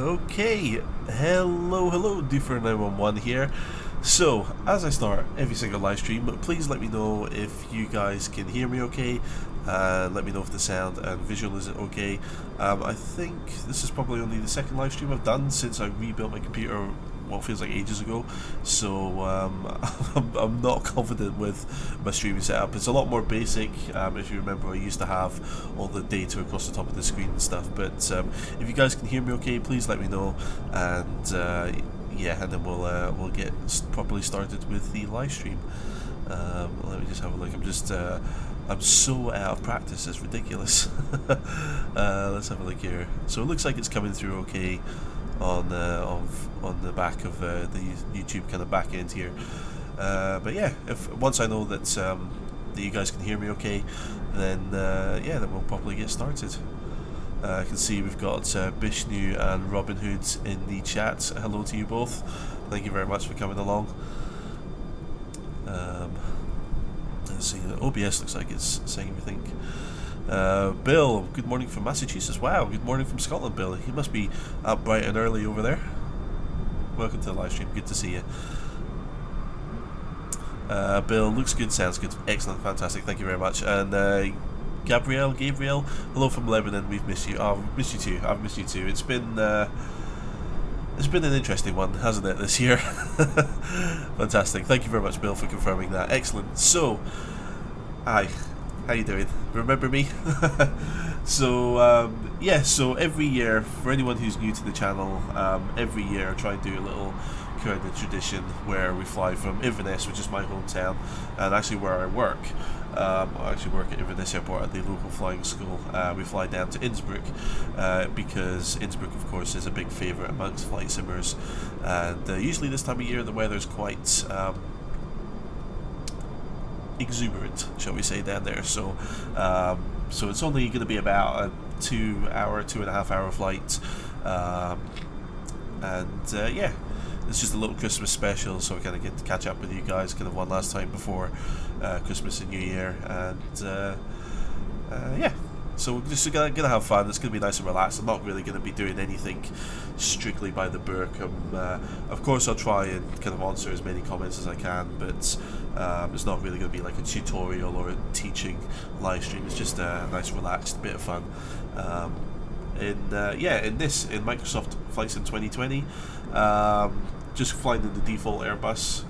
Okay, hello, Differ911 here. So, as I start every single live stream, please let me know if you guys can hear me okay. Let me know if the sound and visual is okay. I think this is probably only the second live stream I've done since I rebuilt my computer what feels like ages ago, so I'm not confident with my streaming setup. It's a lot more basic. If you remember, I used to have all the data across the top of the screen and stuff, but if you guys can hear me okay, please let me know, and yeah, and then we'll get properly started with the live stream. Let me just have a look. I'm so out of practice, it's ridiculous. Let's have a look here. So it looks like it's coming through okay on the back of the YouTube kind of back end here. But yeah, once I know that that you guys can hear me okay, then yeah, then we'll probably get started. I can see we've got Bishnu and Robin Hood in the chat. Hello to you both. Thank you very much for coming along. Let's see, OBS looks like it's saying everything. Bill, good morning from Massachusetts. Wow, good morning from Scotland, Bill. You must be up bright and early over there. Welcome to the live stream, good to see you. Bill, looks good, sounds good, excellent, fantastic, thank you very much. And Gabriel, hello from Lebanon, we've missed you. Oh, I've missed you too, I've missed you too. It's been an interesting one, hasn't it, this year? Fantastic, thank you very much, Bill, for confirming that. Excellent. So, hi, how you doing? Remember me? So, yeah, so every year, for anyone who's new to the channel, every year I try and do a little kind of tradition where we fly from Inverness, which is my hometown, and actually where I work. I actually work at Inverness Airport at the local flying school. We fly down to Innsbruck because Innsbruck, of course, is a big favourite amongst flight simmers, and usually this time of year the weather's quite exuberant, shall we say, down there. So, so it's only going to be about a 2.5 hour flight, and yeah. It's just a little Christmas special, so I kind of get to catch up with you guys kind of one last time before Christmas and New Year, and yeah, so we're just gonna have fun. It's gonna be nice and relaxed. I'm not really gonna be doing anything strictly by the book. Of course I'll try and kind of answer as many comments as I can, but it's not really gonna be like a tutorial or a teaching live stream. It's just a nice relaxed bit of fun. In Microsoft Flight Sim 2020, just flying in the default Airbus,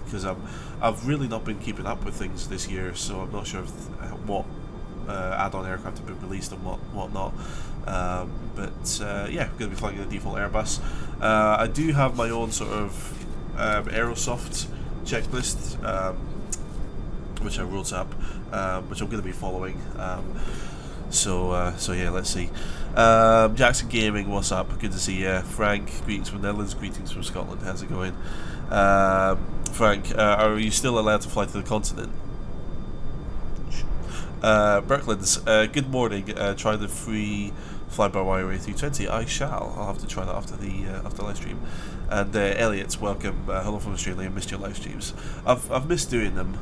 because I've really not been keeping up with things this year, so I'm not sure what add-on aircraft have been released and what not. But yeah, I'm going to be flying in the default Airbus. I do have my own sort of Aerosoft checklist, which I wrote up, which I'm going to be following. So yeah, let's see. Jackson Gaming, what's up? Good to see you. Frank, greetings from Netherlands, greetings from Scotland. How's it going? Frank, are you still allowed to fly to the continent? Berklands, good morning. Try the free fly-by-wire A320. I shall. I'll have to try that after the live stream. And Elliot, welcome. Hello from Australia. Missed your live streams. I've missed doing them.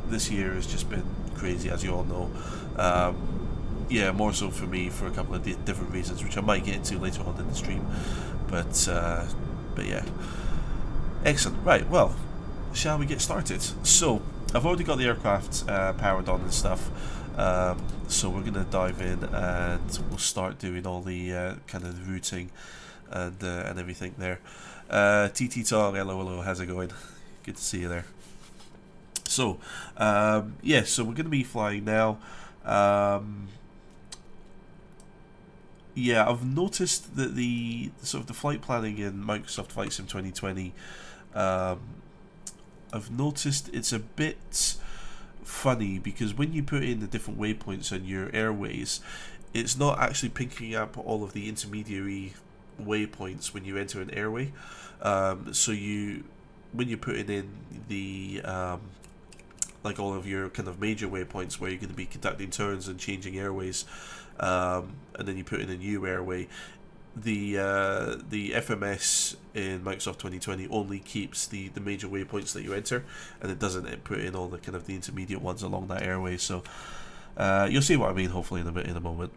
This year has just been crazy, as you all know. Yeah, more so for me for a couple of different reasons, which I might get into later on in the stream. But yeah, excellent. Right, well, shall we get started? So I've already got the aircraft powered on and stuff. So we're gonna dive in and we'll start doing all the kind of routing and everything there. TT Tong, hello, how's it going? Good to see you there. So yeah, so we're gonna be flying now. Yeah, I've noticed that the sort of the flight planning in Microsoft Flight Sim 2020, I've noticed it's a bit funny because when you put in the different waypoints on your airways, it's not actually picking up all of the intermediary waypoints when you enter an airway. So when you're putting in the like all of your kind of major waypoints where you're going to be conducting turns and changing airways, and then you put in a new airway, the FMS in Microsoft 2020 only keeps the major waypoints that you enter, and it doesn't put in all the kind of the intermediate ones along that airway. So you'll see what I mean hopefully in a moment.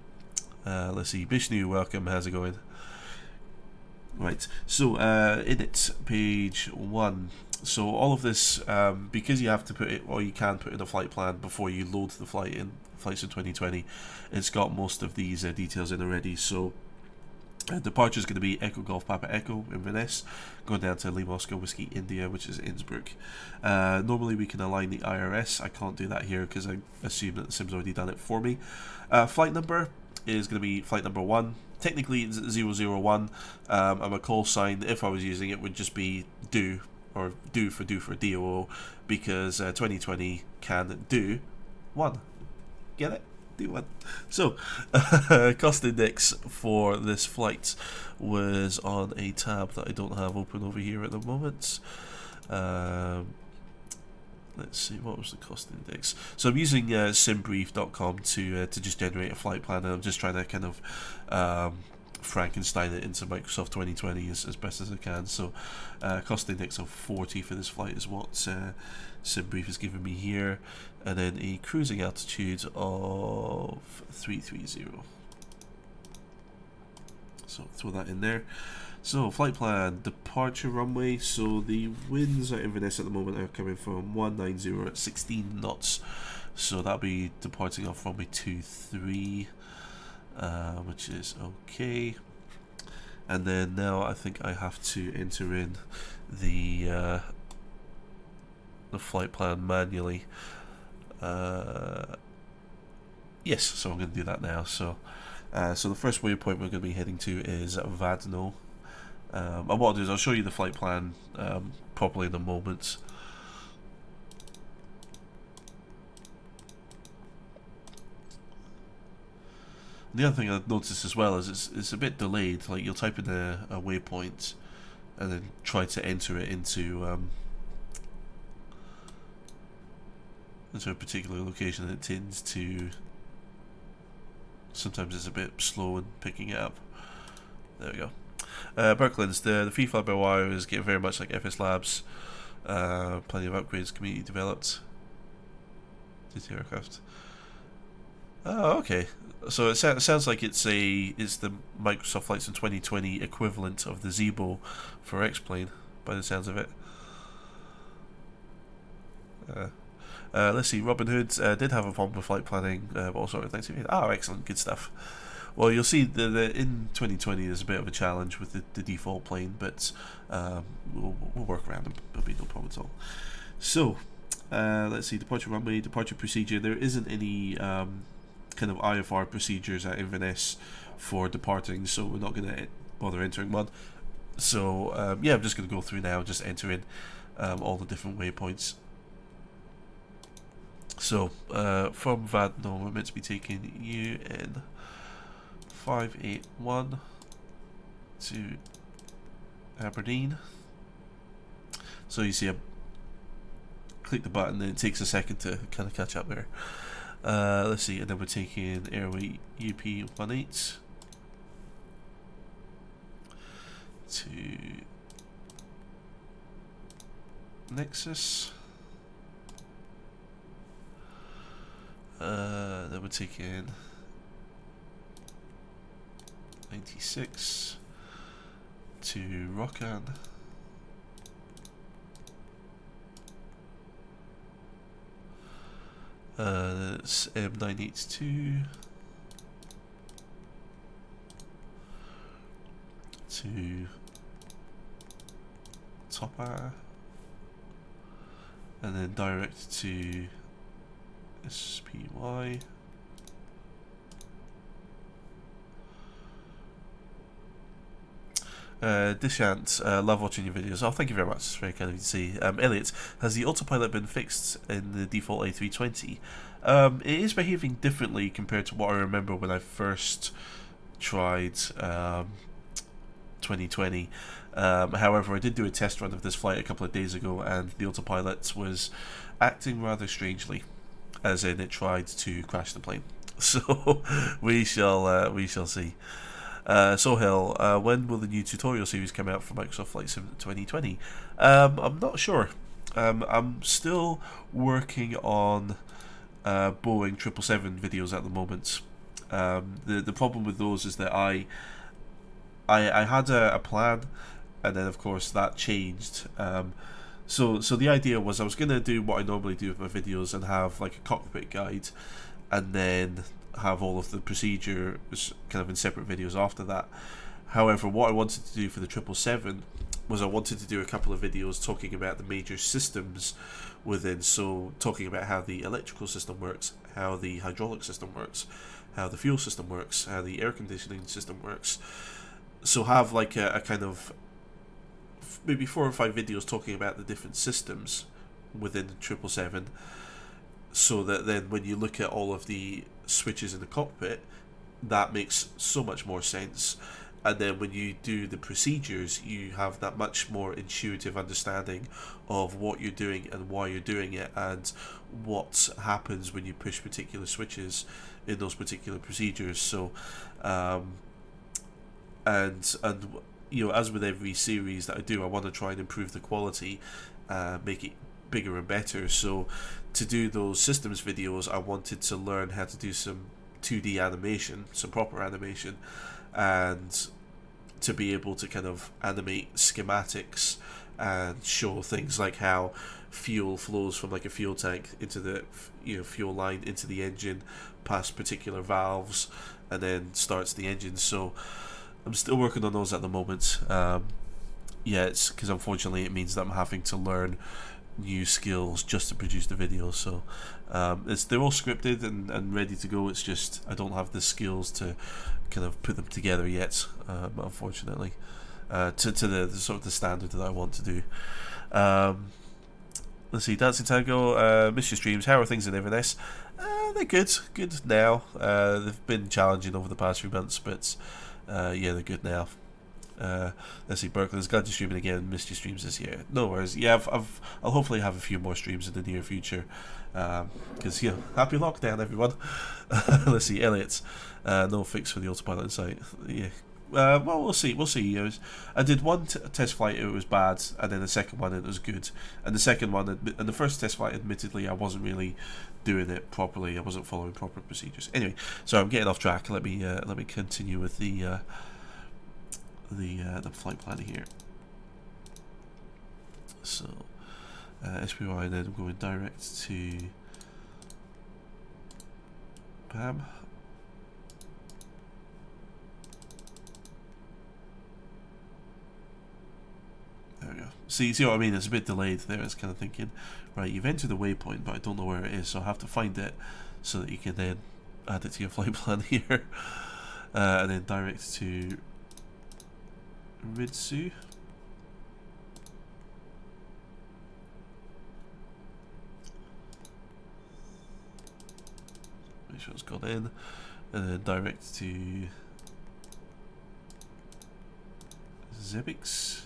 Let's see, Bishnu, welcome, how's it going? Right, so in it, page 1. So all of this, because you have to put it, or you can put in a flight plan before you load the flights in 2020, it's got most of these details in already. So departure is going to be Echo Golf Papa Echo, Inverness, going down to Lima Oscar Whiskey India, which is Innsbruck. Normally we can align the IRS. I can't do that here because I assume that the sim's already done it for me. Flight number is going to be flight number 1. Technically it's 001, and my call sign, if I was using it, would just be do, or do for DOO, because 2020 can do 1. Get it? Do 1. So, cost index for this flight was on a tab that I don't have open over here at the moment. Let's see, what was the cost index? So I'm using simbrief.com to just generate a flight plan, and I'm just trying to kind of Frankenstein it into Microsoft 2020 as best as I can. So cost index of 40 for this flight is what Simbrief has given me here, and then a cruising altitude of 330. So throw that in there. So flight plan, departure runway. So the winds at Inverness at the moment are coming from 190 at 16 knots. So that'll be departing off runway 23, which is okay. And then now I think I have to enter in the flight plan manually. Yes, so I'm going to do that now. So so the first waypoint we're going to be heading to is Vadno. And what I'll do is I'll show you the flight plan properly in a moment. And the other thing I've noticed as well is it's a bit delayed. Like you'll type in a waypoint and then try to enter it into a particular location, and it tends to, sometimes it's a bit slow in picking it up. There we go. Berklands, the free fly by wire is getting very much like FS Labs. Plenty of upgrades, community developed. DT aircraft. Oh, okay. So it sounds like it's the Microsoft Flights in 2020 equivalent of the Zebo for X-Plane, by the sounds of it. Let's see. Robin Hood did have a problem with flight planning, but also thanks to me. Oh, excellent, good stuff. Well, you'll see that in 2020 there's a bit of a challenge with the default plane, but we'll work around it. There'll be no problem at all. So, let's see, departure runway, departure procedure. There isn't any kind of IFR procedures at Inverness for departing, so we're not going to bother entering one. So, yeah, I'm just going to go through now, just enter in all the different waypoints. So, from Vadno, we're meant to be taking you in 581 to Aberdeen. So you see I click the button and it takes a second to kind of catch up there. Let's see, and then we're taking Airway UP18 to Nexus. Then we're taking 96 to Rokan. It's M982 to Topper, and then direct to SPY. Dishant, love watching your videos. Oh, thank you very much. It's very kind of you to see. Elliot, has the autopilot been fixed in the default A320? It is behaving differently compared to what I remember when I first tried 2020. However, I did do a test run of this flight a couple of days ago, and the autopilot was acting rather strangely, as in it tried to crash the plane. So we shall see. Sohail, when will the new tutorial series come out for Microsoft Flight Sim 2020? I'm not sure. I'm still working on Boeing 777 videos at the moment. The problem with those is that I I had a plan, and then of course that changed. So the idea was I was gonna do what I normally do with my videos and have like a cockpit guide, and then have all of the procedures kind of in separate videos after that. However, what I wanted to do for the 777 was I wanted to do a couple of videos talking about the major systems within, so talking about how the electrical system works, how the hydraulic system works, how the fuel system works, how the air conditioning system works. So have like a kind of maybe 4 or 5 videos talking about the different systems within the 777, so that then when you look at all of the switches in the cockpit, that makes so much more sense. And then when you do the procedures, you have that much more intuitive understanding of what you're doing and why you're doing it, and what happens when you push particular switches in those particular procedures. So and you know, as with every series that I do, I want to try and improve the quality, make it bigger and better. So to do those systems videos, I wanted to learn how to do some 2D animation, some proper animation, and to be able to kind of animate schematics and show things like how fuel flows from like a fuel tank into the fuel line into the engine, past particular valves, and then starts the engine. So I'm still working on those at the moment. Yeah, it's because unfortunately it means that I'm having to learn new skills just to produce the video. So they're all scripted and ready to go. It's just I don't have the skills to kind of put them together yet, unfortunately, to the sort of the standard that I want to do. Let's see, Dancing Tango, miss your streams. How are things in Inverness? They're good now. They've been challenging over the past few months, but yeah, they're good now. Let's see, Berkeley's glad you're streaming again. Missed your streams this year. No worries. Yeah, I'll hopefully have a few more streams in the near future. Because happy lockdown, everyone. Let's see, Elliot. No fix for the autopilot Insight. Yeah. Well, we'll see. I did one test flight, it was bad, and then the second one, it was good. And the second one, and the first test flight, admittedly, I wasn't really doing it properly. I wasn't following proper procedures. Anyway, so I'm getting off track. Let me continue with the flight plan here. So SPY, then I'm going direct to PAM. There we go. See what I mean? It's a bit delayed there. It's kind of thinking, right, you've entered the waypoint, but I don't know where it is, so I have to find it so that you can then add it to your flight plan here. And then direct to Ritsu. Make sure it's gone in, and then direct to Zebix.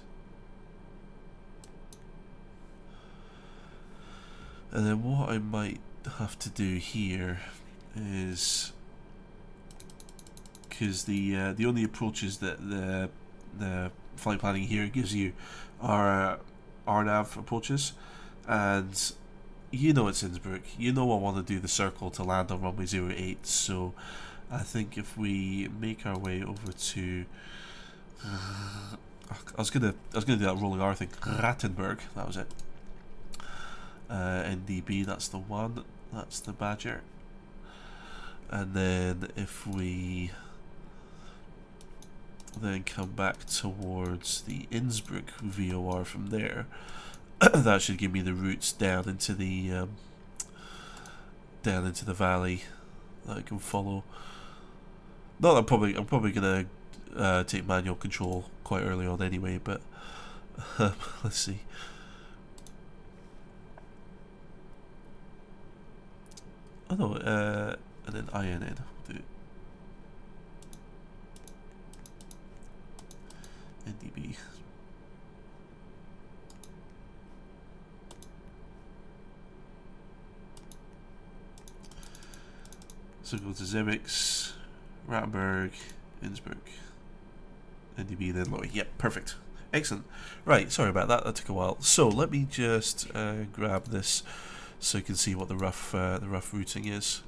And then what I might have to do here is, because the only approaches that the flight planning here gives you are RNAV approaches, and it's Innsbruck. I want to do the circle to land on runway 08. So I think if we make our way over to I was gonna do that rolling R thing. Rattenberg, that was it. NDB, that's the one. That's the Badger. And then if we then come back towards the Innsbruck VOR from there, that should give me the routes down into the valley that I can follow. Not that I'm probably gonna take manual control quite early on anyway, but let's see. Oh no, and then INN. We'll do NDB. So go to Zebix, Rattenberg, Innsbruck, NDB, then Loy. Yep, perfect. Excellent. Right, sorry about that. That took a while. So let me just grab this so you can see what the rough routing is.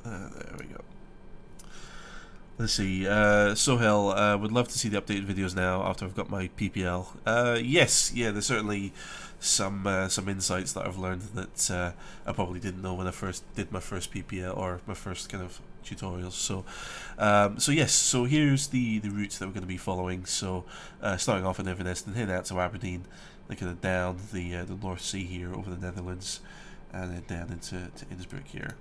There we go. Let's see. Sohail would love to see the updated videos now after I've got my PPL. Yes, yeah, there's certainly some insights that I've learned that I probably didn't know when I first did my first PPL or my first kind of tutorials. So, so yes. So here's the routes that we're going to be following. So, starting off in Inverness and heading out to Aberdeen, then kind of down the North Sea here over the Netherlands, and then down into Innsbruck here.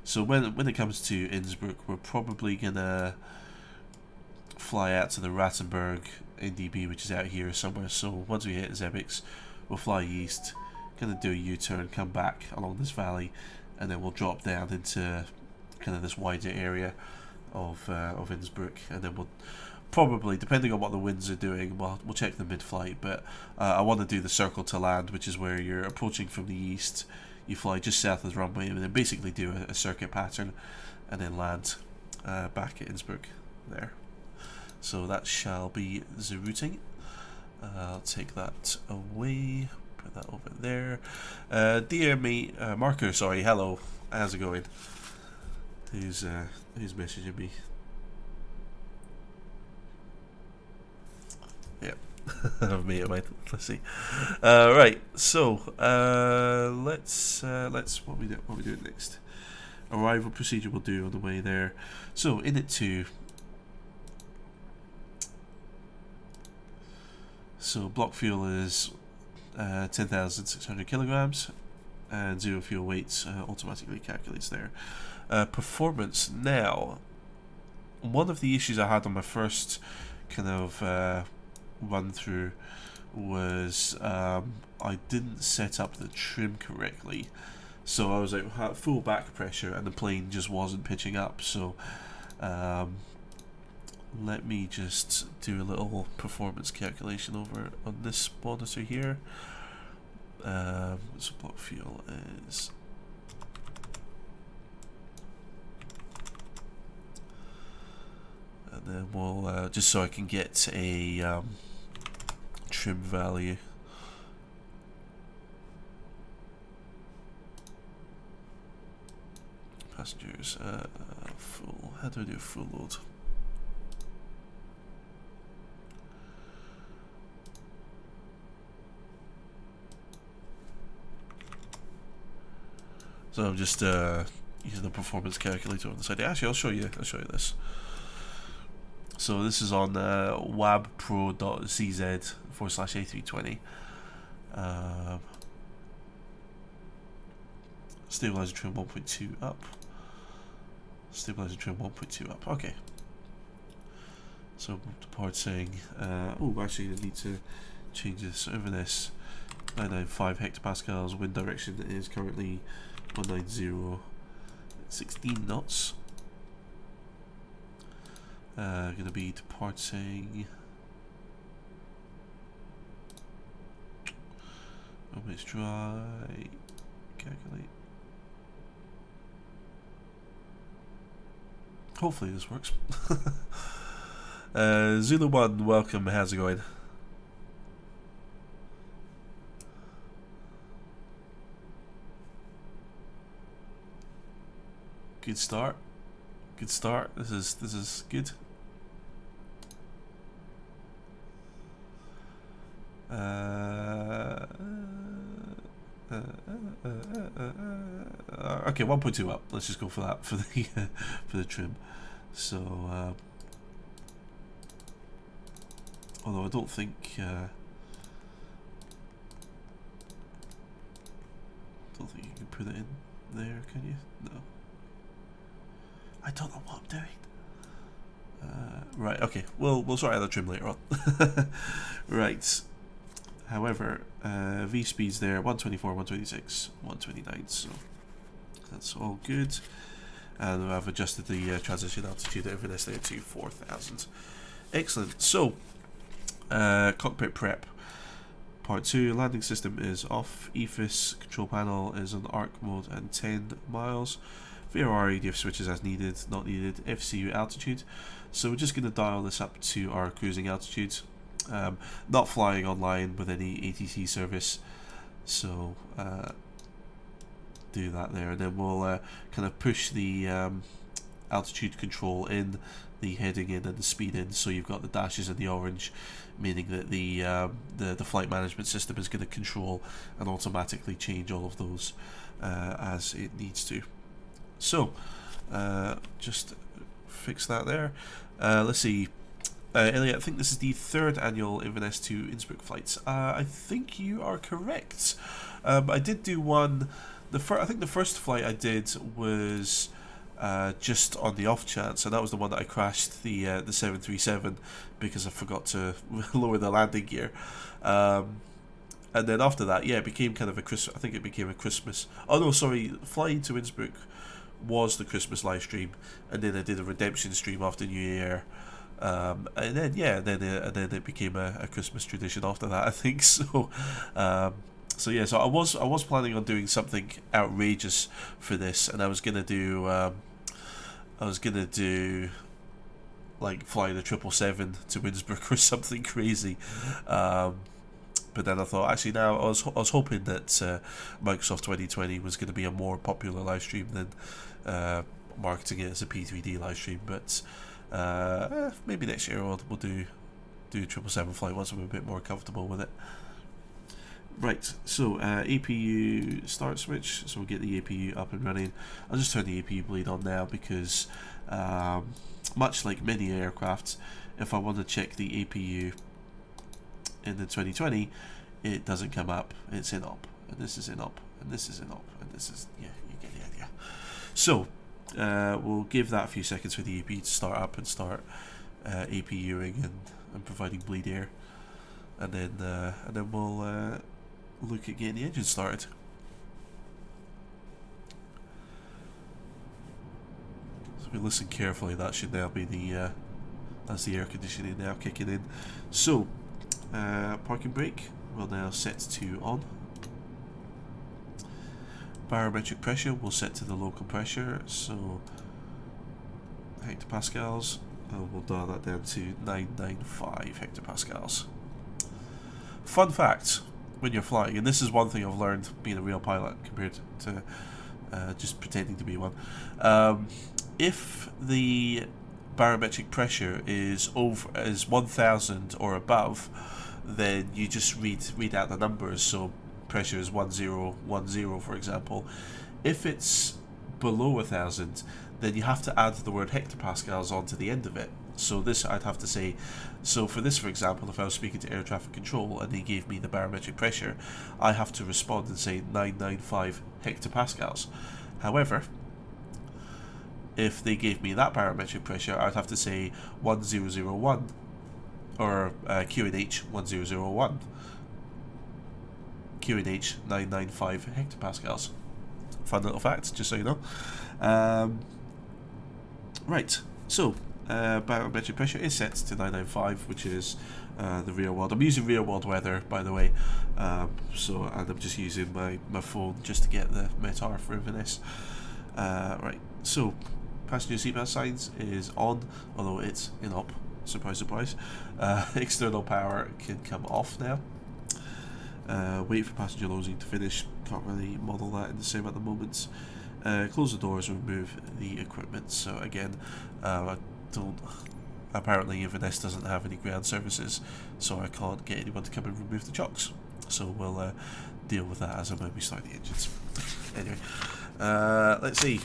So when it comes to Innsbruck, we're probably gonna fly out to the Rattenberg NDB, which is out here somewhere. So once we hit Zebix, we'll fly east, gonna do a U-turn, come back along this valley, and then we'll drop down into kind of this wider area of Innsbruck, and then we'll probably, depending on what the winds are doing, we'll check the mid-flight. But I want to do the circle to land, which is where you're approaching from the east. You fly just south of the runway and then basically do a circuit pattern and then land back at Innsbruck there. So that shall be the routing. I'll take that away, put that over there. Dear me, Marker, sorry, hello, how's it going? Who's messaging me? Yeah. I've made it, mate. Let's see. Right, so let's what we doing next? Arrival procedure we'll do on the way there. So in it too. So block fuel is 10,600 kilograms, and zero fuel weights automatically calculates there. Performance now. One of the issues I had on my first kind of run through was I didn't set up the trim correctly, so I was like full back pressure and the plane just wasn't pitching up. So let me just do a little performance calculation over on this monitor here. So block fuel is and then we'll just so I can get a trim value. Passengers, full. How do I do a full load? So I'm just using the performance calculator on the side. Actually, I'll show you this. So this is on wabpro.cz/A320. Stabilizer trim 1.2 up. Stabilizer trim 1.2 up. Okay. So departing. Oh, actually, I need to change this. Inverness 995 hectopascals. Wind direction is currently 190, 16 knots. Gonna be departing. Always dry. Calculate. Hopefully this works. Zulu 1, welcome. How's it going? Good start. Good start. This is good. Okay, 1.2 up. Let's just go for that for the for the trim. So, although I don't think you can put it in there, can you? No. I don't know what I'm doing. Right. Okay. We'll sort out the trim later on. Right. However, V speeds there 124, 126, 129. So that's all good. And I've adjusted the transition altitude at Inverness there to 4,000. Excellent. So, cockpit prep. Part 2, landing system is off. EFIS control panel is on arc mode and 10 miles. VRR ADF switches as needed, not needed. FCU altitude. So we're just going to dial this up to our cruising altitude. Not flying online with any ATC service. So do that there, and then we'll kind of push the altitude control in, the heading in, and the speed in. So you've got the dashes in the orange, meaning that the flight management system is going to control and automatically change all of those as it needs to. So just fix that there. Let's see. Elliot, I think this is the 3rd annual Inverness to Innsbruck flights. I think you are correct. I did do one. I think the first flight I did was just on the off chance, and that was the one that I crashed the 737 because I forgot to lower the landing gear. And then after that, yeah, it became kind of a Christmas. I think it became a Christmas. Oh no, sorry, flying to Innsbruck was the Christmas live stream, and then I did a redemption stream after New Year. And then then it became a Christmas tradition after that, I think. So so I was planning on doing something outrageous for this, and I was gonna do like flying a 777 to Innsbruck or something crazy. But then I thought, actually, now I was hoping that Microsoft 2020 was going to be a more popular live stream than marketing it as a P3D live stream. But maybe next year we'll do 777 flight once I'm a bit more comfortable with it. Right, so APU start switch, so we'll get the APU up and running. I'll just turn the APU bleed on now because much like many aircraft, if I want to check the APU in the 2020, it doesn't come up, it's in op, and this is in op, and this is in op, and this is, yeah, you get the idea. So we'll give that a few seconds for the APU to start up and start APUing and providing bleed air, and then we'll look at getting the engine started. So if we listen carefully, that should now be that's the air conditioning now kicking in. So parking brake will now set to on. Barometric pressure will set to the local pressure, so hectopascals, and we'll dial that down to 995 hectopascals. Fun fact, when you're flying, and this is one thing I've learned being a real pilot compared to just pretending to be one, if the barometric pressure is 1000 or above, then you just read out the numbers. So pressure is 1010, for example. If it's below 1000, then you have to add the word hectopascals onto the end of it. So this, I'd have to say, so for this, for example, if I was speaking to air traffic control and they gave me the barometric pressure, I have to respond and say 995 hectopascals. However, if they gave me that barometric pressure, I'd have to say 1001, or QNH 1001, QNH 995 hectopascals. Fun little fact, just so you know. Right, so barometric pressure is set to 995, which is the real world. I'm using real world weather, by the way, and I'm just using my phone just to get the METAR for Inverness. Right, so passenger seatbelt signs is on, although it's in op. Surprise, surprise. External power can come off now. Wait for passenger losing to finish. Can't really model that in the sim at the moment. Close the doors, remove the equipment. So again, I don't. Apparently, Inverness doesn't have any ground services, so I can't get anyone to come and remove the chocks. So we'll deal with that as and when we start the engines. Anyway, let's see.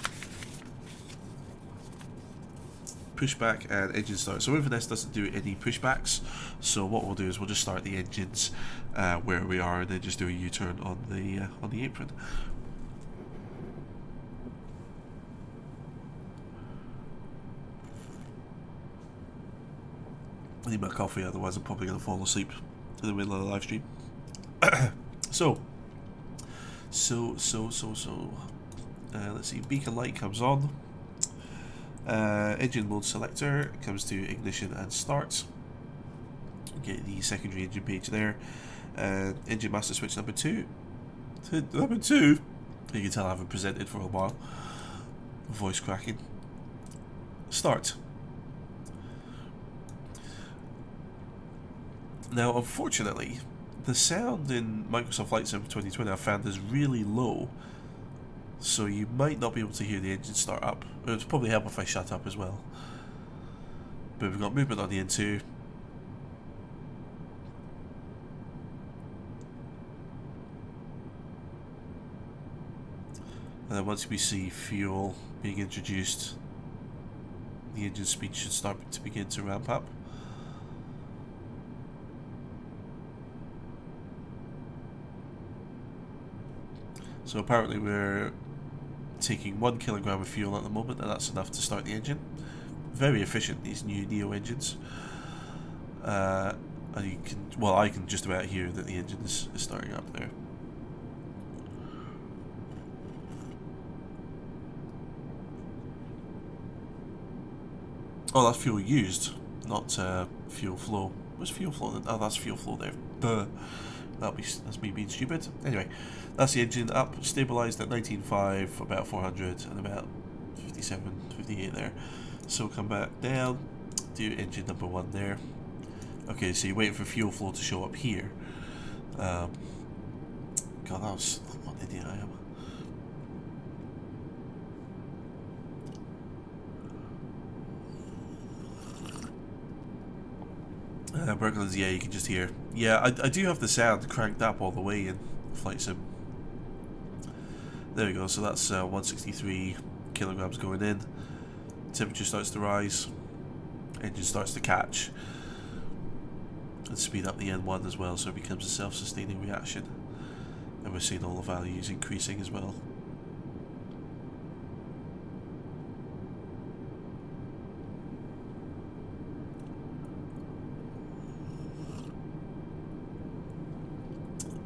Pushback and engine start. So Inverness doesn't do any pushbacks, so what we'll do is we'll just start the engines where we are and then just do a U-turn on the apron. I need my coffee, otherwise I'm probably going to fall asleep in the middle of the live stream. So let's see, beacon light comes on. Engine mode selector comes to ignition and start. Get the secondary engine page there. Engine master switch number 2. Number 2. You can tell I haven't presented for a while. Voice cracking. Start. Now, unfortunately, the sound in Microsoft Flight Sim 2020 I found is really low So you might not be able to hear the engine start up. It would probably help if I shut up as well. But we've got movement on the N2. And then once we see fuel being introduced, the engine speed should start to begin to ramp up. So apparently we're taking 1 kilogram of fuel at the moment, and that's enough to start the engine. Very efficient, these new Neo engines. And you can, well, I can just about hear that the engine is starting up there. Oh, that's fuel used, not fuel flow. Where's fuel flow then? Oh, that's fuel flow there. Duh. That's me being stupid. Anyway, that's the engine up, stabilised at 19.5 for about 400 and about 57, 58 there. So come back down, do engine number 1 there. Okay, so you're waiting for fuel flow to show up here. God, that was what an idiot I am. Berkland's, yeah, you can just hear. Yeah, I do have the sound cranked up all the way in Flight Sim. There we go, so that's 163 kilograms going in. Temperature starts to rise. Engine starts to catch. And speed up the N1 as well, so it becomes a self-sustaining reaction. And we're seeing all the values increasing as well.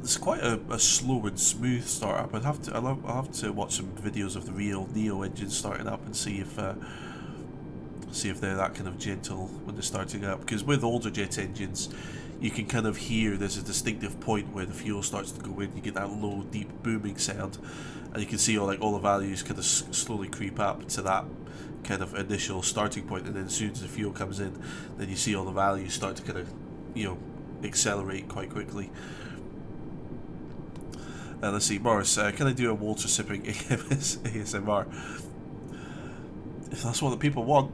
It's quite a slow and smooth startup. I'll have to watch some videos of the real Neo engines starting up and see if they're that kind of gentle when they're starting up. Because with older jet engines, you can kind of hear there's a distinctive point where the fuel starts to go in. You get that low, deep booming sound, and you can see all the values kind of slowly creep up to that kind of initial starting point. And then as soon as the fuel comes in, then you see all the values start to kind of, accelerate quite quickly. Let's see, Morris, can I do a water sipping ASMR? If that's what the people want,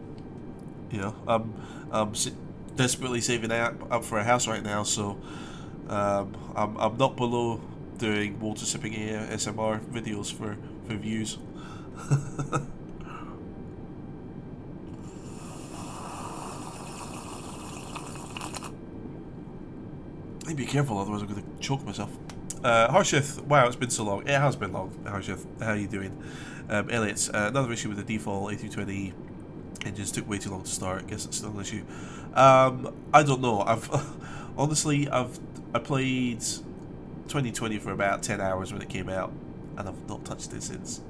I'm desperately saving up for a house right now, so I'm not below doing water sipping ASMR videos for views. I need to be careful, otherwise I'm going to choke myself. Harshith, wow, it's been so long. It has been long, Harshith. How are you doing? Elliot, another issue with the default A320 engines took way too long to start. I guess it's still an issue. I don't know. Honestly, I played 2020 for about 10 hours when it came out, and I've not touched it since.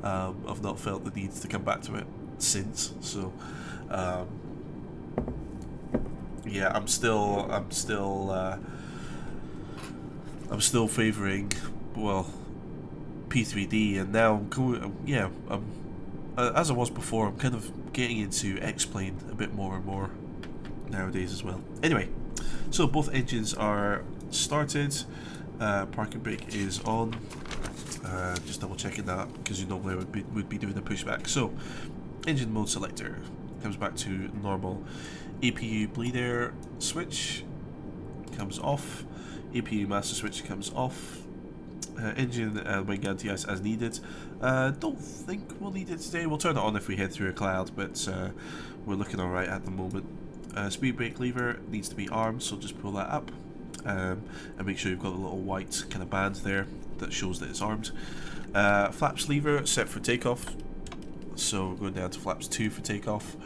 I've not felt the need to come back to it since. So, yeah, I'm still favouring, well, P3D, and now I'm going, as I was before, I'm kind of getting into X-Plane a bit more and more nowadays as well. Anyway, so both engines are started, parking brake is on, just double checking that, because you normally would be doing a pushback. So, engine mode selector comes back to normal, APU bleed air switch comes off, APU master switch comes off, engine and wing anti-ice as needed. Don't think we'll need it today. We'll turn it on if we head through a cloud, but we're looking alright at the moment. Speed brake lever needs to be armed, so just pull that up and make sure you've got a little white kind of band there that shows that it's armed. Flaps lever set for takeoff, so we're going down to flaps 2 for takeoff.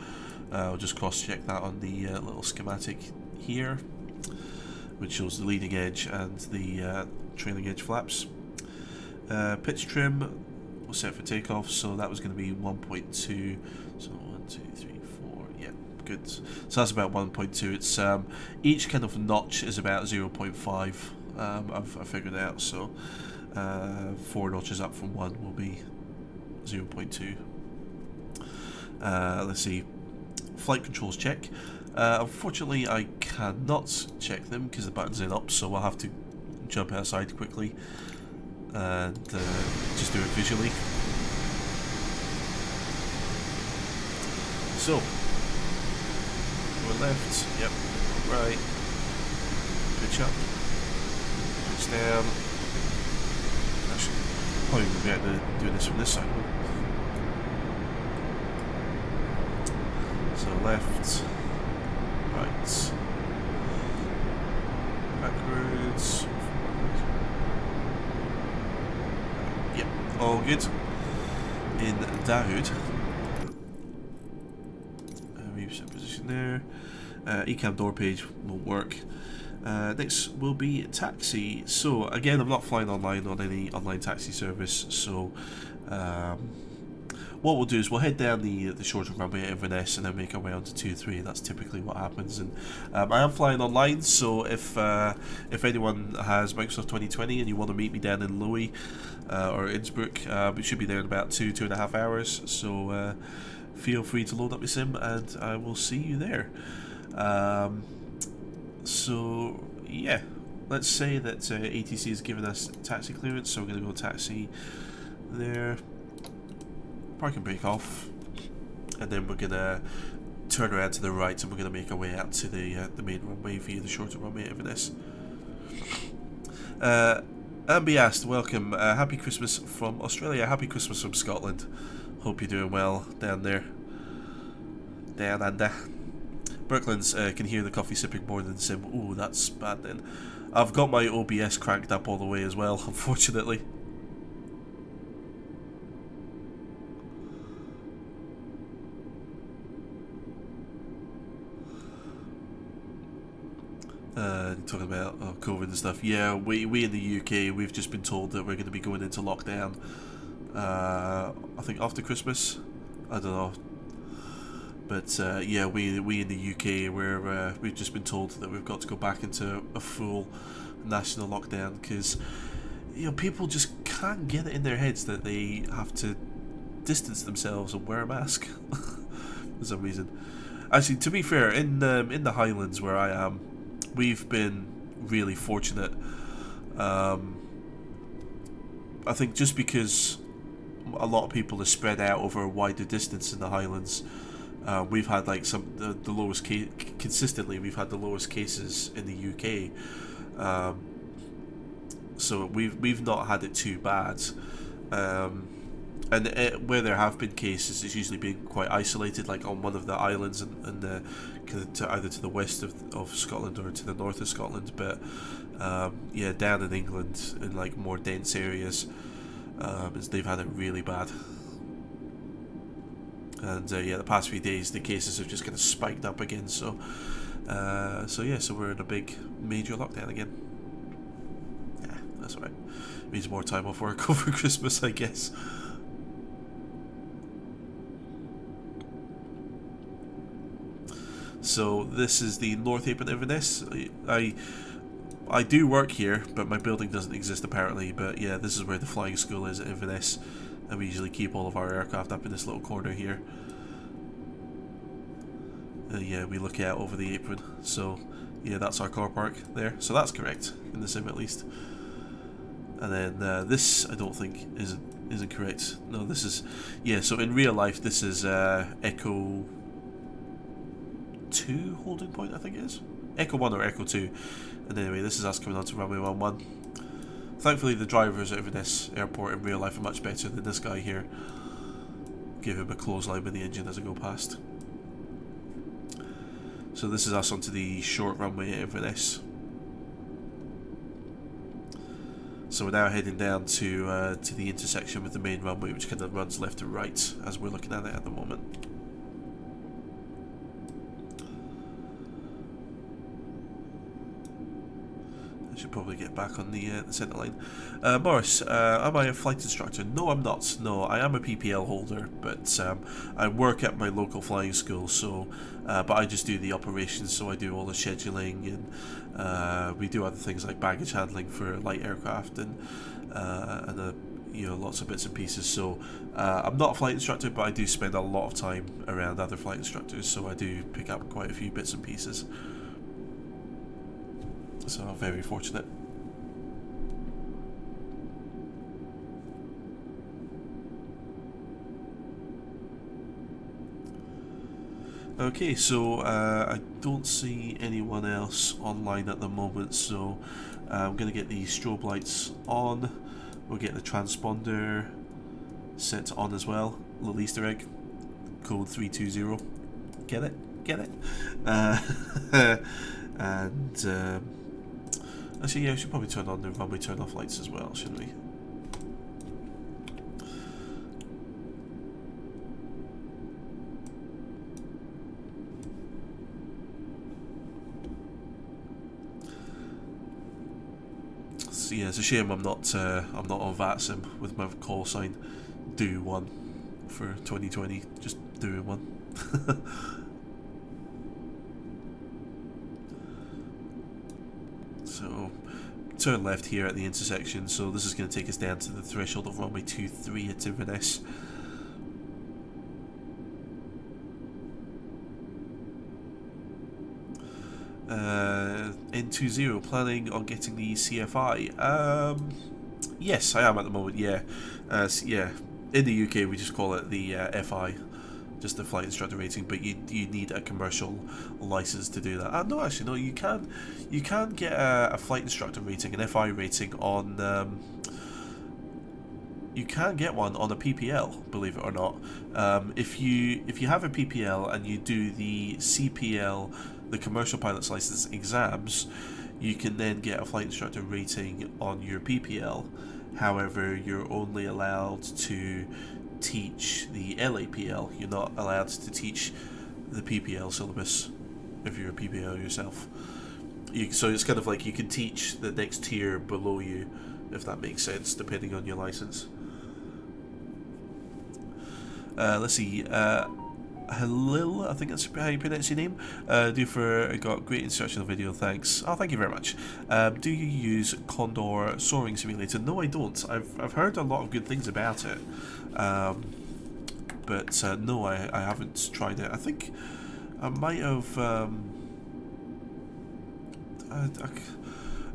I'll just cross check that on the little schematic here, which shows the leading edge and the trailing edge flaps. Pitch trim was set for takeoff, so that was going to be 1.2. So 1, 2, 3, 4. Yeah, good. So that's about 1.2. It's each kind of notch is about 0.5. I've figured out. So 4 notches up from 1 will be 0.2. Let's see. Flight controls check. Unfortunately, I cannot check them because the button's in up, so I'll have to jump outside quickly. and just do it visually. So, go left, yep, right, pitch up, pitch down. Actually, probably would be able to do this from this side. So left, right, backwards. Yep, all good. In Dahoud. Reset position there. Ecam door page won't work. Next will be taxi. So again, I'm not flying online on any online taxi service. So what we'll do is we'll head down the shorter runway at Inverness and then make our way on to 2-3. That's typically what happens. And I am flying online, so if anyone has Microsoft 2020 and you want to meet me down in Louis or Innsbruck, we should be there in about 2.5 hours. So feel free to load up your sim and I will see you there. So yeah, let's say that ATC has given us taxi clearance, so we're going to go taxi there. Park and brake off, and then we're gonna turn around to the right, and we're gonna make our way out to the main runway via the shorter runway at Inverness. Ambi asked, welcome, happy Christmas from Australia, happy Christmas from Scotland. Hope you're doing well down there. Down under. Brooklands can hear the coffee sipping more than sim. Ooh, that's bad then. I've got my OBS cranked up all the way as well, unfortunately. Talking about COVID and stuff. Yeah, we in the UK, we've just been told that we're going to be going into lockdown. I think after Christmas. I don't know. But yeah, we in the UK, we've just been told that we've got to go back into a full national lockdown because people just can't get it in their heads that they have to distance themselves and wear a mask for some reason. Actually, to be fair, in the Highlands where I am, we've been really fortunate. I think just because a lot of people are spread out over a wider distance in the Highlands, we've had like the lowest consistently. We've had the lowest cases in the UK, so we've not had it too bad. And where there have been cases, it's usually been quite isolated, like on one of the islands and either to the west of Scotland or to the north of Scotland. But yeah, down in England, in like more dense areas, they've had it really bad. And yeah, the past few days, the cases have just kind of spiked up again. So so we're in a big major lockdown again. Yeah, that's alright. Means more time off work over Christmas, I guess. So this is the North Apron Inverness. I do work here, but my building doesn't exist apparently. But yeah, this is where the flying school is at Inverness, and we usually keep all of our aircraft up in this little corner here. Yeah, we look out over the apron. So yeah, that's our car park there. So that's correct in the sim at least. And then this I don't think isn't correct. No, this is So in real life, this is Echo 2 holding point, I think it is. Echo 1 or Echo 2. And anyway, this is us coming on to runway 11. Thankfully, the drivers at Inverness Airport in real life are much better than this guy here. Give him a clothesline with the engine as I go past. So this is us onto the short runway at Inverness. So we're now heading down to the intersection with the main runway, which kind of runs left to right as we're looking at it at the moment. Should probably get back on the centre line. Morris, am I a flight instructor? No, I'm not. No, I am a PPL holder, but I work at my local flying school. So, but I just do the operations. So I do all the scheduling, and we do other things like baggage handling for light aircraft and lots of bits and pieces. So I'm not a flight instructor, but I do spend a lot of time around other flight instructors. So I do pick up quite a few bits and pieces. So I'm very fortunate. Okay, so I don't see anyone else online at the moment, so I'm going to get the strobe lights on. We'll get the transponder set on as well. Little Easter egg. Code 320. Get it? Get it? And actually, yeah, I should probably turn on the runway turn off lights as well, shouldn't we? So yeah, it's a shame I'm not on VATSIM with my call sign do one for 2020. Just doing one. So turn left here at the intersection. So this is going to take us down to the threshold of runway 23 at Inverness. N20, planning on getting the CFI? Yes, I am at the moment, yeah. Yeah, in the UK we just call it the FI, just the flight instructor rating, but you need a commercial license to do that. No, actually, no, you can get a flight instructor rating, an FI rating on... you can get one on a PPL, believe it or not. If you have a PPL and you do the CPL, the commercial pilot's license exams, you can then get a flight instructor rating on your PPL. However, you're only allowed to teach the LAPL. You're not allowed to teach the PPL syllabus if you're a PPL yourself. So it's kind of like you can teach the next tier below you, if that makes sense, depending on your license. Let's see. Halil, I think that's how you pronounce your name. Got great instructional video, thanks. Oh, thank you very much. Do you use Condor Soaring Simulator? No, I don't. I've heard a lot of good things about it, but no, I haven't tried it. I think I might have. I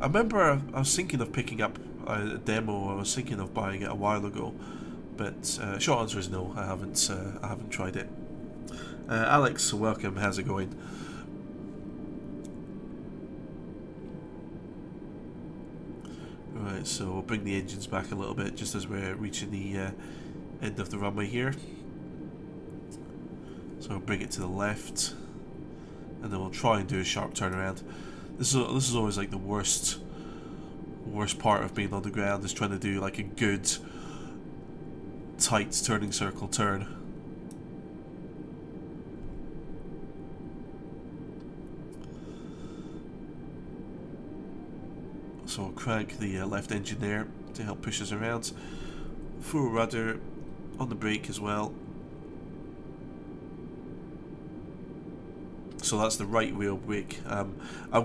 remember I was thinking of picking up a demo. I was thinking of buying it a while ago, but short answer is no. I haven't tried it. Alex, welcome. How's it going? Right, so we'll bring the engines back a little bit just as we're reaching the end of the runway here. So we'll bring it to the left, and then we'll try and do a sharp turnaround. This is always like the worst part of being on the ground, is trying to do like a good tight turning circle turn. So we'll crank the left engine there to help push us around. Full rudder on the brake as well. So that's the right wheel brake. I'm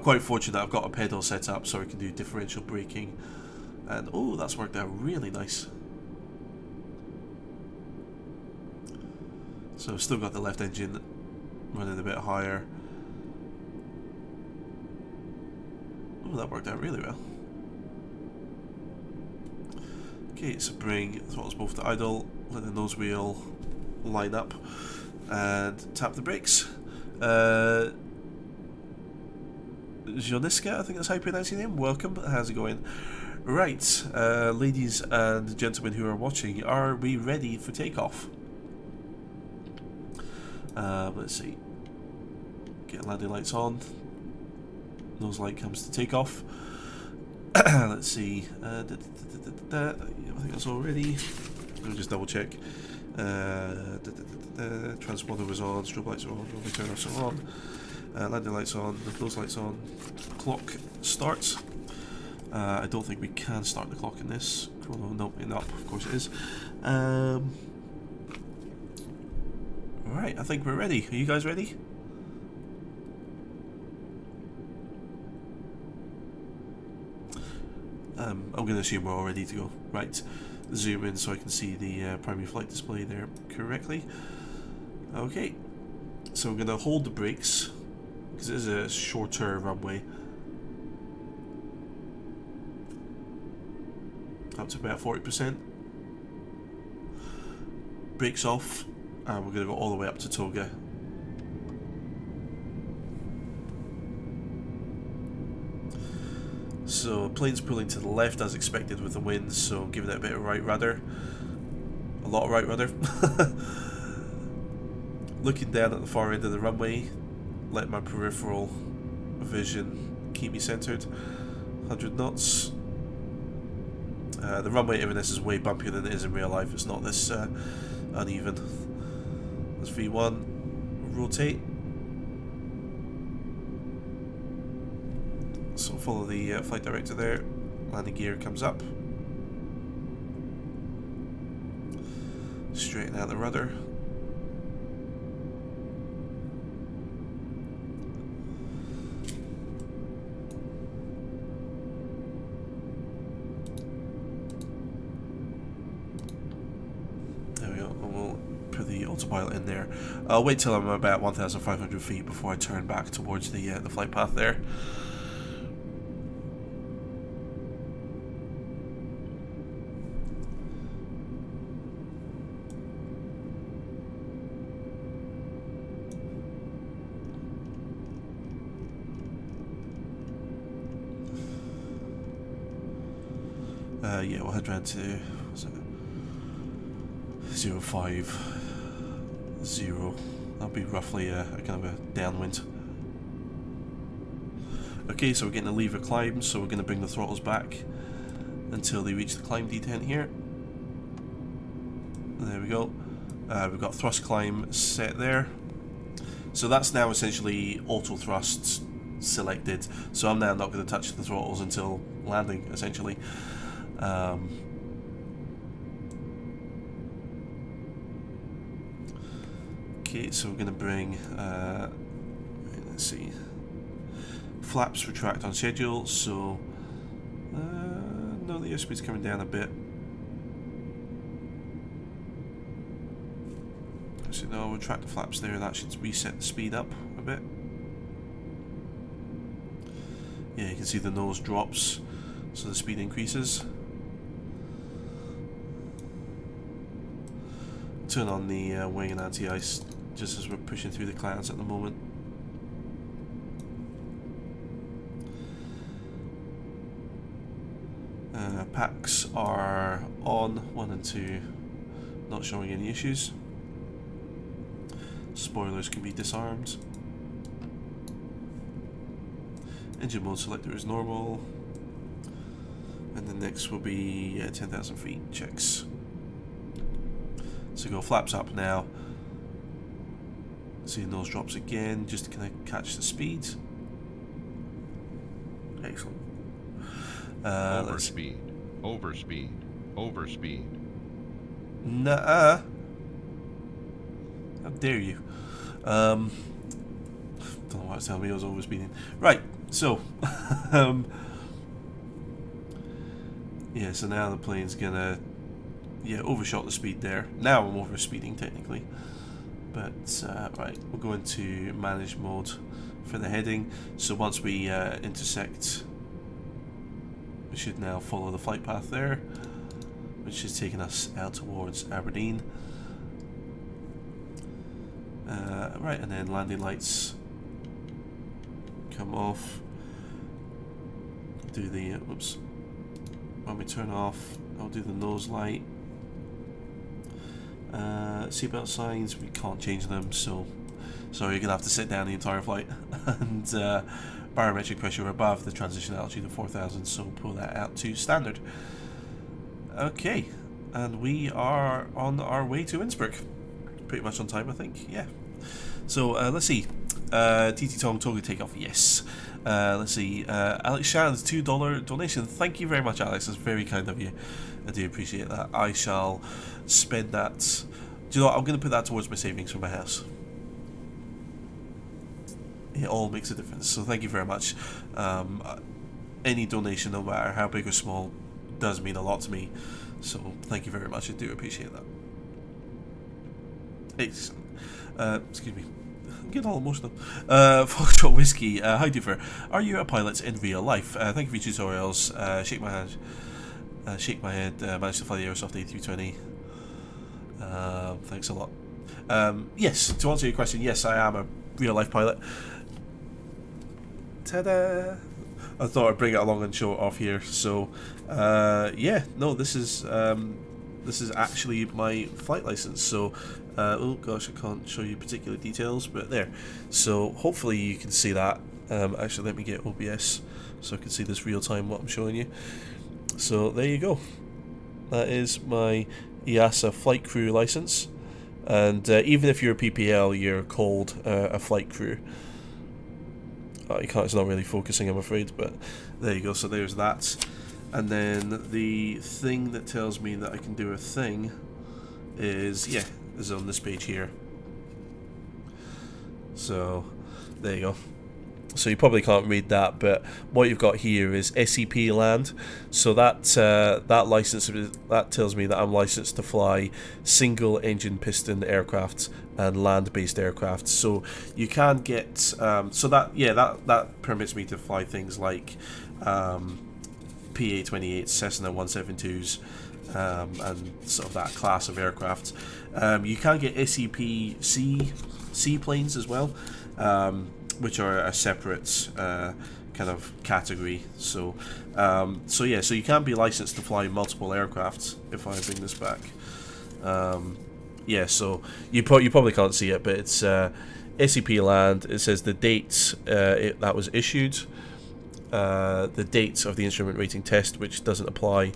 quite fortunate I've got a pedal set up so I can do differential braking. And oh, that's worked out really nice. So I've still got the left engine running a bit higher. Oh, that worked out really well. Okay, so bring throttles both to idle, let the nose wheel line up, and tap the brakes. Joniska, I think that's how you pronounce your name. Welcome, how's it going? Right, ladies and gentlemen who are watching, are we ready for takeoff? Let's see. Get landing lights on. Nose light comes to takeoff. Let's see. I think that's all ready. Let me just double check. Transponder was on, strobe lights are on, runway turn-offs are on, landing lights on, nose lights on, clock starts. I don't think we can start the clock in this. Chrono, nope, up, of course it is. Alright, I think we're ready. Are you guys ready? I'm going to assume we're all ready to go. Right, zoom in so I can see the primary flight display there correctly. Okay, so we're going to hold the brakes because it is a shorter runway. Up to about 40%. Brakes off, and we're going to go all the way up to Toga. So plane's pulling to the left as expected with the wind, so giving it a bit of right rudder. A lot of right rudder. Looking down at the far end of the runway, let my peripheral vision keep me centered. 100 knots. The runway at Inverness is way bumpier than it is in real life. It's not this uneven. That's V1. Rotate. So follow the flight director there. Landing gear comes up. Straighten out the rudder. There we go. And we'll put the autopilot in there. I'll wait till I'm about 1,500 feet before I turn back towards the flight path there. Yeah, we'll head round to, what's it, 050. That'll be roughly a kind of a downwind. Okay, so we're getting a lever climb, so we're going to bring the throttles back until they reach the climb detent here. There we go. We've got thrust climb set there. So that's now essentially auto thrusts selected. So I'm now not going to touch the throttles until landing, essentially. Okay, so we're going to bring, let's see, flaps retract on schedule, so no, the airspeed's coming down a bit. So no, I'll retract the flaps there, that should reset the speed up a bit. Yeah, you can see the nose drops, so the speed increases. Turn on the wing and anti-ice just as we're pushing through the clouds at the moment. Packs are on, 1 and 2, not showing any issues. Spoilers can be disarmed. Engine mode selector is normal. And the next will be 10,000 feet checks. So go flaps up now. See the nose drops again, just to kind of catch the speed. Excellent. Overspeed. Nuh-uh. How dare you? Don't know why it's telling me I was overspeeding. Right, so yeah, so now the plane's gonna overshot the speed there. Now I'm overspeeding technically. But right, we'll go into manage mode for the heading. So once we intersect, we should now follow the flight path there, which is taking us out towards Aberdeen. Right, and then landing lights come off. Do the whoops. When we turn off, I'll do the nose light. Seatbelt signs, we can't change them, so you're gonna have to sit down the entire flight. And barometric pressure above the transition altitude of 4,000, so pull that out to standard. Okay, and we are on our way to Innsbruck. Pretty much on time, I think. Yeah. So let's see. TT Tong Toga Takeoff, yes. Let's see. Alex Shannon's $2 donation. Thank you very much, Alex. That's very kind of you. I do appreciate that. I shall spend that. Do you know what? I'm going to put that towards my savings for my house. It all makes a difference. So thank you very much. Any donation, no matter how big or small, does mean a lot to me. So thank you very much. I do appreciate that. Excellent. Excuse me. I'm getting all emotional. Foxtrot Whiskey. Hi, Doofer. Are you a pilot in real life? Thank you for your tutorials. Shake my hand. Shake my head. Managed to fly the Aerosoft A320. Thanks a lot. Yes, to answer your question, yes, I am a real life pilot. Ta-da! I thought I'd bring it along and show it off here. So, yeah, no, this is actually my flight license. So, oh gosh, I can't show you particular details, but there. So hopefully you can see that. Actually, let me get OBS so I can see this real time what I'm showing you. So there you go. That is my EASA flight crew license. And even if you're a PPL, you're called a flight crew. You can't, it's not really focusing, I'm afraid, but there you go. So there's that. And then the thing that tells me that I can do a thing is, yeah, is on this page here. So there you go. So you probably can't read that, but what you've got here is SEP land. So that that license, that tells me that I'm licensed to fly single engine piston aircraft and land-based aircraft. So you can get so that, yeah, that permits me to fly things like PA-28s, Cessna 172s, and sort of that class of aircraft. You can get SEP C planes as well, which are a separate kind of category. So, so yeah, so you can be licensed to fly multiple aircraft. If I bring this back, yeah. So you probably can't see it, but it's SEP land. It says the dates that was issued, the dates of the instrument rating test, which doesn't apply,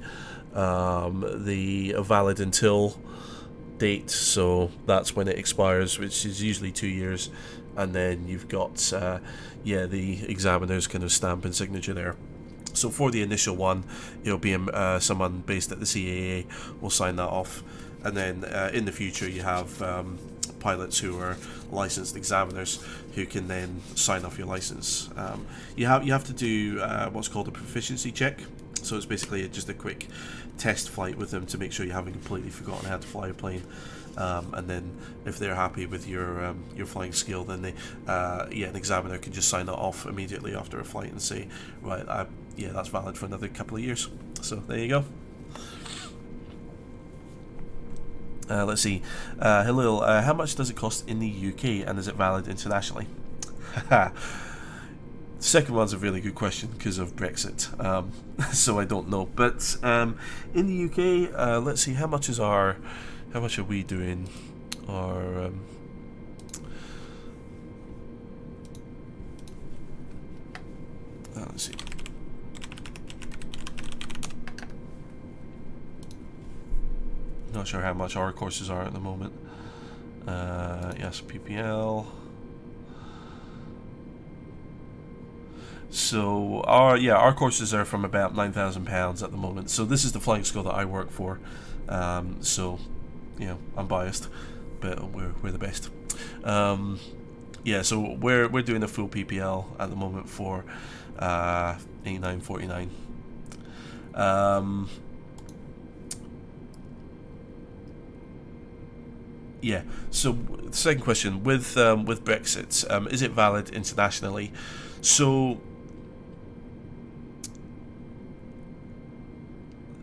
the valid until date, so that's when it expires, which is usually 2 years. And then you've got, yeah, the examiner's kind of stamp and signature there. So for the initial one, it'll be someone based at the CAA will sign that off. And then in the future, you have pilots who are licensed examiners who can then sign off your license. You have to do what's called a proficiency check. So it's basically just a quick test flight with them to make sure you haven't completely forgotten how to fly a plane. And then if they're happy with your flying skill, then they, yeah, an examiner can just sign that off immediately after a flight and say, right, yeah, that's valid for another couple of years. So there you go. Let's see. Hello. How much does it cost in the UK, and is it valid internationally? Second one's a really good question because of Brexit, so I don't know. But in the UK, let's see, how much are we doing? Our let's see. Not sure how much our courses are at the moment. Yes, PPL. So our courses are from about £9,000 at the moment. So this is the flying school that I work for. So, you know, I'm biased, but we're the best. Yeah, so we're doing a full PPL at the moment for $89.49. Yeah. So the second question, with Brexit, is it valid internationally? So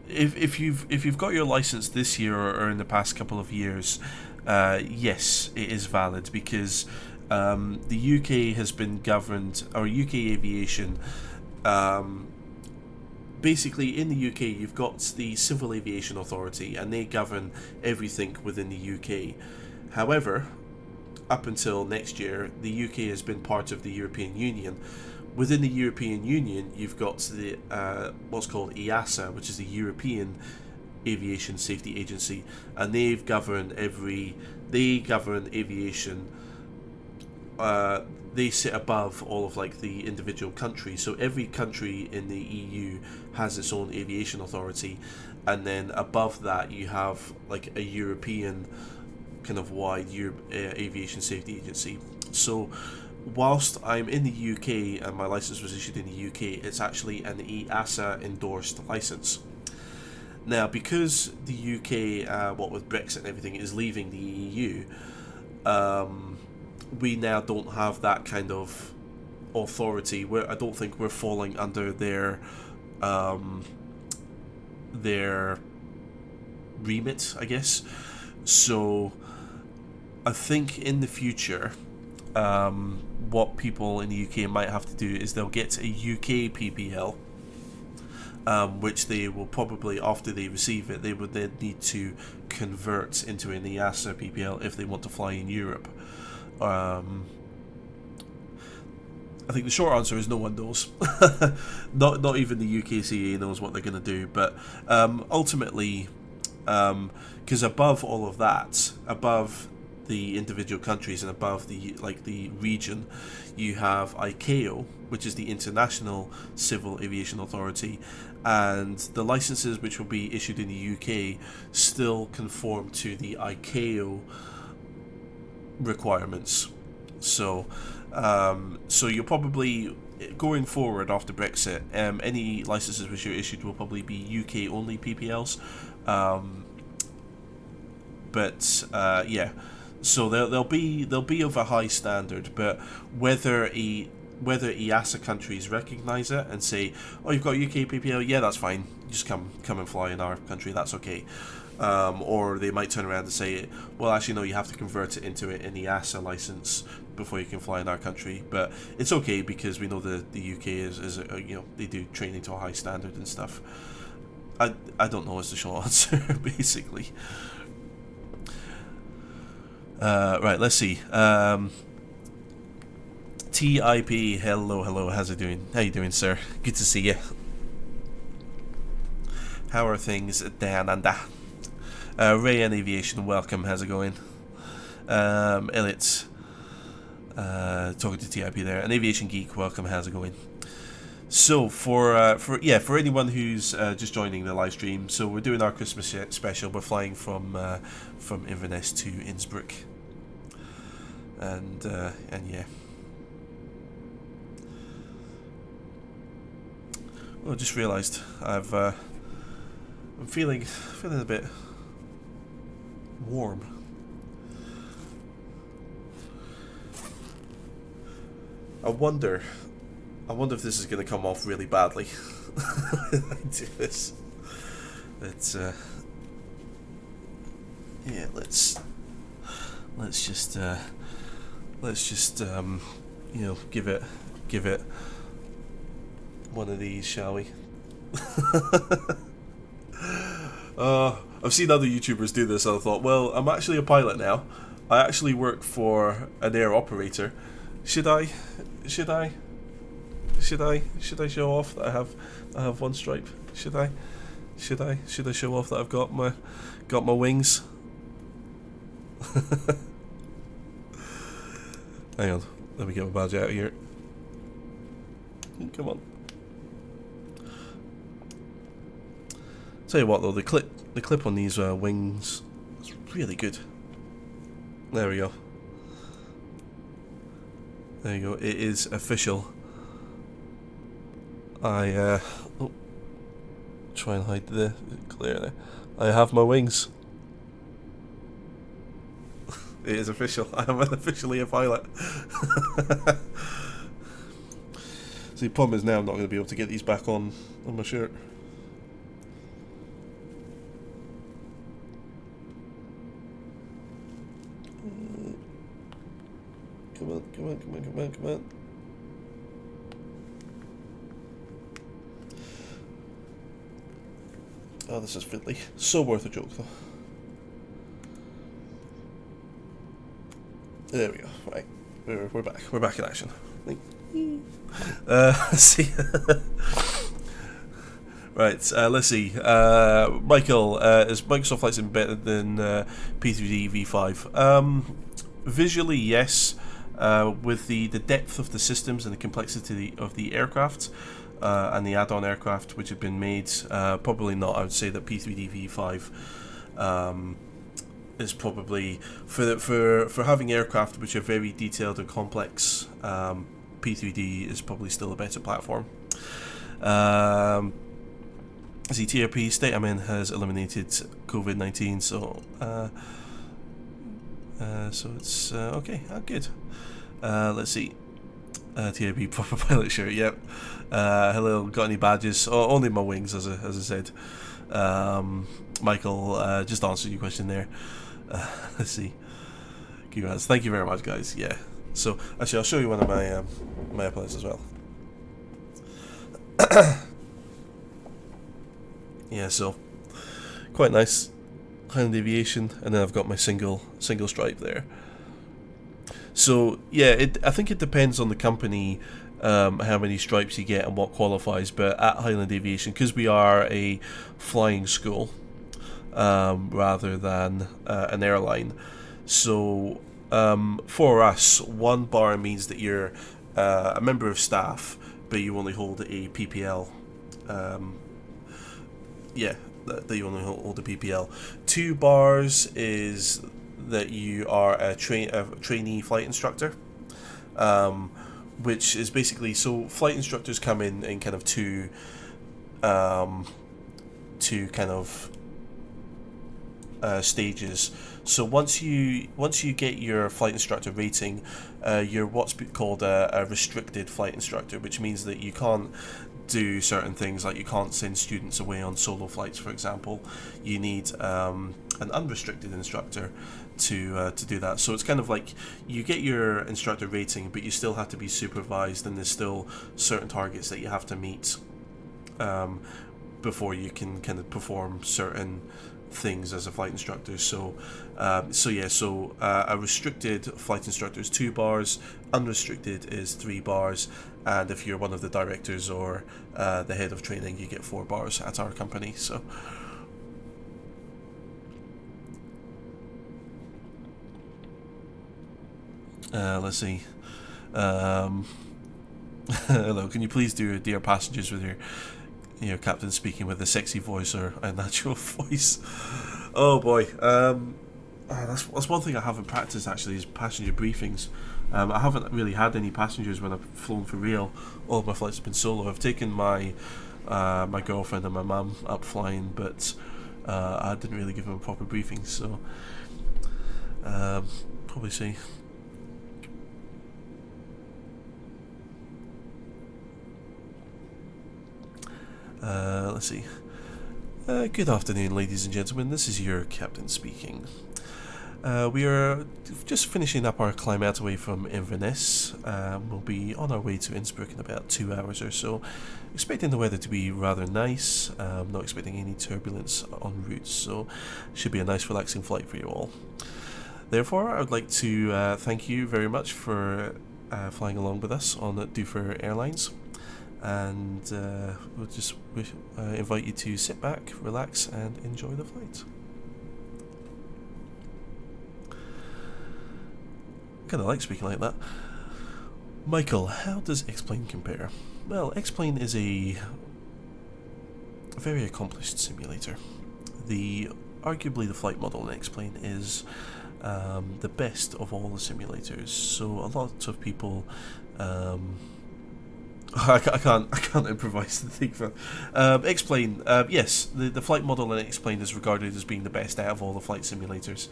if you've got your license this year or in the past couple of years, yes, it is valid, because the UK has been governed, or UK aviation. Basically, in the UK, you've got the Civil Aviation Authority, and they govern everything within the UK. However, up until next year, the UK has been part of the European Union. Within the European Union, you've got the what's called EASA, which is the European Aviation Safety Agency, and they govern aviation. They sit above all of like the individual countries. So every country in the EU has its own aviation authority, and then above that you have like a European kind of wide aviation safety agency. So whilst I'm in the UK and my license was issued in the UK, it's actually an EASA endorsed license. Now, because the UK, what with Brexit and everything, is leaving the EU, we now don't have that kind of authority. I don't think we're falling under their remit, I guess. So I think in the future, what people in the UK might have to do is they'll get a UK PPL, which they will probably, after they receive it, they would then need to convert into an EASA PPL if they want to fly in Europe. I think the short answer is no one knows. not even the UKCA knows what they're going to do. But ultimately, because above all of that, above the individual countries and above the region, you have ICAO, which is the International Civil Aviation Authority, and the licenses which will be issued in the UK still conform to the ICAO requirements. So you'll probably, going forward after Brexit, any licenses which are issued will probably be UK only PPLs. Yeah, so they'll be of a high standard, but whether EASA countries recognise it and say, oh, you've got a UK PPL, yeah, that's fine, just come and fly in our country, that's okay. Or they might turn around and say, well, actually no, you have to convert it into an EASA license before you can fly in our country. But it's okay because we know the UK is they do training to a high standard and stuff. I don't know is the short answer, basically. Right, let's see. TIP, hello, how's it doing? How you doing, sir? Good to see you. How are things down under? Ray and Aviation, welcome. How's it going? Elliot, talking to TIP there. And Aviation Geek, welcome. How's it going? So for anyone who's just joining the live stream, so we're doing our Christmas special. We're flying from Inverness to Innsbruck, and yeah. Oh, I just realised I'm feeling a bit warm. I wonder if this is going to come off really badly. I do this. Let's yeah. Let's just give it one of these, shall we? I've seen other YouTubers do this, and I thought, well, I'm actually a pilot now. I actually work for an air operator. Should I show off that I have one stripe? Should I show off that I've got my wings? Hang on, let me get my badge out of here. Come on. Tell you what though, the clip on these wings is really good. There we go. There you go. It is official. I try and hide the glare there. I have my wings. It is official. I am officially a pilot. See, the problem is now I'm not going to be able to get these back on my shirt. Come on. Oh, this is fiddly. So worth a joke, though. There we go. Right, we're back. We're back in action. See. Right, let's see. Michael, is Microsoft Flight Sim better than P3D V5? Visually, yes. With the depth of the systems and the complexity of the aircraft and the add-on aircraft which have been made, probably not. I would say that P3D V5 is probably for having aircraft which are very detailed and complex. P3D is probably still a better platform. The TRP state I'm in has eliminated COVID-19, so it's okay. Good. Let's see. TRP proper pilot shirt. Yep. Hello. Got any badges? Oh, only my wings, as I said. Michael, just answered your question there. Let's see. Congrats. Thank you very much, guys. Yeah. So actually, I'll show you one of my my airplanes as well. Yeah, so quite nice. Highland Aviation, and then I've got my single stripe there. So yeah, I think it depends on the company, how many stripes you get and what qualifies. But at Highland Aviation, because we are a flying school rather than an airline, so for us, 1 bar means that you're a member of staff, but you only hold a PPL. Yeah, that you only hold a PPL. 2 bars is that you are a trainee flight instructor, which is basically, so flight instructors come in kind of two kind of stages. So once you get your flight instructor rating, you're what's called a restricted flight instructor, which means that you can't do certain things, like you can't send students away on solo flights, for example. You need an unrestricted instructor to do that. So it's kind of like you get your instructor rating, but you still have to be supervised, and there's still certain targets that you have to meet before you can kind of perform certain things as a flight instructor. So a restricted flight instructor is 2 bars, unrestricted is 3 bars, and if you're one of the directors or the head of training, you get 4 bars at our company. So let's see. Hello, can you please do Dear Passengers with your captain speaking with a sexy voice or a natural voice? Oh boy, that's one thing I haven't practiced actually, is passenger briefings. I haven't really had any passengers when I've flown for real. All of my flights have been solo. I've taken my my girlfriend and my mum up flying, but I didn't really give them a proper briefing. So probably see. Let's see. Good afternoon, ladies and gentlemen. This is your captain speaking. We are just finishing up our climb out away from Inverness. We'll be on our way to Innsbruck in about 2 hours or so. Expecting the weather to be rather nice. Not expecting any turbulence en route, so should be a nice relaxing flight for you all. Therefore, I would like to thank you very much for flying along with us on Duffer Airlines. And we'll just invite you to sit back, relax, and enjoy the flight. Kind of like speaking like that. Michael, how does X-Plane compare? Well, X-Plane is a very accomplished simulator. Arguably the flight model in X-Plane is the best of all the simulators. So a lot of people. I can't improvise the thing for X-Plane. Yes, the flight model in X-Plane is regarded as being the best out of all the flight simulators,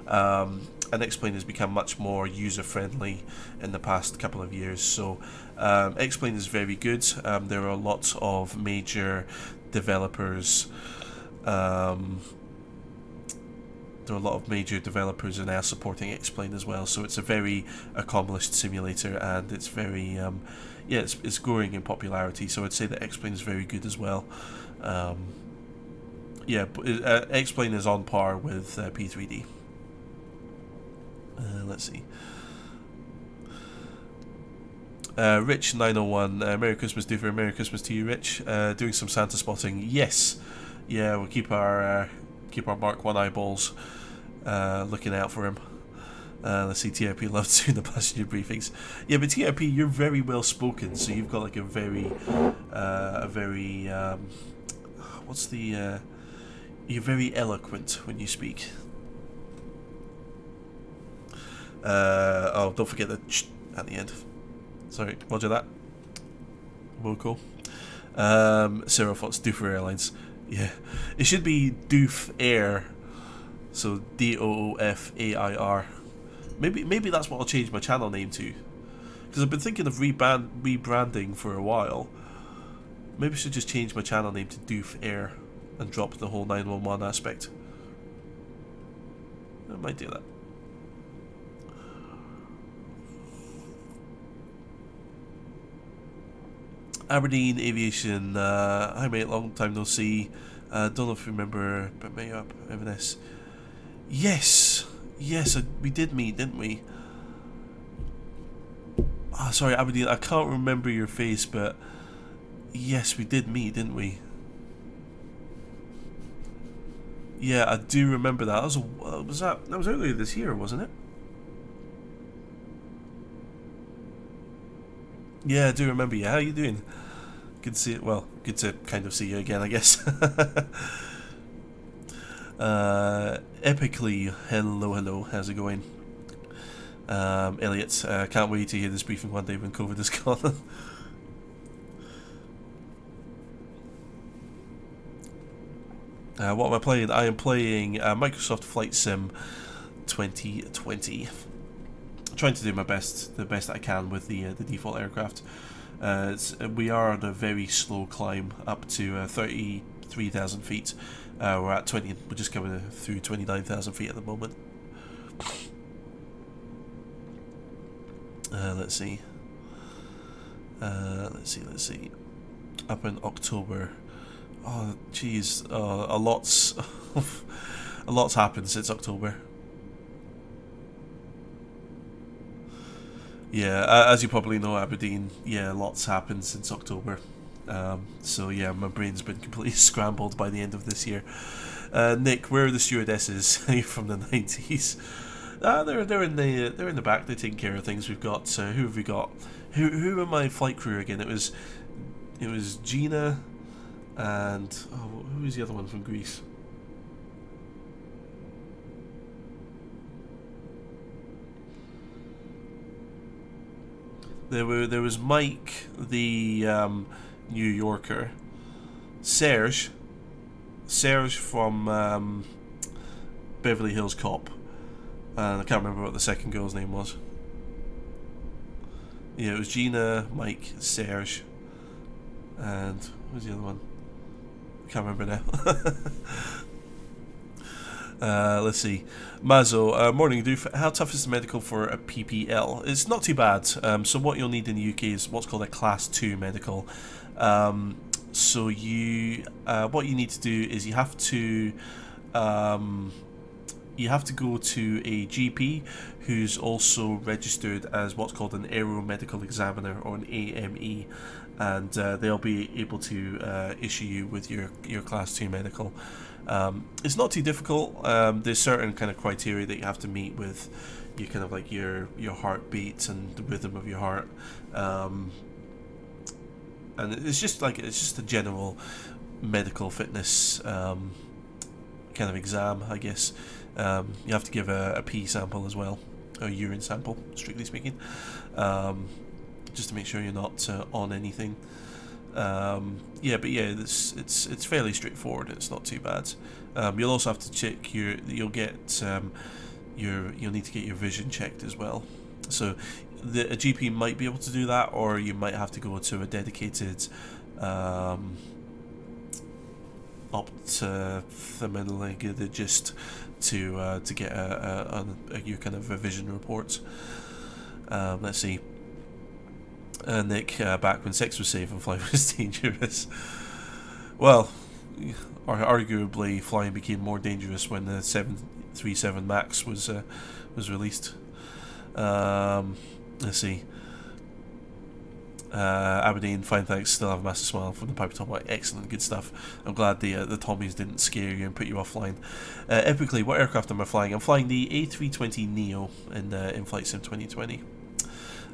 and X-Plane has become much more user-friendly in the past couple of years. So X-Plane is very good. There are lots of major developers. There are a lot of major developers are now supporting X-Plane as well. So it's a very accomplished simulator, and it's very it's growing in popularity, so I'd say that X-Plane is very good as well. X-Plane is on par with P3D. Let's see. Rich 901, Merry Christmas, Duffer. Merry Christmas to you, Rich. Doing some Santa spotting. Yes, yeah, we'll keep our Mark 1 eyeballs looking out for him. Let's see, TRP loves doing the passenger briefings. Yeah, but TRP, you're very well spoken, so you've got like you're very eloquent when you speak. Don't forget the ch at the end. Sorry, roger that. Vocal. Sarah Fox, Doof Airlines. Yeah, it should be Doof Air. So DOOFAIR. Maybe that's what I'll change my channel name to, because I've been thinking of rebranding for a while. Maybe I should just change my channel name to Doof Air and drop the whole 911 aspect. I might do that. Aberdeen Aviation, hi mate, long time no see. Don't know if you remember, but maybe up Inverness. Yes, yes, we did meet, didn't we? Oh, sorry, Aberdeen, I can't remember your face, but yes, we did meet, didn't we? Yeah, I do remember that. That was earlier this year, wasn't it? Yeah, I do remember you. How are you doing? Good to see it. Well, good to kind of see you again, I guess. Epically, hello, how's it going? Elliot, can't wait to hear this briefing one day when COVID is gone. What am I playing? I am playing Microsoft Flight Sim 2020. Trying to do my best, the best I can with the default aircraft. We are on a very slow climb up to 33,000 feet. We're at 20. We're just coming through 29,000 feet at the moment. Let's see. Let's see. Up in October. Oh, jeez. A lot's happened since October. Yeah, as you probably know, Aberdeen. Yeah, lots happened since October. So yeah, my brain's been completely scrambled by the end of this year. Nick, where are the stewardesses from the 90s? They're in the back. They're taking care of things. We've got who have we got? Who are my flight crew again? It was Gina, and who was the other one from Greece? There was Mike, the New Yorker, Serge from Beverly Hills Cop, and I can't remember what the second girl's name was. Yeah, it was Gina, Mike, Serge, and what was the other one? I can't remember now. Let's see. Mazo, morning, Doof. How tough is the medical for a PPL? It's not too bad. So what you'll need in the UK is what's called a Class 2 medical. So what you need to do is you have to go to a GP who's also registered as what's called an Aero Medical Examiner, or an AME, and they'll be able to issue you with your Class 2 medical. It's not too difficult. There's certain kind of criteria that you have to meet with your kind of like your heartbeat and the rhythm of your heart, and it's just a general medical fitness kind of exam, I guess. You have to give a pee sample as well, a urine sample, strictly speaking, just to make sure you're not on anything. It's fairly straightforward. It's not too bad. You'll also have to check you'll need to get your vision checked as well. So a GP might be able to do that, or you might have to go to a dedicated ophthalmologist to get your kind of a vision report. Let's see. Nick, back when sex was safe and flying was dangerous. Well, arguably flying became more dangerous when the 737 MAX was released. Let's see. Aberdeen, fine thanks, still have a massive smile from the Piper Tom. Excellent, good stuff. I'm glad the Tommies didn't scare you and put you offline. Epically, what aircraft am I flying? I'm flying the A320neo in Flight Sim 2020.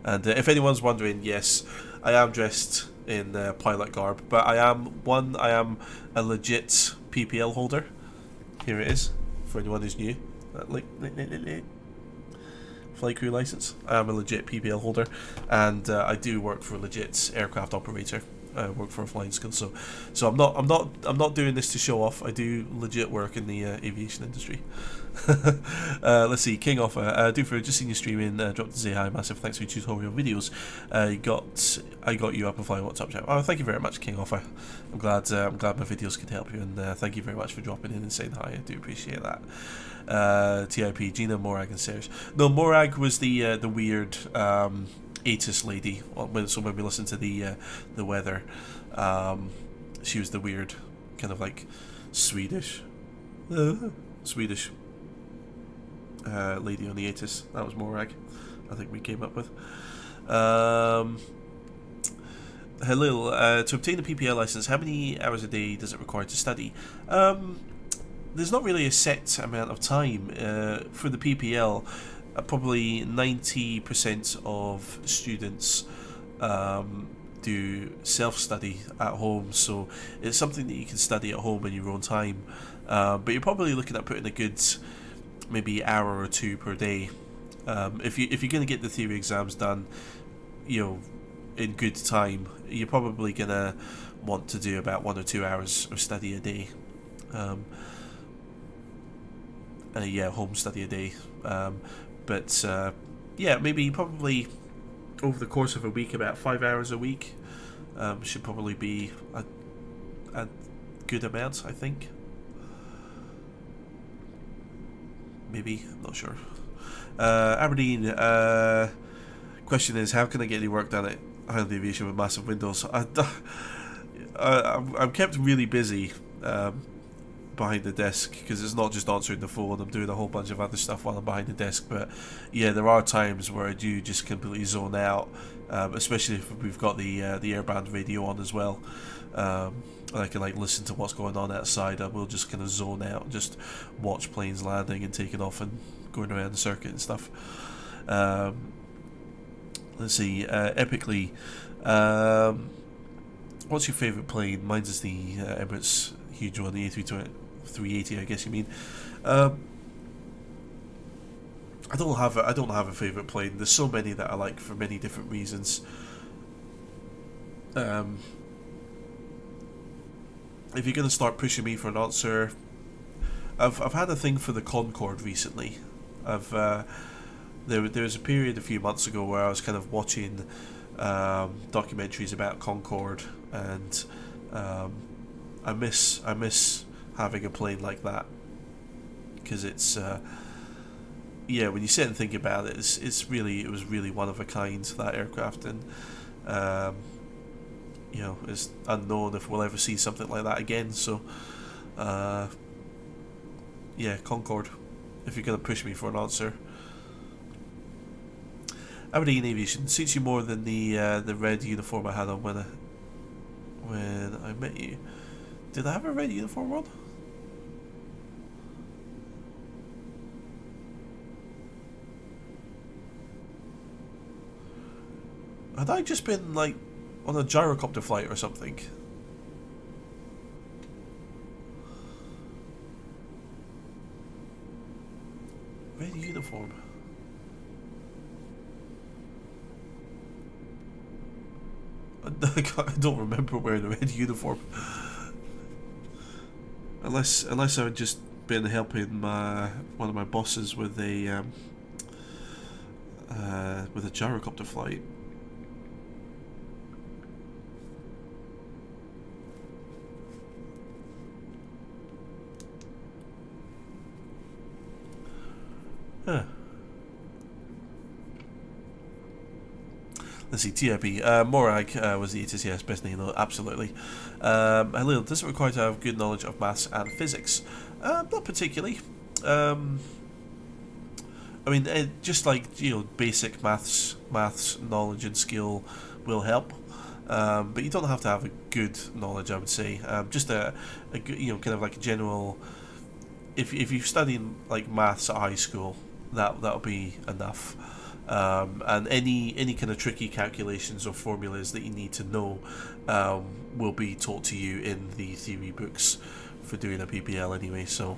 And if anyone's wondering, yes, I am dressed in pilot garb, but I am a legit PPL holder. Here it is, for anyone who's new. Flight crew license. I am a legit PPL holder, and I do work for a legit aircraft operator. I work for a flying school, so I'm not doing this to show off. I do legit work in the aviation industry. Let's see, King Offer, Doofer, just seen you streaming, dropped to say hi, massive thanks for your tutorial videos. I got you up and flying. What's up, chat? Oh, thank you very much, King Offer. I'm glad my videos could help you, and thank you very much for dropping in and saying hi. I do appreciate that. TIP, Gina, Morag, and Serge. No, Morag was the weird ATIS lady. So when we listened to the weather, she was the weird kind of like Swedish Swedish lady on the ATIS. That was Morag, I think we came up with. Hello. To obtain a PPL license, how many hours a day does it require to study? There's not really a set amount of time for the PPL. Probably 90% of students do self-study at home, so it's something that you can study at home in your own time. But you're probably looking at putting a good maybe hour or two per day. If you're going to get the theory exams done, in good time, you're probably going to want to do about 1 or 2 hours of study a day. Home study a day. Maybe probably over the course of a week, about 5 hours a week should probably be a good amount, I think. Maybe, I'm not sure. Aberdeen, question is, how can I get any work done at Highland Aviation with massive windows? I'm kept really busy behind the desk, because it's not just answering the phone. I'm doing a whole bunch of other stuff while I'm behind the desk. But yeah, there are times where I do just completely zone out, especially if we've got the airband radio on as well. I can like listen to what's going on outside. I will just kind of zone out, just watch planes landing and taking off and going around the circuit and stuff. Let's see, epically, what's your favourite plane? Mine's is the Emirates huge one, the A380, I guess you mean. I don't have a favourite plane. There's so many that I like for many different reasons. If you're going to start pushing me for an answer, I've had a thing for the Concorde recently. There was a period a few months ago where I was kind of watching documentaries about Concorde, and I miss having a plane like that, because it's when you sit and think about it, it was really one of a kind, that aircraft, and it's unknown if we'll ever see something like that again. So Concorde, if you're going to push me for an answer. Aberdeen Aviation suits you more than the red uniform I had on when I met you. Did I have a red uniform on? Had I just been like on a gyrocopter flight or something? Red uniform. I don't remember wearing a red uniform. Unless I've just been helping one of my bosses with a gyrocopter flight. Huh. Let's see, TIP. Morag was the ATCS best name, though, absolutely. Halil, does it require to have good knowledge of maths and physics? Not particularly. I mean, just like, basic maths knowledge and skill will help. But you don't have to have a good knowledge, I would say. Just a good, kind of like a general. If you've studied like maths at high school, that'll be enough. And any kind of tricky calculations or formulas that you need to know will be taught to you in the theory books for doing a PPL anyway. So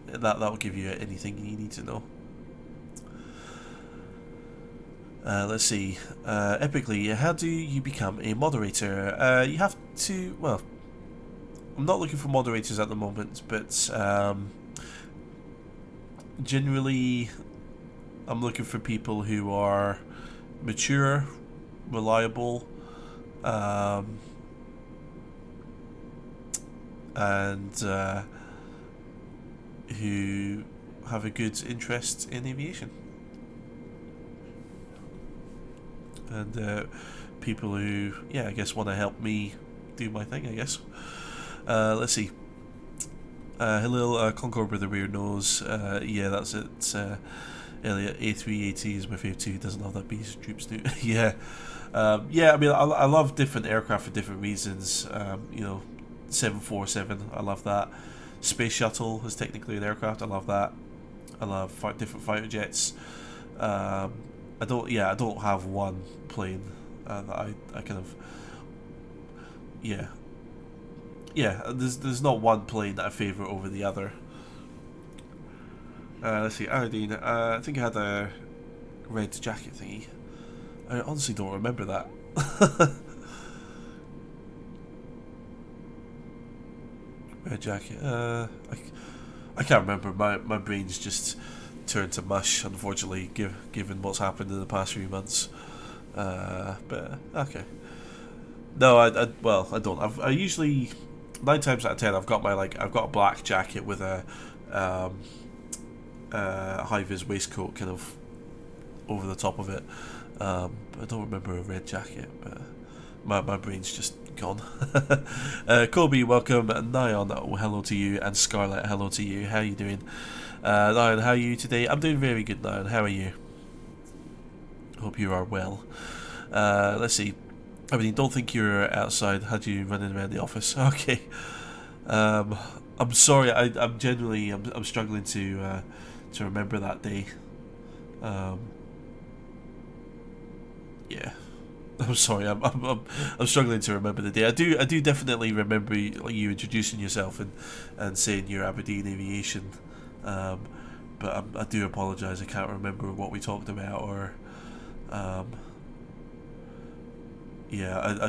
that'll give you anything you need to know. Let's see. Epically, how do you become a moderator? You have to. Well, I'm not looking for moderators at the moment, but generally, I'm looking for people who are mature, reliable, and who have a good interest in aviation, and people who, I guess, want to help me do my thing, I guess. Let's see. Hello, Concord with a weird nose. Yeah, that's it. Elliot, A380 is my favourite too. Doesn't love that beast. Troops do. Yeah. I mean, I love different aircraft for different reasons. 747, I love that. Space Shuttle is technically an aircraft. I love that. I love different fighter jets. I don't have one plane that I kind of. There's not one plane that I favourite over the other. Let's see, Aradine, I think I had a red jacket thingy. I honestly don't remember that. Red jacket, I can't remember. My brain's just turned to mush, unfortunately, given what's happened in the past few months. But okay. No, I don't. I usually 9 times out of 10 I've got a black jacket with a high vis waistcoat kind of over the top of it. I don't remember a red jacket, but my brain's just gone. Colby, welcome. Nyan, hello to you, and Scarlett, hello to you. How are you doing? Nyan, how are you today? I'm doing very good, Nyan. How are you? Hope you are well. Let's see. I mean, don't think you're outside. Had you running around the office? Okay. I'm sorry. I'm genuinely I'm struggling to remember that day. Yeah. I'm sorry. I'm struggling to remember the day. I do definitely remember you introducing yourself and saying you're Aberdeen Aviation. But I do apologise. I can't remember what we talked about or. I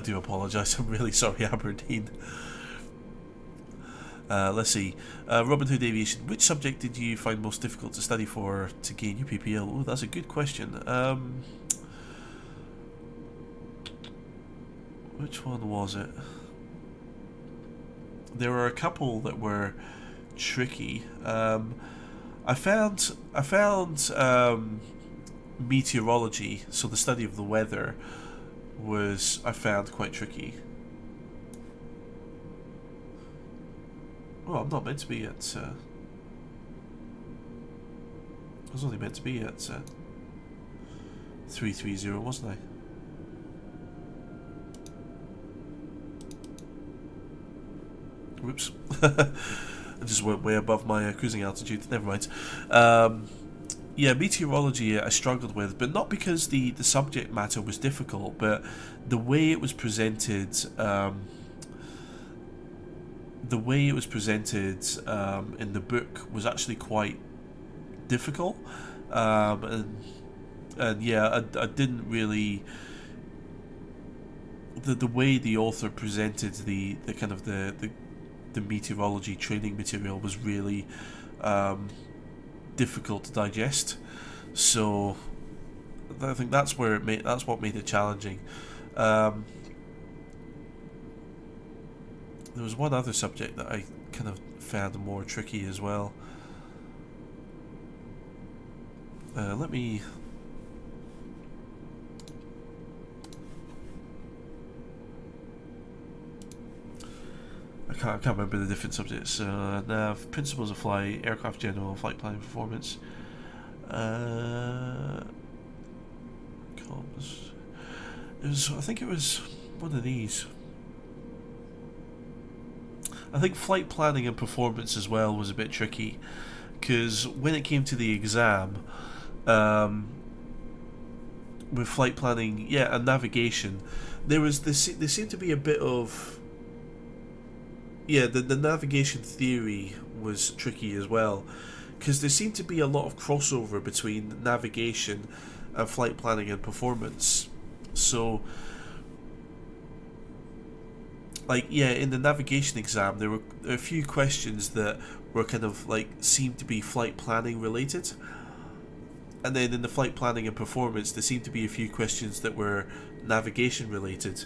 do apologise. I'm really sorry, Aberdeen. Let's see. Robin Hood Aviation. Which subject did you find most difficult to study for to gain your PPL? Oh, that's a good question. Which one was it? There were a couple that were tricky. I found meteorology, so the study of the weather, I found quite tricky. Oh, I'm not meant to be at. I was only meant to be at 330, wasn't I? Whoops. I just went way above my cruising altitude. Never mind. Meteorology I struggled with, but not because the subject matter was difficult, but the way it was presented. The way it was presented in the book was actually quite difficult, I didn't really. The way the author presented the kind of the meteorology training material was really difficult to digest, so I think that's what made it challenging. There was one other subject that I kind of found more tricky as well. Let me. I can't remember the different subjects. Nav, principles of flight, aircraft general, flight planning, performance. Comms. I think it was one of these. I think flight planning and performance as well was a bit tricky, because when it came to the exam, with flight planning, and navigation, there seemed to be a bit of. The navigation theory was tricky as well, because there seemed to be a lot of crossover between navigation and flight planning and performance. So, in the navigation exam, there were a few questions that were kind of seemed to be flight planning related, and then in the flight planning and performance, there seemed to be a few questions that were navigation related.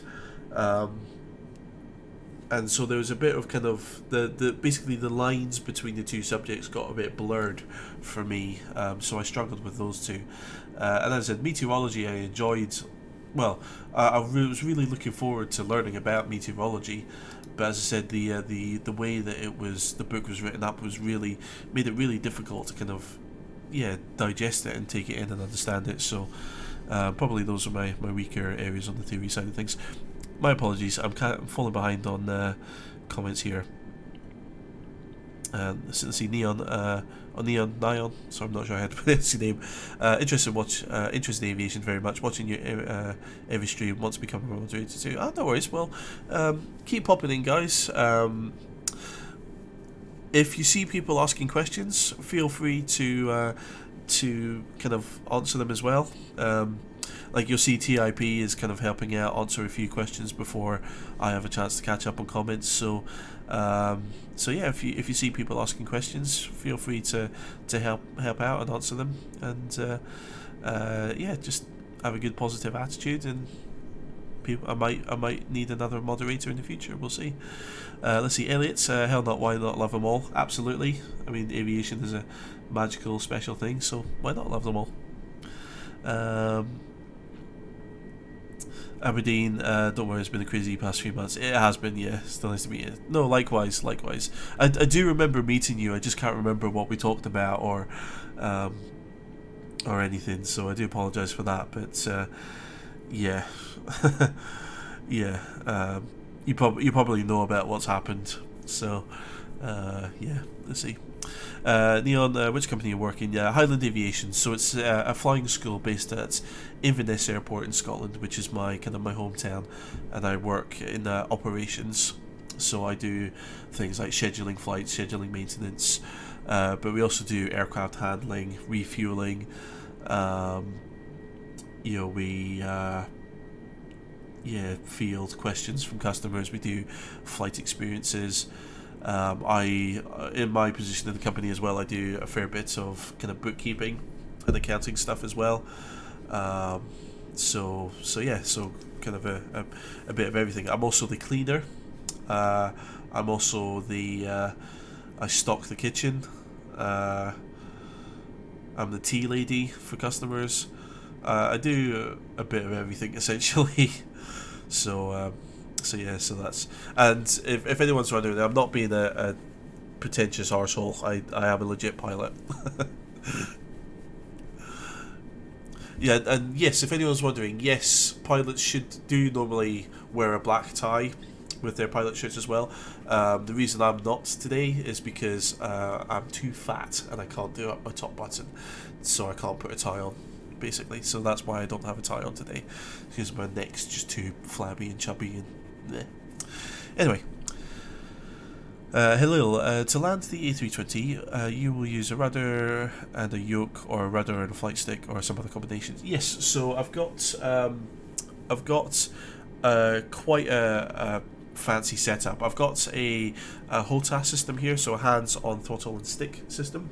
and so there was a bit of kind of the basically the lines between the two subjects got a bit blurred for me, so I struggled with those two. And as I said, meteorology I enjoyed. Well, I was really looking forward to learning about meteorology, but as I said, the way that the book was written up was really made it really difficult to kind of digest it and take it in and understand it. So probably those are my weaker areas on the theory side of things. My apologies, I'm falling behind on comments here. Let's see, Neon, so I'm not sure how to pronounce your name. Interested in aviation very much. Watching your every stream, wants to become a moderator too. No worries. Well, keep popping in, guys. If you see people asking questions, feel free to kind of answer them as well. Like you'll see TIP is kind of helping out, answer a few questions before I have a chance to catch up on comments. So yeah, if you see people asking questions, feel free to help out and answer them, and yeah, just have a good positive attitude, and I might need another moderator in the future. We'll see. Let's see, Elliot. Hell not, why not love them all? Absolutely. I mean, aviation is a magical, special thing, so why not love them all? Aberdeen, don't worry, it's been a crazy past few months. It has been, yeah. Still nice to meet you. No, likewise. I do remember meeting you. I just can't remember what we talked about or anything. So I do apologise for that. But yeah, yeah. You probably know about what's happened. So yeah, let's see. Neon, which company are you working? Highland Aviation. So it's a flying school based at Inverness Airport in Scotland, which is my hometown, and I work in operations. So I do things like scheduling flights, scheduling maintenance, but we also do aircraft handling, refueling. We field questions from customers. We do flight experiences. In my position in the company as well, I do a fair bit of kind of bookkeeping and accounting stuff as well. So kind of a bit of everything. I'm also the cleaner. I'm also I stock the kitchen. I'm the tea lady for customers. I do a bit of everything essentially. So that's, and if anyone's wondering, I'm not being a pretentious arsehole. I am a legit pilot. Yeah, and yes, if anyone's wondering, yes, pilots do normally wear a black tie with their pilot shirts as well. The reason I'm not today is because I'm too fat and I can't do up my top button, so I can't put a tie on, basically. So that's why I don't have a tie on today, because my neck's just too flabby and chubby and bleh. Anyway, Halil, to land the A320, you will use a rudder and a yoke, or a rudder and a flight stick, or some other combinations. Yes, so I've got quite a fancy setup. I've got a HOTAS system here, so a hands-on throttle and stick system.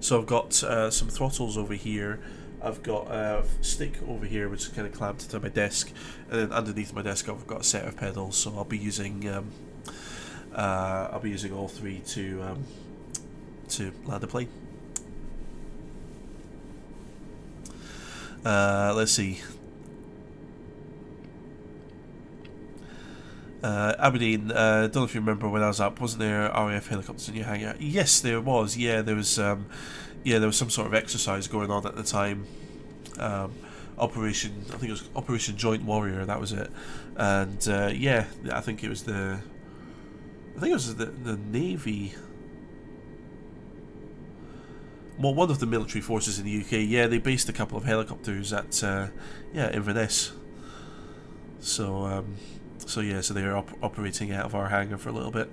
So I've got some throttles over here. I've got a stick over here, which is kind of clamped to my desk, and then underneath my desk I've got a set of pedals. So I'll be using all three to land a plane. Let's see. Aberdeen, don't know if you remember when I was up, wasn't there RAF helicopters in your hangar? Yes, there was. Yeah, there was some sort of exercise going on at the time. I think it was Operation Joint Warrior, that was it. And I think it was the Navy. Well, one of the military forces in the UK. Yeah, they based a couple of helicopters at Inverness. So they were operating out of our hangar for a little bit.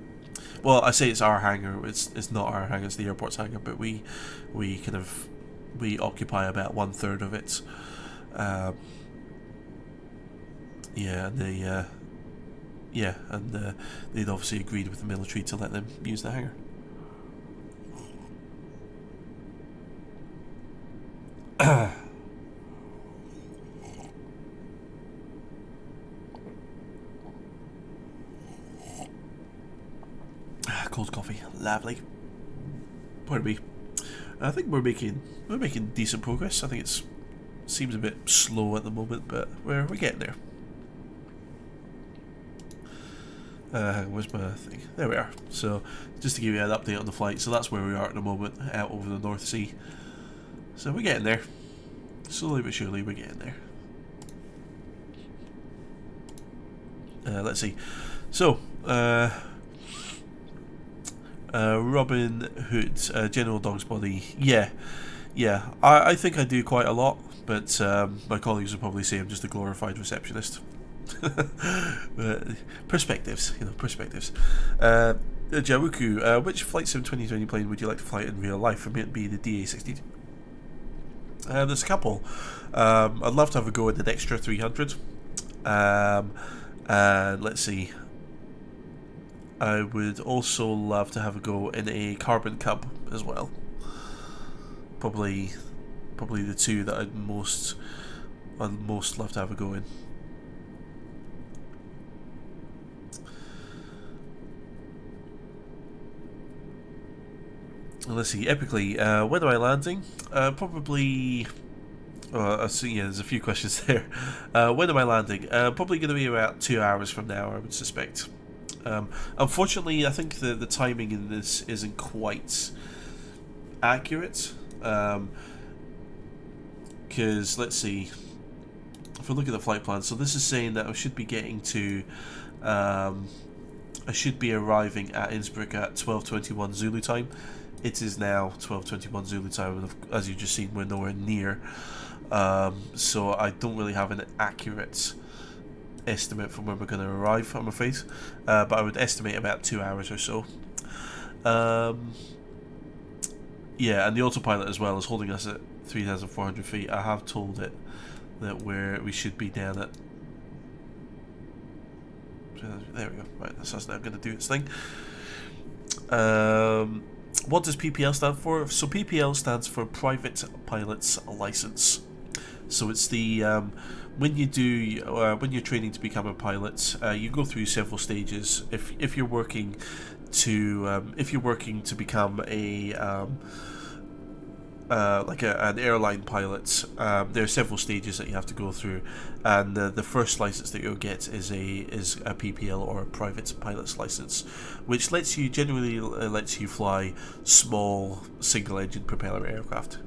Well, I say it's our hangar. It's not our hangar. It's the airport's hangar. But we occupy about 1/3 of it. They'd obviously agreed with the military to let them use the hangar. Cold coffee, lovely. Pardon me. I think we're making decent progress. I think it seems a bit slow at the moment, but we're getting there. Where's my thing? There we are. So just to give you an update on the flight, so that's where we are at the moment, out over the North Sea. So we're getting there. Slowly but surely we're getting there. Let's see. So, Robin Hood, General Dog's Body. Yeah. I think I do quite a lot, but my colleagues will probably say I'm just a glorified receptionist. Perspectives, perspectives. Jawuku, which Flight Sim 2020 plane would you like to fly in real life? For me, it'd be the DA-60. There's a couple. I'd love to have a go at an extra 300. And let's see. I would also love to have a go in a Carbon Cub as well. Probably the two that I'd most love to have a go in. Let's see, epically, when am I landing? Probably... I see, yeah, there's a few questions there. When am I landing? Probably going to be about 2 hours from now, I would suspect. Unfortunately, I think the timing in this isn't quite accurate. Because, let's see, if we look at the flight plan, so this is saying that I should be getting to... I should be arriving at Innsbruck at 12:21 Zulu time. It is now 12:21 Zulu time, and as you've just seen, we're nowhere near. So I don't really have an accurate estimate from when we're going to arrive, I'm afraid. But I would estimate about 2 hours or so. Yeah, and the autopilot as well is holding us at 3,400 feet. I have told it that we should be down at... There we go. Right, that's now going to do its thing. What does PPL stand for? So PPL stands for Private Pilot's License. So it's the when you're training to become a pilot, you go through several stages. If you're working to become a like an airline pilot, there are several stages that you have to go through, and the first license that you'll get is a PPL, or a private pilot's license, which generally lets you fly small single-engine propeller aircraft.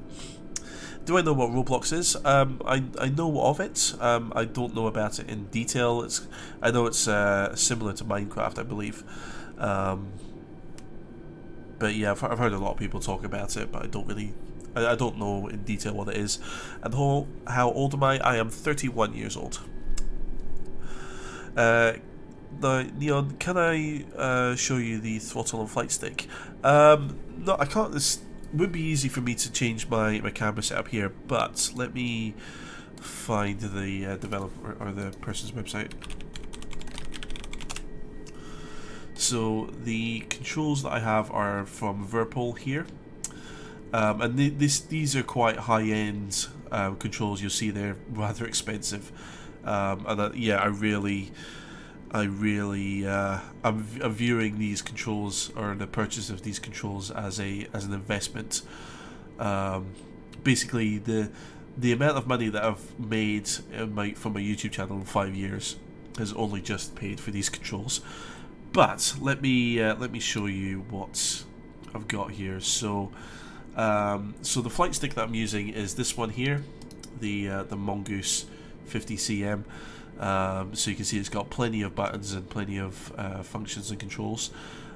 Do I know what Roblox is? I know of it. I don't know about it in detail. I know it's similar to Minecraft, I believe. But yeah, I've heard a lot of people talk about it, but I don't know in detail what it is. And how old am I? I am 31 years old. Now, Neon, can I show you the throttle and flight stick? No, I can't. This would be easy for me to change my camera setup here, but let me find the developer or the person's website. So the controls that I have are from Virpol here. And these are quite high-end controls. You'll see they're rather expensive, and yeah, I'm viewing these controls, or the purchase of these controls, as an investment. Basically, the amount of money that I've made from my YouTube channel in 5 years has only just paid for these controls. But let me show you what I've got here. So the flight stick that I'm using is this one here, the Mongoose 50cm. So you can see it's got plenty of buttons and plenty of functions and controls.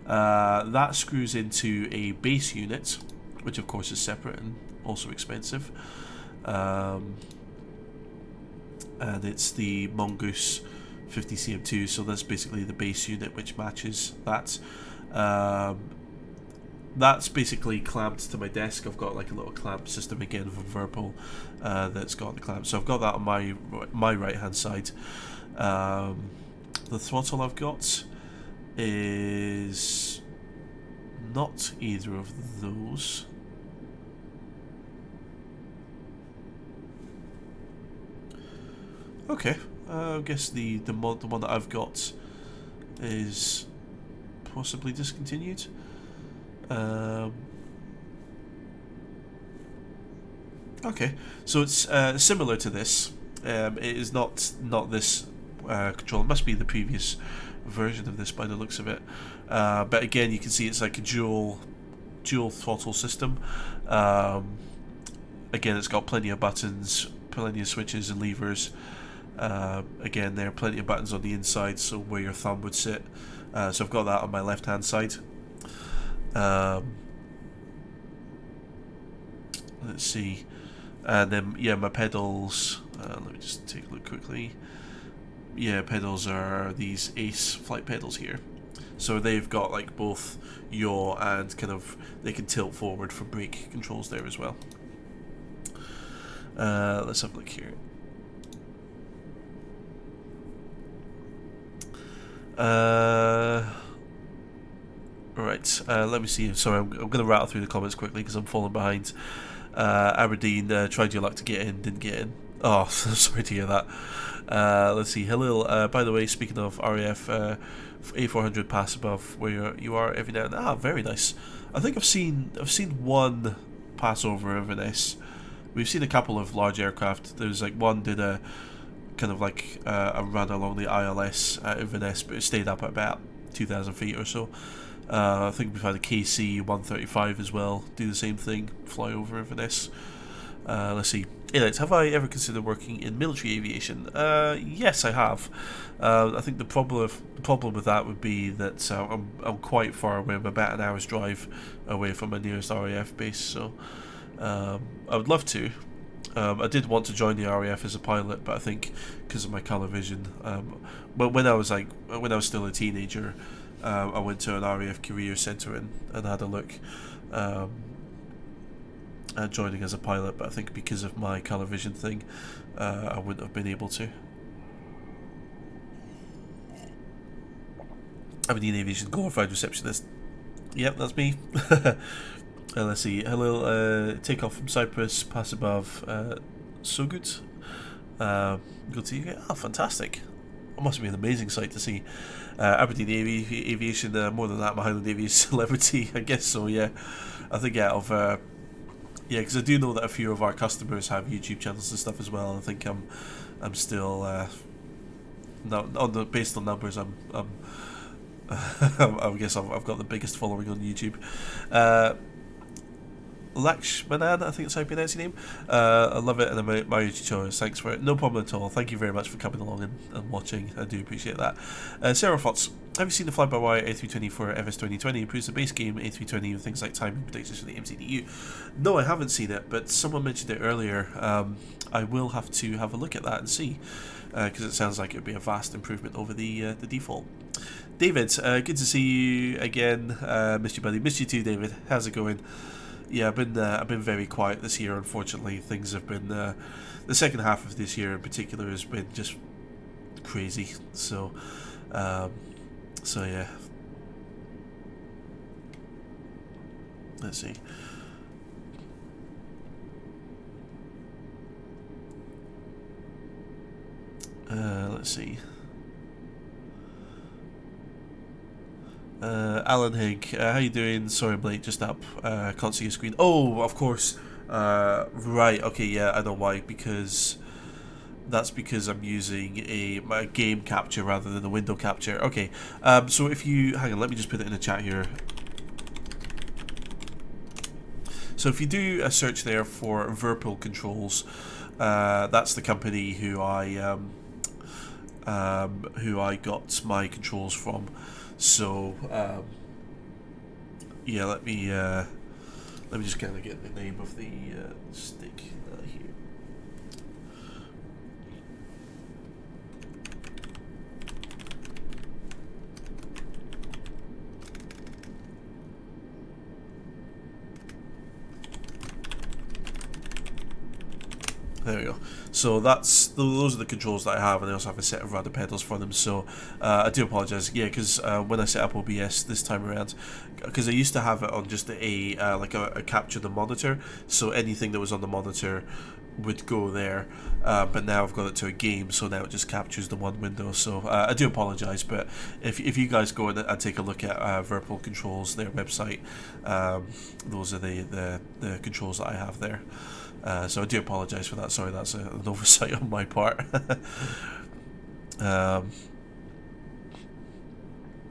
That screws into a base unit, which of course is separate and also expensive. And it's the Mongoose 50cm2, so that's basically the base unit which matches that. That's basically clamped to my desk. I've got like a little clamp system again from Virpol that's got the clamp. So I've got that on my right hand side. The throttle I've got is not either of those. Okay, I guess the one that I've got is possibly discontinued. Okay, so it's similar to this. It is not this controller. It must be the previous version of this by the looks of it. But again, you can see it's like a dual throttle system. Again, it's got plenty of buttons, plenty of switches and levers. Again, there are plenty of buttons on the inside, so where your thumb would sit. So I've got that on my left hand side. Let's see. And then, yeah, my pedals, let me just take a look quickly. Yeah, pedals are these Ace flight pedals here. So they've got like both yaw and kind of, they can tilt forward for brake controls there as well. Let's have a look here. Right, let me see. Sorry, I'm going to rattle through the comments quickly because I'm falling behind. Aberdeen, tried your luck to get in, didn't get in. Oh, sorry to hear that. Let's see. Hello. By the way, speaking of RAF, A400 pass above where you are every now and then. Ah, very nice. I think I've seen one pass over Inverness. We've seen a couple of large aircraft. There's like one did a kind of like a run along the ILS at Inverness, but it stayed up at about 2,000 feet or so. I think we've had a KC-135 as well do the same thing, fly over Inverness. Let's see. Alex, have I ever considered working in military aviation? Yes, I have. I think the problem with that would be that I'm quite far away. I'm about an hour's drive away from my nearest RAF base, so I would love to. I did want to join the RAF as a pilot, but I think because of my colour vision. But when I was still a teenager, I went to an RAF career centre and had a look at joining as a pilot, but I think because of my colour vision thing, I wouldn't have been able to. Aberdeen Aviation glorified receptionist. Yep, that's me. Let's see. Hello, Takeoff from Cyprus, pass above. So good. Good to you. Oh, fantastic. It must be an amazing sight to see. Aberdeen Aviation, more than that, my Highland Aviation celebrity, I guess so, yeah. I think out of, yeah, because I do know that a few of our customers have YouTube channels and stuff as well. I think I'm still, based on numbers, I guess I've got the biggest following on YouTube. Lakshmanan, I think that's how you pronounce your name. I love it and I admire your tutorials. Thanks for it. No problem at all. Thank you very much for coming along and watching. I do appreciate that. Sarah Fox, have you seen the fly-by-wire A320 for FS 2020? Improves the base game A320 with things like timing predictions for the MCDU. No, I haven't seen it, but someone mentioned it earlier. I will have to have a look at that and see, because it sounds like it would be a vast improvement over the default. David, good to see you again. Missed you, buddy. Missed you too, David. How's it going? Yeah, I've been very quiet this year. Unfortunately, things have been the second half of this year in particular has been just crazy. So yeah. Let's see. Let's see. Alan Higg, how you doing? Sorry I'm late, just up. Can't see your screen. Oh, of course. Right, okay, yeah, I know why. Because I'm using my game capture rather than a window capture. Okay, so if you... Hang on, let me just put it in the chat here. So if you do a search there for Virpil Controls, that's the company who I got my controls from. So yeah, let me just kind of get the name of the stick here. There we go. So those are the controls that I have, and I also have a set of rudder pedals for them. So I do apologise, yeah, because when I set up OBS this time around, because I used to have it on just a capture the monitor, so anything that was on the monitor would go there, but now I've got it to a game, so now it just captures the one window. So I do apologise, but if you guys go and take a look at Virpil Controls, their website, those are the controls that I have there. So I do apologise for that. Sorry, that's an oversight on my part.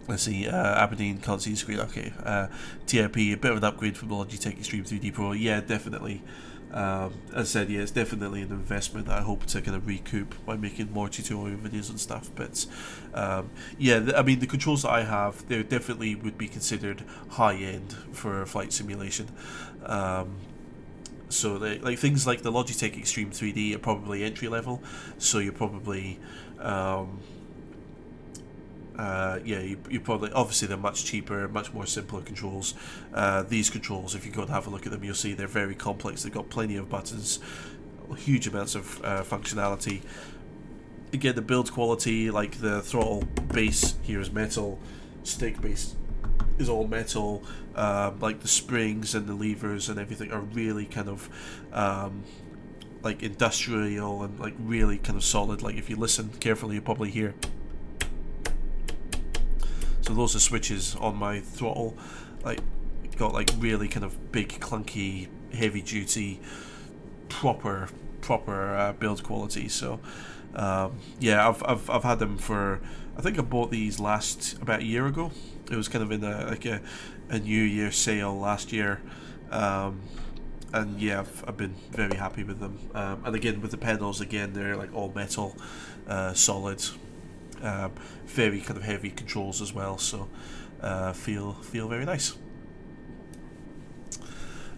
Let's see, Aberdeen can't see the screen. Okay, TIP, a bit of an upgrade from the Logitech Extreme 3D Pro. Yeah, definitely. As I said, yeah, it's definitely an investment that I hope to kind of recoup by making more tutorial videos and stuff. But yeah, I mean, the controls that I have, they definitely would be considered high end for flight simulation. So like things like the Logitech Extreme 3D are probably entry level. So you're probably yeah, you probably, obviously they're much cheaper, much more simpler controls. These controls, if you go and have a look at them, you'll see they're very complex. They've got plenty of buttons, huge amounts of functionality. Again, the build quality, like the throttle base here is metal, stick base is all metal, like the springs and the levers and everything are really kind of like industrial and like really kind of solid. Like if you listen carefully, you'll probably hear. So those are switches on my throttle, like got like really kind of big, clunky, heavy duty, proper build quality. So yeah, I've had them for, I think I bought these about a year ago. It was kind of in a New Year sale last year, and yeah, I've been very happy with them. And again, with the pedals, again, they're like all metal, solid. Very kind of heavy controls as well, so feel very nice.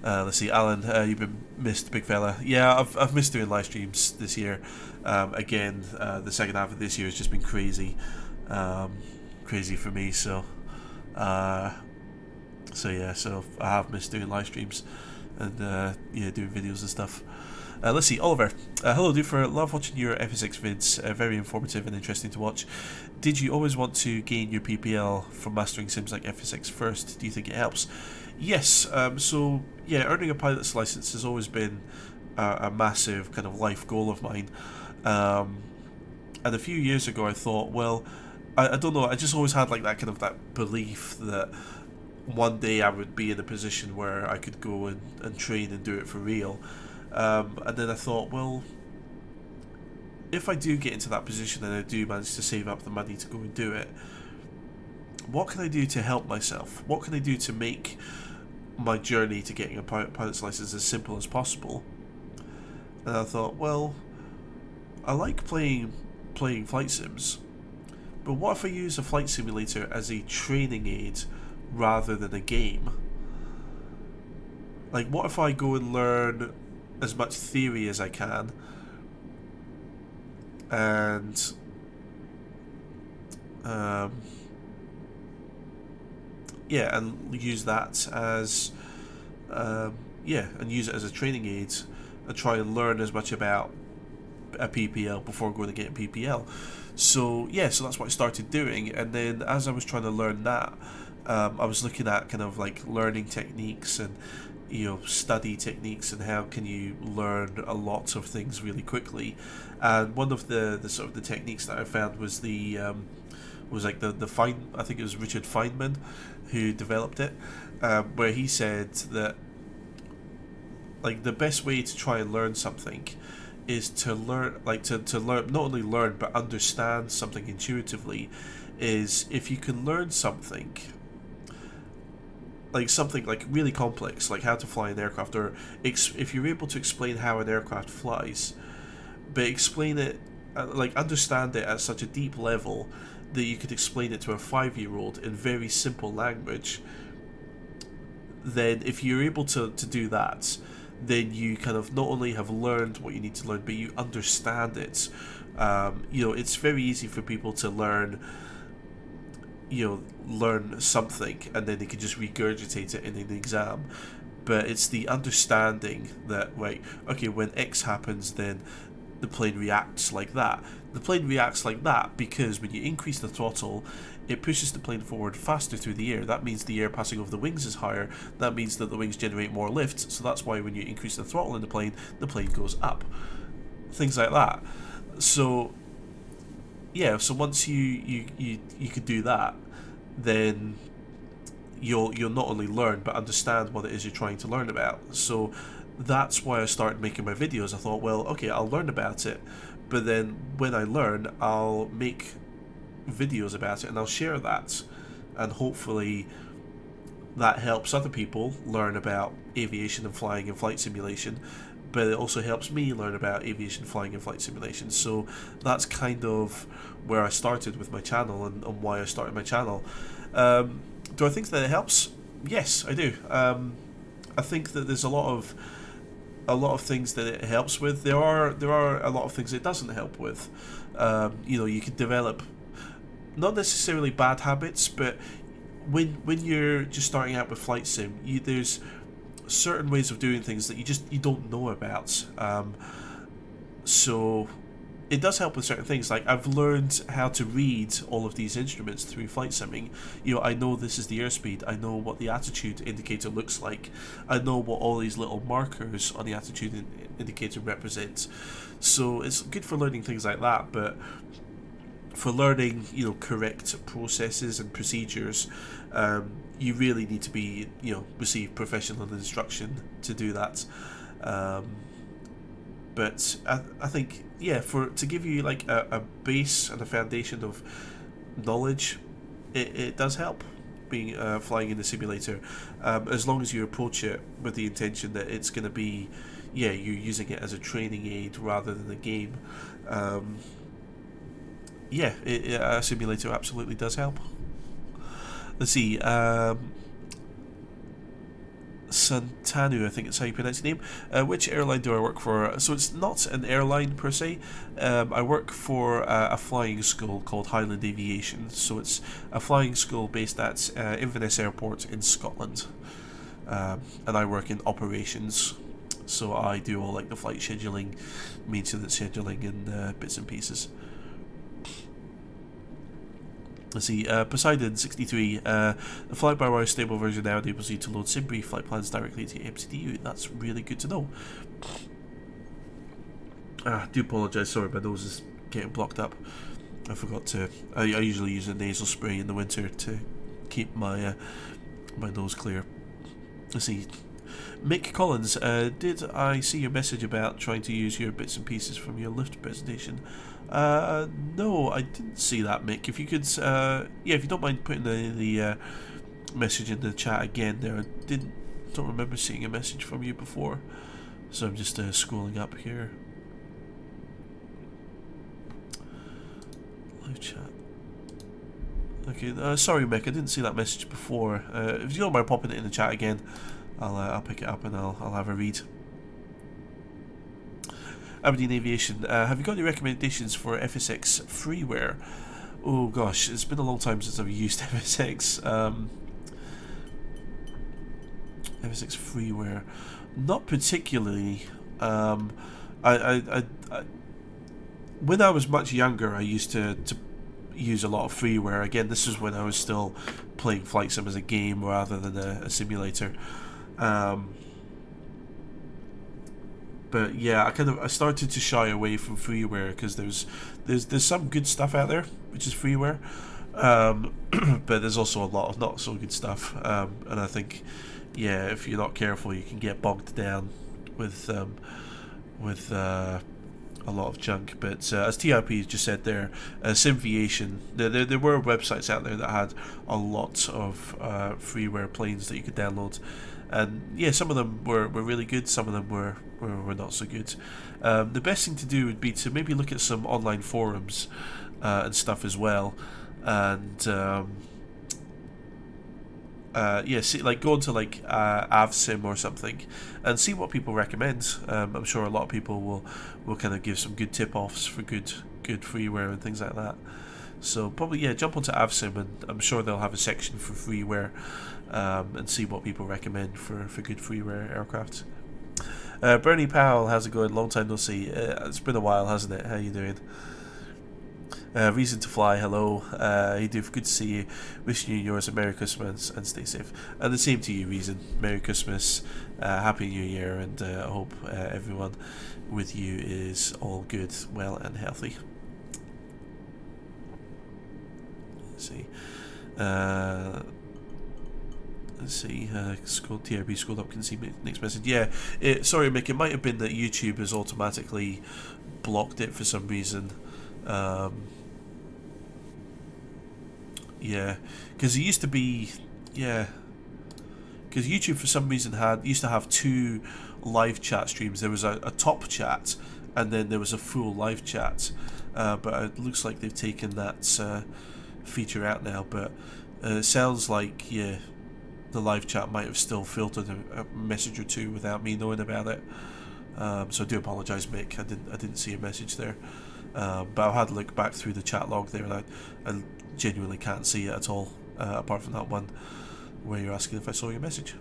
Let's see, Alan, you've been missed, big fella. Yeah, I've missed doing live streams this year. Again, the second half of this year has just been crazy for me. So yeah, so I have missed doing live streams and yeah, doing videos and stuff. Let's see, Oliver. Hello, Doofer. Love watching your FSX vids. Very informative and interesting to watch. Did you always want to gain your PPL from mastering sims like FSX first? Do you think it helps? Yes. So yeah, earning a pilot's license has always been a massive kind of life goal of mine. And a few years ago, I thought, well, I don't know. I just always had like that kind of that belief that one day I would be in a position where I could go and train and do it for real. And then I thought, well, if I do get into that position and I do manage to save up the money to go and do it, what can I do to help myself? What can I do to make my journey to getting a pilot's license as simple as possible? And I thought, well, I like playing flight sims, but what if I use a flight simulator as a training aid rather than a game? Like, what if I go and learn as much theory as I can, and yeah, and use that as yeah, and use it as a training aid, and try and learn as much about a PPL before going to get a PPL. So yeah, so that's what I started doing, and then as I was trying to learn that, I was looking at kind of like learning techniques and study techniques and how can you learn a lot of things really quickly. And one of the sort of the techniques that I found was was like the I think it was Richard Feynman who developed it, where he said that like the best way to try and learn something is to learn, like to learn, not only learn but understand something intuitively. Is if you can learn something like really complex, like how to fly an aircraft, or if you're able to explain how an aircraft flies, but explain it, like understand it at such a deep level that you could explain it to a 5-year-old in very simple language, then if you're able to do that, then you kind of not only have learned what you need to learn, but you understand it. It's very easy for people to learn something and then they can just regurgitate it in an exam, but it's the understanding that, right, okay, when X happens, then the plane reacts like that. The plane reacts like that because when you increase the throttle, it pushes the plane forward faster through the air. That means the air passing over the wings is higher. That means that the wings generate more lift. So that's why when you increase the throttle in the plane goes up. Things like that. So yeah, so once you can do that, then you'll not only learn but understand what it is you're trying to learn about. So that's why I started making my videos. I thought, well, okay, I'll learn about it, but then when I learn, I'll make videos about it and I'll share that, and hopefully that helps other people learn about aviation and flying and flight simulation, but it also helps me learn about aviation, flying and flight simulation. So that's kind of where I started with my channel and why I started my channel. Do I think that it helps? Yes, I do. I think that there's a lot of things that it helps with. There are a lot of things it doesn't help with. You know, you can develop not necessarily bad habits, but when you're just starting out with flight sim, there's certain ways of doing things that you don't know about. So it does help with certain things. Like, I've learned how to read all of these instruments through flight simming. You know, I know this is the airspeed. I know what the attitude indicator looks like. I know what all these little markers on the attitude indicator represent. So it's good for learning things like that. But for learning, you know, correct processes and procedures, you really need to be, you know, receive professional instruction to do that. But I think, yeah, to give you like a base and a foundation of knowledge, it does help being flying in the simulator, as long as you approach it with the intention that it's going to be, yeah, you're using it as a training aid rather than a game. Yeah, a simulator absolutely does help. Let's see, Santanu, I think it's how you pronounce your name. Which airline do I work for? So it's not an airline per se. I work for a flying school called Highland Aviation. So it's a flying school based at Inverness Airport in Scotland. And I work in operations. So I do all like the flight scheduling, maintenance scheduling, and bits and pieces. Let's see, Poseidon63, the fly-by-wire stable version now enables you to load SimBrief flight plans directly to MCDU. That's really good to know. I do apologise, sorry, my nose is getting blocked up. I forgot to, I usually use a nasal spray in the winter to keep my my nose clear. Let's see, Mick Collins, did I see your message about trying to use your bits and pieces from your lift presentation? No, I didn't see that, Mick. If you could, yeah, if you don't mind putting the message in the chat again there. I don't remember seeing a message from you before, so I'm just scrolling up here. Live chat. Okay, sorry, Mick, I didn't see that message before. If you don't mind popping it in the chat again, I'll pick it up and I'll have a read. Aberdeen Aviation, have you got any recommendations for FSX freeware? Oh gosh, it's been a long time since I've used FSX. FSX freeware, not particularly. I when I was much younger, I used to use a lot of freeware. Again, this is when I was still playing flight sim as a game rather than a simulator. But yeah, I started to shy away from freeware because there's some good stuff out there, which is freeware, but there's also a lot of not so good stuff, and I think, yeah, if you're not careful, you can get bogged down with a lot of junk. But as TRP just said there, Simviation, there were websites out there that had a lot of freeware planes that you could download. And yeah, some of them were really good, some of them were not so good. The best thing to do would be to maybe look at some online forums and stuff as well, and yeah, see, like go into like AvSim or something and see what people recommend. I'm sure a lot of people will kind of give some good tip-offs for good freeware and things like that. So probably, yeah, jump onto AvSim and I'm sure they'll have a section for freeware, and see what people recommend for good freeware aircraft. Bernie Powell, how's it going? Long time no see. It's been a while, hasn't it? How you doing? Reason to Fly, hello. Hey Doof, good to see you. Wishing you yours a Merry Christmas and stay safe. And the same to you, Reason. Merry Christmas, Happy New Year, and I hope everyone with you is all good, well, and healthy. Let's see. Scroll TRB, scrolled up, can see next message. Yeah, sorry Mick, it might have been that YouTube has automatically blocked it for some reason. Yeah, because it used to be, because YouTube for some reason used to have two live chat streams. There was a top chat, and then there was a full live chat. But it looks like they've taken that feature out now. But it sounds like the live chat might have still filtered a message or two without me knowing about it. So I do apologise, Mick. I didn't see a message there. But I've had to look back through the chat log there, and I genuinely can't see it at all, apart from that one where you're asking if I saw your message.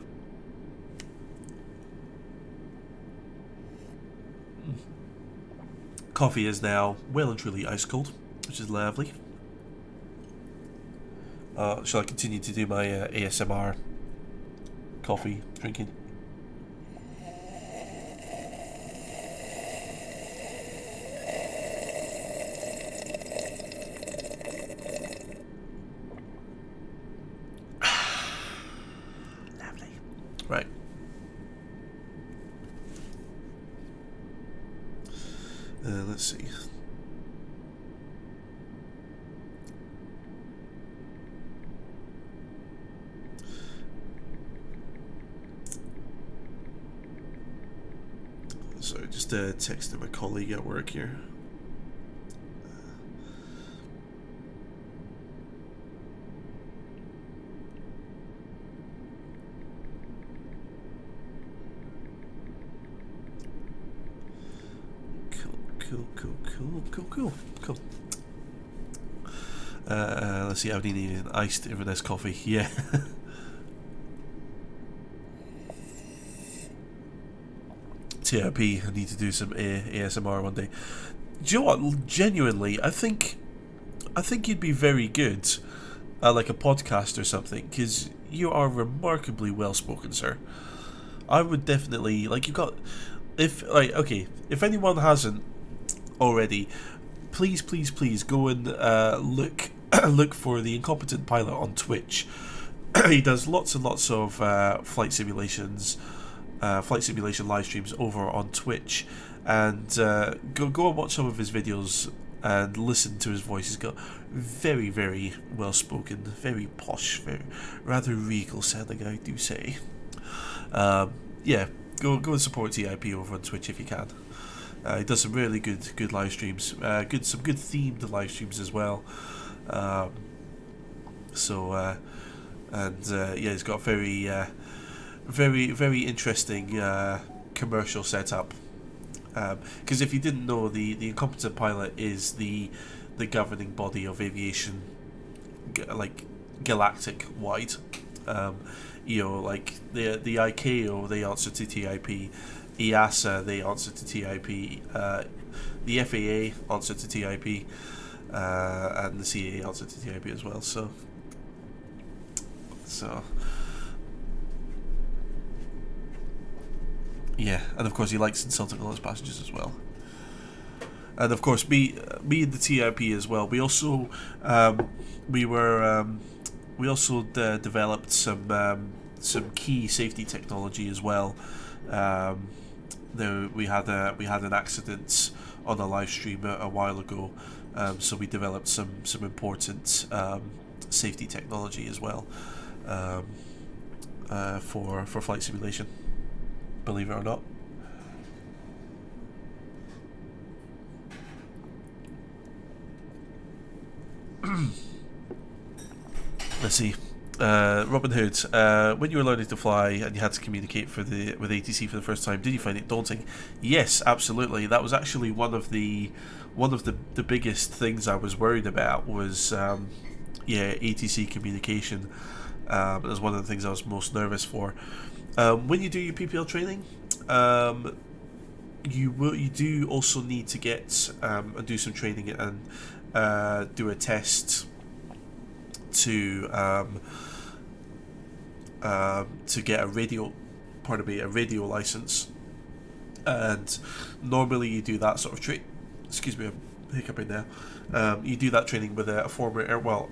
Coffee is now well and truly ice cold, which is lovely. Shall I continue to do my ASMR coffee drinking? Right. Let's see. Sorry, just texting my colleague at work here. Cool. Let's see, I need an iced Inverness coffee. Yeah. TRP, I need to do some ASMR one day. Do you know what? Genuinely, I think you'd be very good at like a podcast or something, because you are remarkably well spoken, sir. I would definitely like. You've got, if anyone hasn't already, please go and look for the Incompetent Pilot on Twitch. He does lots and lots of flight simulation live streams over on Twitch, and go and watch some of his videos and listen to his voice. He's got very, very well spoken, very posh, very rather regal sounding, I do say. Yeah, go and support TIP over on Twitch if you can. He does some really good live streams, some good themed live streams as well. He's got very interesting commercial setup. Because if you didn't know, the Incompetent Pilot is the governing body of aviation, like galactic wide. Like the ICAO, they answer to TIP. EASA, they answer to TIP, the FAA answer to TIP, and the CAA answer to TIP as well. So yeah, and of course he likes insulting all his passengers as well. And of course, me and the TIP as well. We also developed some key safety technology as well. We had an accident on a live stream a while ago, so we developed some important safety technology as well for flight simulation. Believe it or not. Let's see. Robin Hood, when you were learning to fly and you had to communicate with ATC for the first time, did you find it daunting? Yes, absolutely. That was actually one of the biggest things I was worried about was ATC communication. It was one of the things I was most nervous for. When you do your PPL training, you do also need to get and do some training and do a test to get a radio license, and normally you do that sort of excuse me, I'm hiccuping now. You do that training with a former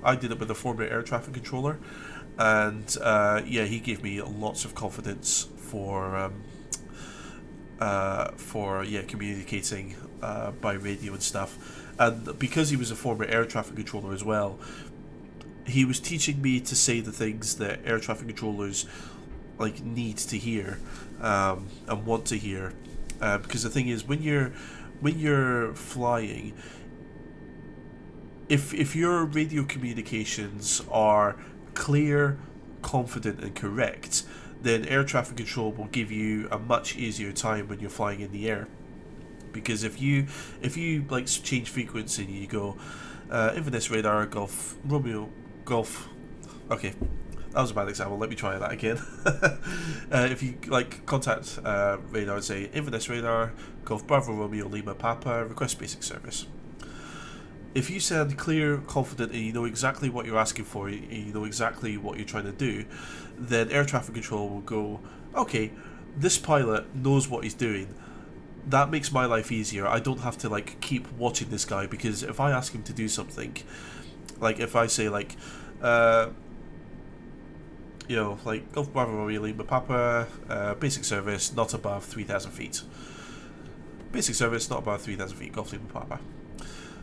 I did it with a former air traffic controller, and he gave me lots of confidence for communicating by radio and stuff. And because he was a former air traffic controller as well, he was teaching me to say the things that air traffic controllers need to hear and want to hear, because the thing is, when you're flying, if your radio communications are clear, confident and correct, then air traffic control will give you a much easier time when you're flying in the air. Because if you change frequency and you go Inverness radar Golf Romeo Golf, okay, that was a bad example, let me try that again. If you contact radar and say Inverness radar Golf Bravo Romeo Lima Papa, request basic service. If you sound clear, confident, and you know exactly what you're asking for, and you know exactly what you're trying to do, then air traffic control will go, okay, this pilot knows what he's doing. That makes my life easier. I don't have to keep watching this guy, because if I ask him to do something, if I say Golf Bravo Romeo Lima Papa, basic service not above 3,000 feet. Basic service not above 3,000 feet, Golf Lima Papa.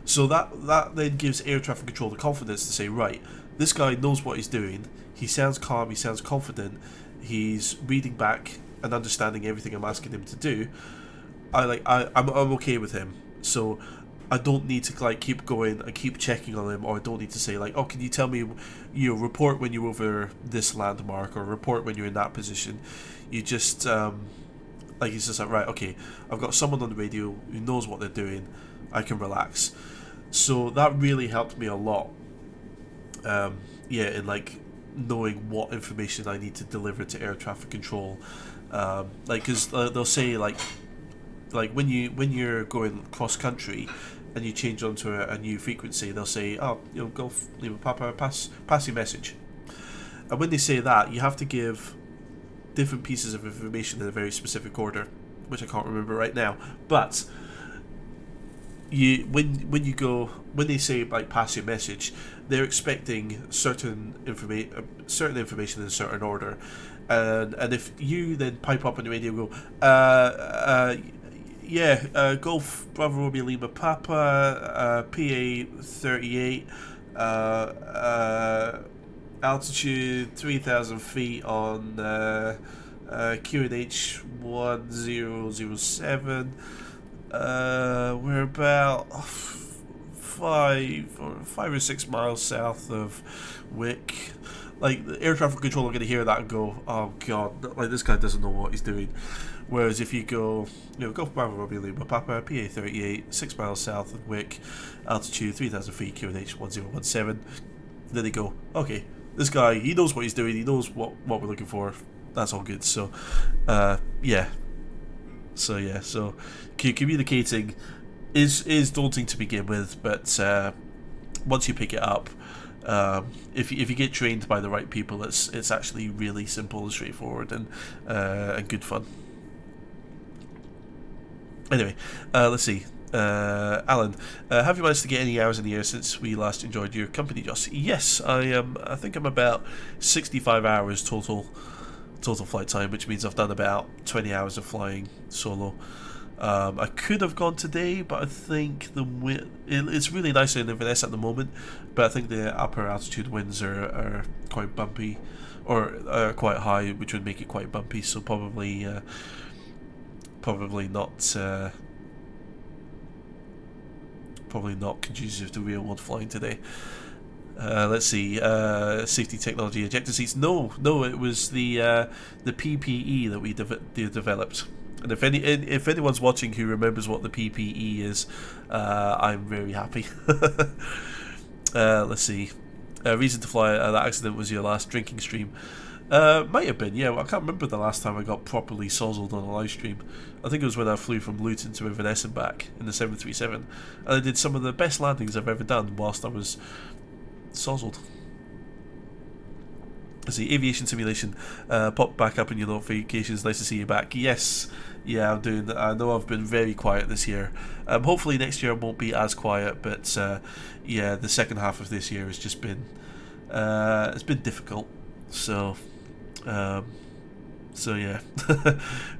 So that then gives air traffic control the confidence to say, right, this guy knows what he's doing. He sounds calm. He sounds confident. He's reading back and understanding everything I'm asking him to do. I'm okay with him. So I don't need to keep going and keep checking on him, or I don't need to say oh, can you tell me, report when you're over this landmark, or report when you're in that position. You just he's just right, okay, I've got someone on the radio who knows what they're doing. I can relax. So that really helped me a lot. In knowing what information I need to deliver to air traffic control. Because they'll say when you're going cross country and you change onto a new frequency, they'll say, Golf Lima Papa, pass your message. And when they say that, you have to give different pieces of information in a very specific order, which I can't remember right now. But when they say pass your message, they're expecting certain information in a certain order, and if you then pipe up on the radio and go, Golf Bravo Romeo Lima Papa, PA 38, altitude 3,000 feet on QNH 1007. We're about 5 or 6 miles south of Wick. The air traffic control are going to hear that and go, oh god, this guy doesn't know what he's doing. Whereas if you go, Golf Bravo Romeo Lima Papa, PA 38, 6 miles south of Wick, altitude 3,000 feet, QNH 1017, then they go, okay, this guy, he knows what he's doing, he knows what we're looking for, that's all good. So So communicating is daunting to begin with, but once you pick it up, if you get trained by the right people, it's actually really simple and straightforward and good fun. Anyway, let's see. Alan, have you managed to get any hours in the air since we last enjoyed your company, Joss? Yes, I think I'm about 65 hours total flight time, which means I've done about 20 hours of flying solo. I could have gone today, but I think it's really nice in Inverness at the moment, but I think the upper altitude winds are quite bumpy, or quite high, which would make it quite bumpy, so probably not conducive to real world flying today. Let's see. Safety technology, ejector seats. No, it was the PPE that we developed. And if anyone's watching who remembers what the PPE is, I'm very happy. Let's see. Reason to fly. That accident was your last drinking stream. Might have been, yeah. Well, I can't remember the last time I got properly sozzled on a live stream. I think it was when I flew from Luton to Inverness and back in the 737, and I did some of the best landings I've ever done whilst I was sozzled. Let's see, aviation simulation popped back up in your notifications. Nice to see you back. Yes, yeah, I'm doing that. I know I've been very quiet this year. Hopefully next year I won't be as quiet, but yeah, the second half of this year has just been it's been difficult. So yeah,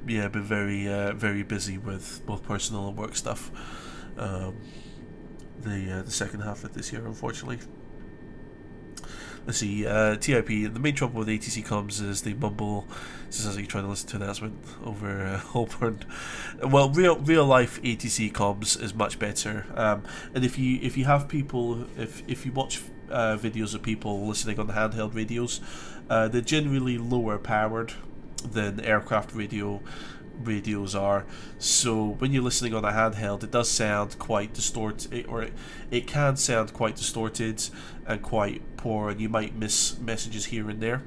yeah, I've been very busy with both personal and work stuff. The second half of this year, unfortunately. Let's see, TIP, the main trouble with ATC comms is they mumble, just as you try to listen to an announcement over Holborn. Well, real life ATC comms is much better, and if you have people, if you watch videos of people listening on the handheld radios, they're generally lower powered than aircraft radios are, so when you're listening on a handheld, it does sound quite distorted, or it can sound quite distorted and quite poor, and you might miss messages here and there.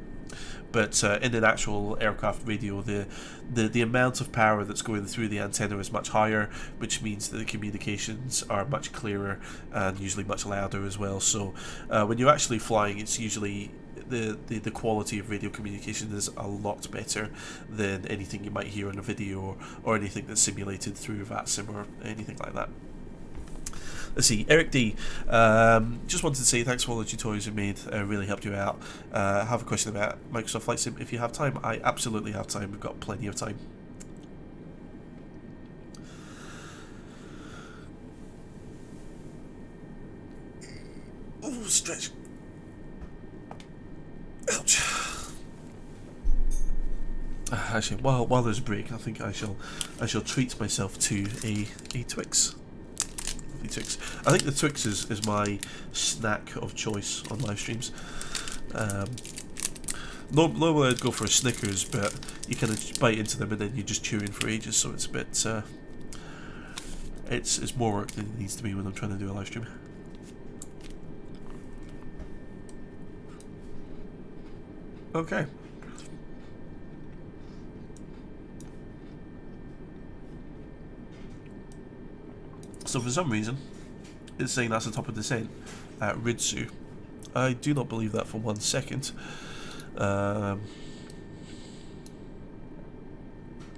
But in an actual aircraft radio, the amount of power that's going through the antenna is much higher, which means that the communications are much clearer and usually much louder as well. So when you're actually flying, it's usually the quality of radio communication is a lot better than anything you might hear on a video or anything that's simulated through VATSIM or anything like that. Let's see, Eric D. Just wanted to say thanks for all the tutorials you made. Really helped you out. I have a question about Microsoft Flight Sim. If you have time, I absolutely have time. We've got plenty of time. Oh, stretch. Ouch. Actually, while there's a break, I think I shall treat myself to a Twix. Twix. I think the Twix is my snack of choice on live streams. Normally I'd go for a Snickers, but you kind of bite into them and then you're just chewing for ages, so it's a bit it's more work than it needs to be when I'm trying to do a live stream. Okay. So for some reason, it's saying that's the top of descent at Ritsu. I do not believe that for 1 second. No,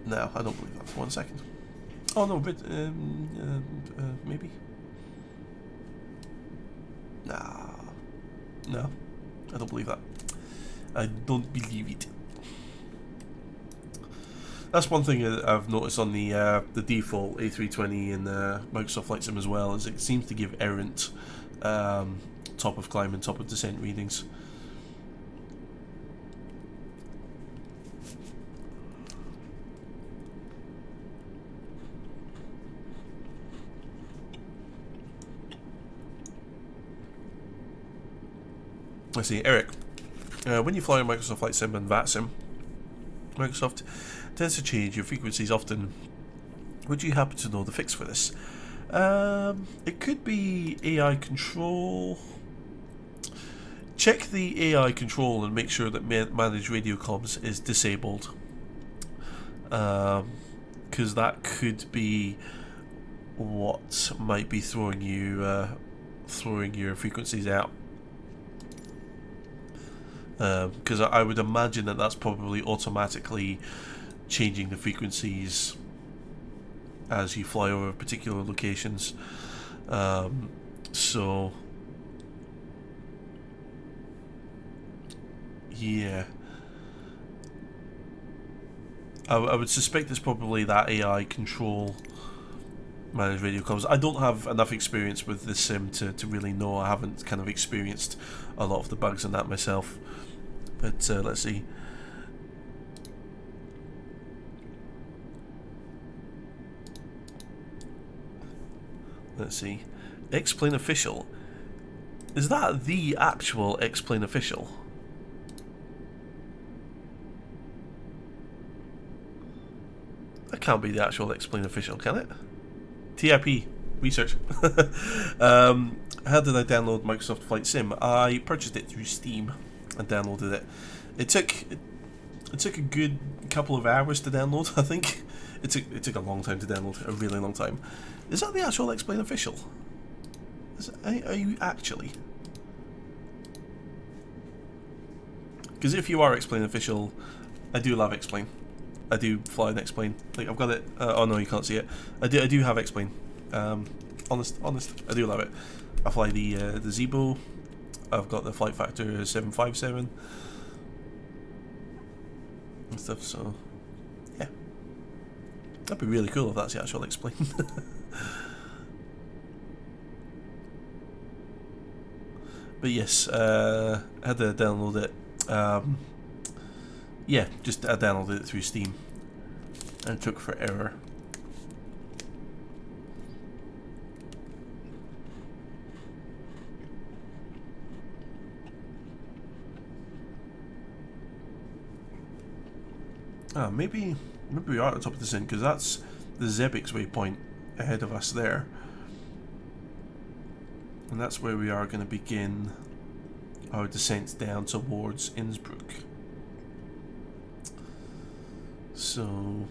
I don't believe that for 1 second. Oh no, but maybe. Nah, no, I don't believe that. I don't believe it. That's one thing I've noticed on the default A320 in Microsoft Flight Sim as well, is it seems to give errant top of climb and top of descent readings. Let's see, Eric. When you fly on Microsoft Flight Sim and VATSIM, Microsoft tends to change your frequencies often. Would you happen to know the fix for this? It could be AI control. Check the AI control and make sure that manage radio comms is disabled, because that could be what might be throwing your frequencies out. Because I would imagine that that's probably automatically changing the frequencies as you fly over particular locations. So yeah, I would suspect it's probably that AI control managed radio comms. I don't have enough experience with this sim to really know. I haven't kind of experienced a lot of the bugs in that myself. But let's see. Let's see. X-Plane Official. Is that the actual X-Plane Official? That can't be the actual X-Plane Official, can it? TIP. Research. How did I download Microsoft Flight Sim? I purchased it through Steam and downloaded it. It took It took a good couple of hours to download, I think. It took a long time to download, a really long time. Is that the actual Explain official? Are you actually? Because if you are Explain official, I do love Explain. I do fly and Explain. Like, I've got it. Oh no, you can't see it. I do have Explain. Honest, I do love it. I fly the Zebo. I've got the flight factor 757 and stuff. So yeah, that'd be really cool if that's the actual Explain. But yes, I had to download it. Yeah, just I downloaded it through Steam, and it took forever. Maybe we are at the top of the descent, because that's the Zebix waypoint ahead of us there. And that's where we are going to begin our descent down towards Innsbruck. So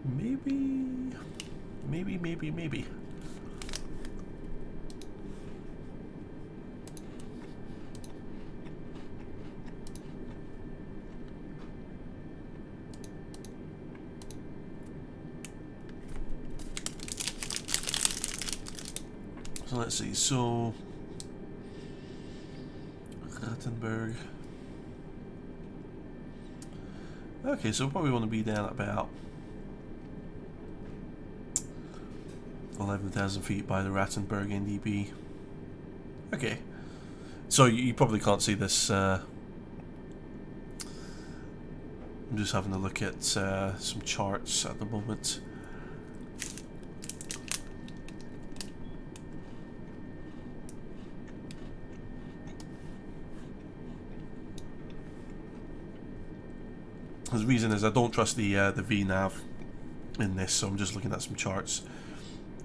maybe. So let's see, so Rattenberg. Okay, so we probably want to be down at about 11,000 feet by the Rattenberg NDB. Okay, so you probably can't see this. I'm just having a look at some charts at the moment. The reason is I don't trust the VNav in this, so I'm just looking at some charts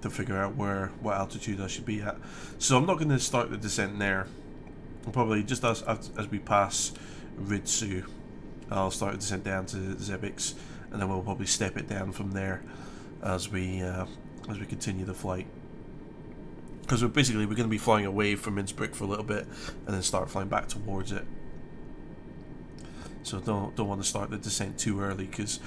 to figure out what altitude I should be at. So I'm not going to start the descent there. I'll probably just as we pass Ritsu, I'll start the descent down to Zebix, and then we'll probably step it down from there as we continue the flight. Because we're going to be flying away from Innsbruck for a little bit, and then start flying back towards it. So don't want to start the descent too early, because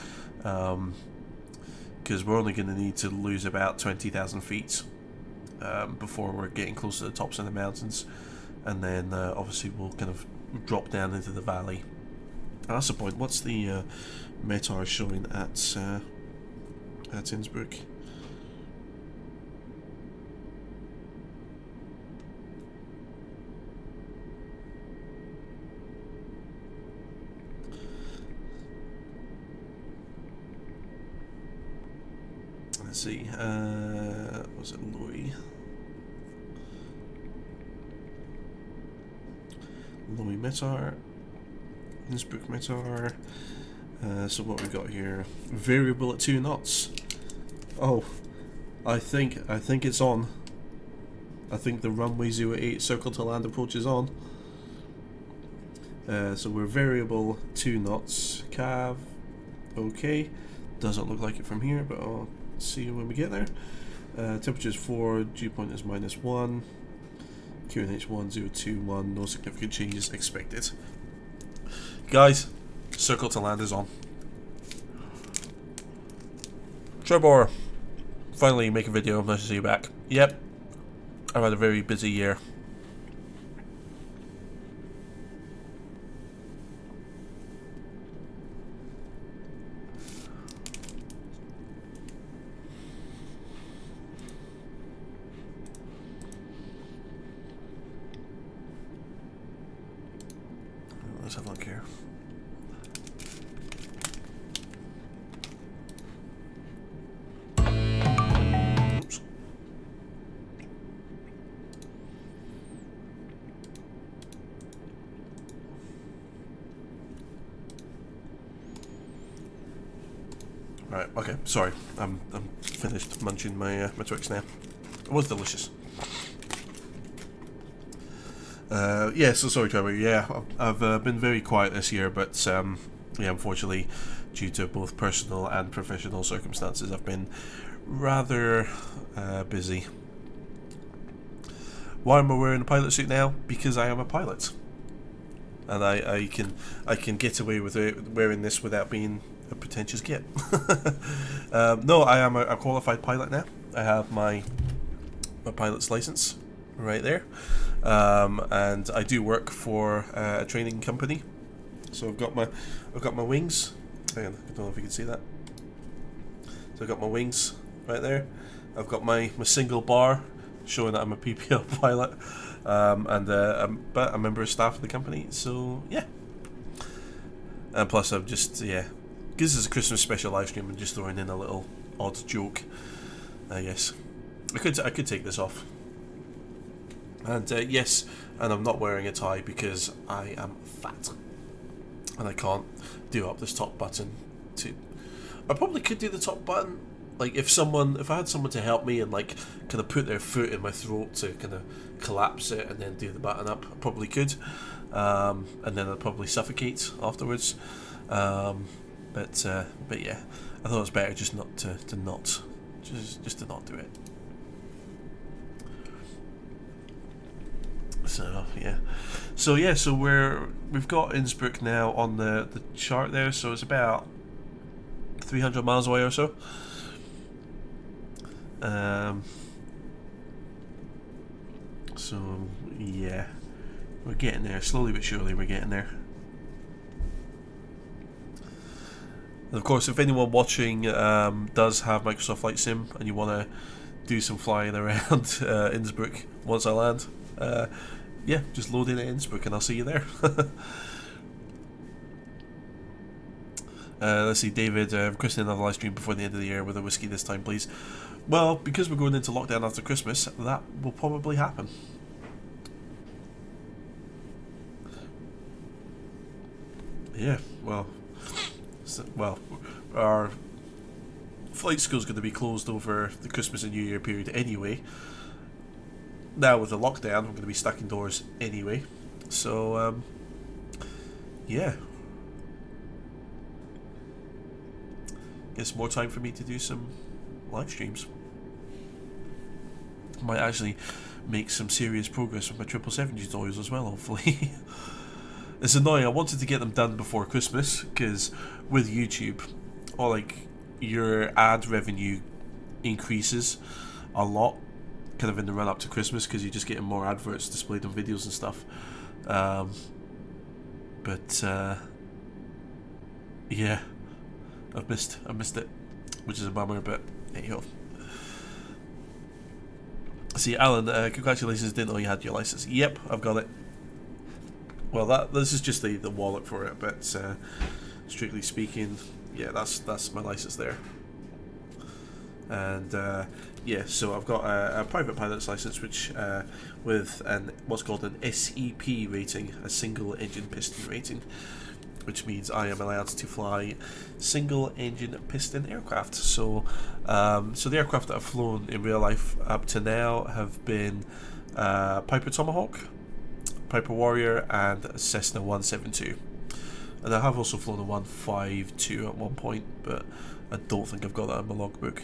we're only going to need to lose about 20,000 feet before we're getting close to the tops of the mountains, and then obviously we'll kind of drop down into the valley. And that's the point. What's the METAR showing at Innsbruck? Let's see, was it Louis? Louis METAR, Innsbruck METAR. So what we got here? Variable at 2 knots. Oh, I think it's on. I think the runway 08 circle to land approach is on. So we're variable 2 knots. Cav, okay. Doesn't look like it from here, but I'll see you when we get there. Temperature is 4, dew point is -1, QNH 1021, no significant changes expected. Guys, circle to land is on. Trebor, finally make a video, nice to see you back. Yep, I've had a very busy year. Let's have a look here. Oops. Right, okay, sorry. I'm finished munching my Twix now. It was delicious. Yeah, so sorry, Trevor. Yeah, I've been very quiet this year, but yeah, unfortunately, due to both personal and professional circumstances, I've been rather busy. Why am I wearing a pilot suit now? Because I am a pilot, and I can get away with wearing this without being a pretentious git. No, I am a qualified pilot now. I have my pilot's license right there, and I do work for a training company. So I've got my wings. Hang on, I don't know if you can see that. So I've got my wings right there. I've got my single bar showing that I'm a PPL pilot, but a member of staff of the company. So yeah, and plus I'm just because this is a Christmas special live stream. I'm just throwing in a little odd joke. I guess I could take this off. And yes, and I'm not wearing a tie because I am fat and I can't do up this top button. I probably could do the top button, like if I had someone to help me and like kind of put their foot in my throat to kind of collapse it and then do the button up. I probably could, and then I'd probably suffocate afterwards. But yeah, I thought it was better just not to not do it. So we've got Innsbruck now on the chart there, so it's about 300 miles away or so. So yeah, we're getting there slowly but surely. We're getting there. And of course, if anyone watching does have Microsoft Flight Sim and you want to do some flying around Innsbruck once I land, yeah, just load in at Innsbruck and I'll see you there. Let's see, David, requesting another live stream before the end of the year with a whiskey this time, please. Well, because we're going into lockdown after Christmas, that will probably happen. Yeah, well, our flight school's going to be closed over the Christmas and New Year period anyway. Now with the lockdown, I'm going to be stuck indoors anyway. So, yeah. Guess more time for me to do some live streams. Might actually make some serious progress with my 777 tutorials as well, hopefully. It's annoying. I wanted to get them done before Christmas because with YouTube, your ad revenue increases a lot kind of in the run up to Christmas because you're just getting more adverts displayed on videos and stuff. Yeah, I've missed it, which is a bummer, but hey ho. See, Alan, congratulations, didn't know you had your license. Yep, I've got it. Well, this is just the wallet for it, but strictly speaking, yeah, that's my license there. And yeah, so I've got a private pilot's license, which with what's called an SEP rating, a single engine piston rating, which means I am allowed to fly single engine piston aircraft. So the aircraft that I've flown in real life up to now have been Piper Tomahawk, Piper Warrior, and Cessna 172. And I have also flown a 152 at one point, but I don't think I've got that in my logbook.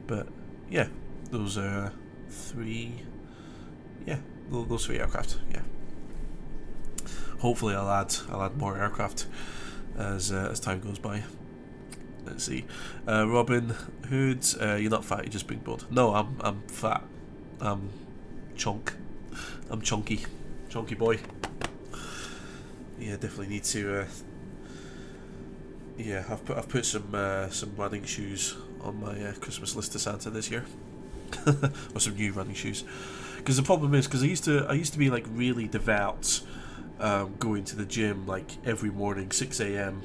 But yeah, those are three aircraft. Yeah. Hopefully I'll add more aircraft as time goes by. Let's see. Robin Hood, you're not fat, you're just big boned. No, I'm fat. I'm chunky. Chunky boy. Yeah, definitely need to I've put some running shoes on my Christmas list to Santa this year. Or some new running shoes. Because the problem is, because I used to be like really devout, going to the gym like every morning 6 a.m.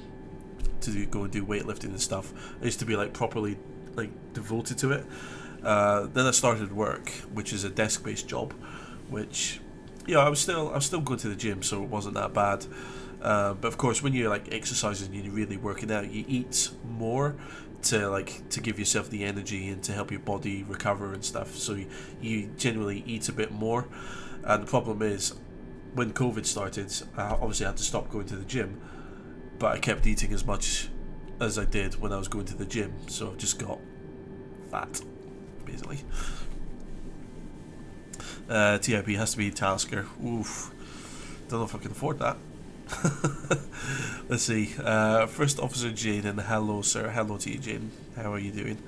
to go and do weightlifting and stuff. I used to be like properly like devoted to it. Then I started work, which is a desk-based job, which I was still going to the gym, so it wasn't that bad. But of course, when you're like exercising and you're really working out, you eat more to give yourself the energy and to help your body recover and stuff. So you generally eat a bit more. And the problem is, when COVID started, I obviously had to stop going to the gym, but I kept eating as much as I did when I was going to the gym, so I've just got fat, basically. TIP has to be Tasker. Oof. Don't know if I can afford that. Let's see. First Officer Jaden. Hello, sir. Hello to you, Jaden. How are you doing?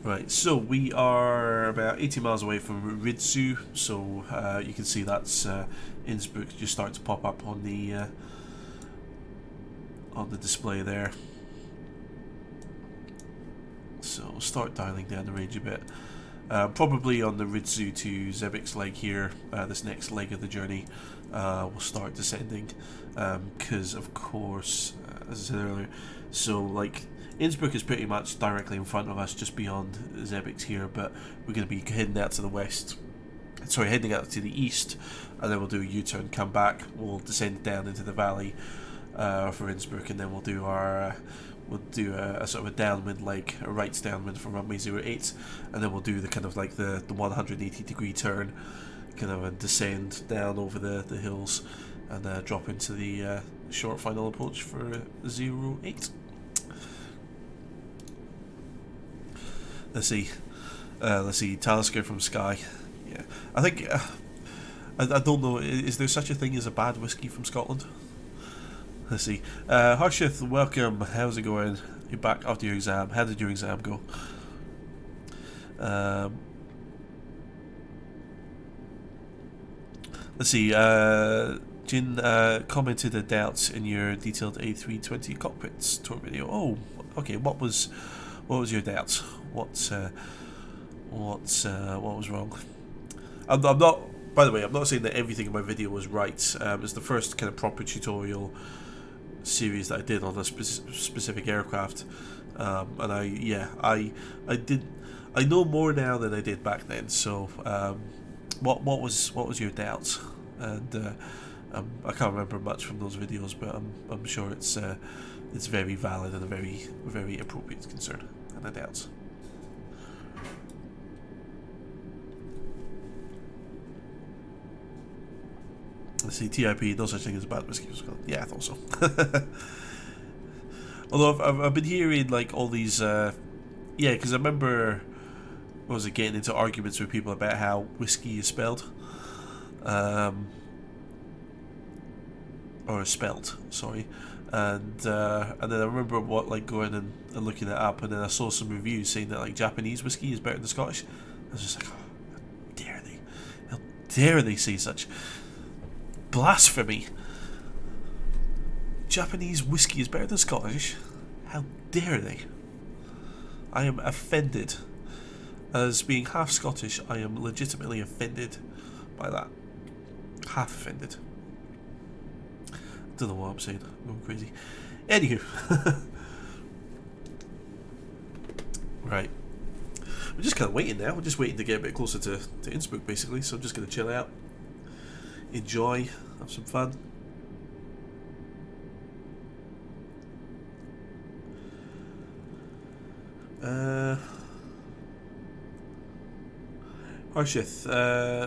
Right, so we are about 80 miles away from Ridzu, so you can see that's Innsbruck just starting to pop up on the display there. So start dialing down the range a bit. Probably on the Ridzu to Zebik's leg here, this next leg of the journey, we'll start descending, because of course, as I said earlier, so like Innsbruck is pretty much directly in front of us, just beyond Zebik's here, but we're going to be heading out to the west, sorry, heading out to the east, and then we'll do a U-turn, come back, we'll descend down into the valley for Innsbruck, and then we'll do our we'll do a sort of a downwind leg, a right downwind from runway 08, and then we'll do the kind of like the 180 degree turn, kind of a descend down over the hills, and drop into the short final approach for 08. Let's see, Talisker from Skye. Yeah, I think I don't know. Is there such a thing as a bad whiskey from Scotland? Let's see. Harshith, welcome. How's it going? You're back after your exam. How did your exam go? Let's see. Jin commented a doubt in your detailed A320 cockpits tour video. Oh, okay. What was your doubt? What was wrong? I'm not. By the way, I'm not saying that everything in my video was right. It's the first kind of proper tutorial series that I did on a specific aircraft, and I know more now than I did back then. So, what was your doubt? And I can't remember much from those videos, but I'm sure it's very valid and a very, very appropriate concern and a doubt. Let's see, TIP, no such thing as a bad whiskey. Yeah, I thought so. Although I've been hearing like all these, yeah, because I remember, what was it, getting into arguments with people about how whiskey is spelled, or spelt, sorry, and then I remember going and looking it up, and then I saw some reviews saying that like Japanese whiskey is better than Scottish. I was just like, oh, how dare they say such blasphemy. Japanese whiskey is better than Scottish. How dare they? I am offended. As being half Scottish, I am legitimately offended by that. Half offended. Don't know what I'm saying. I'm going crazy. Anywho. Right. We're just kind of waiting now. We're just waiting to get a bit closer to Innsbruck, basically. So I'm just going to chill out, enjoy, have some fun. Harshith,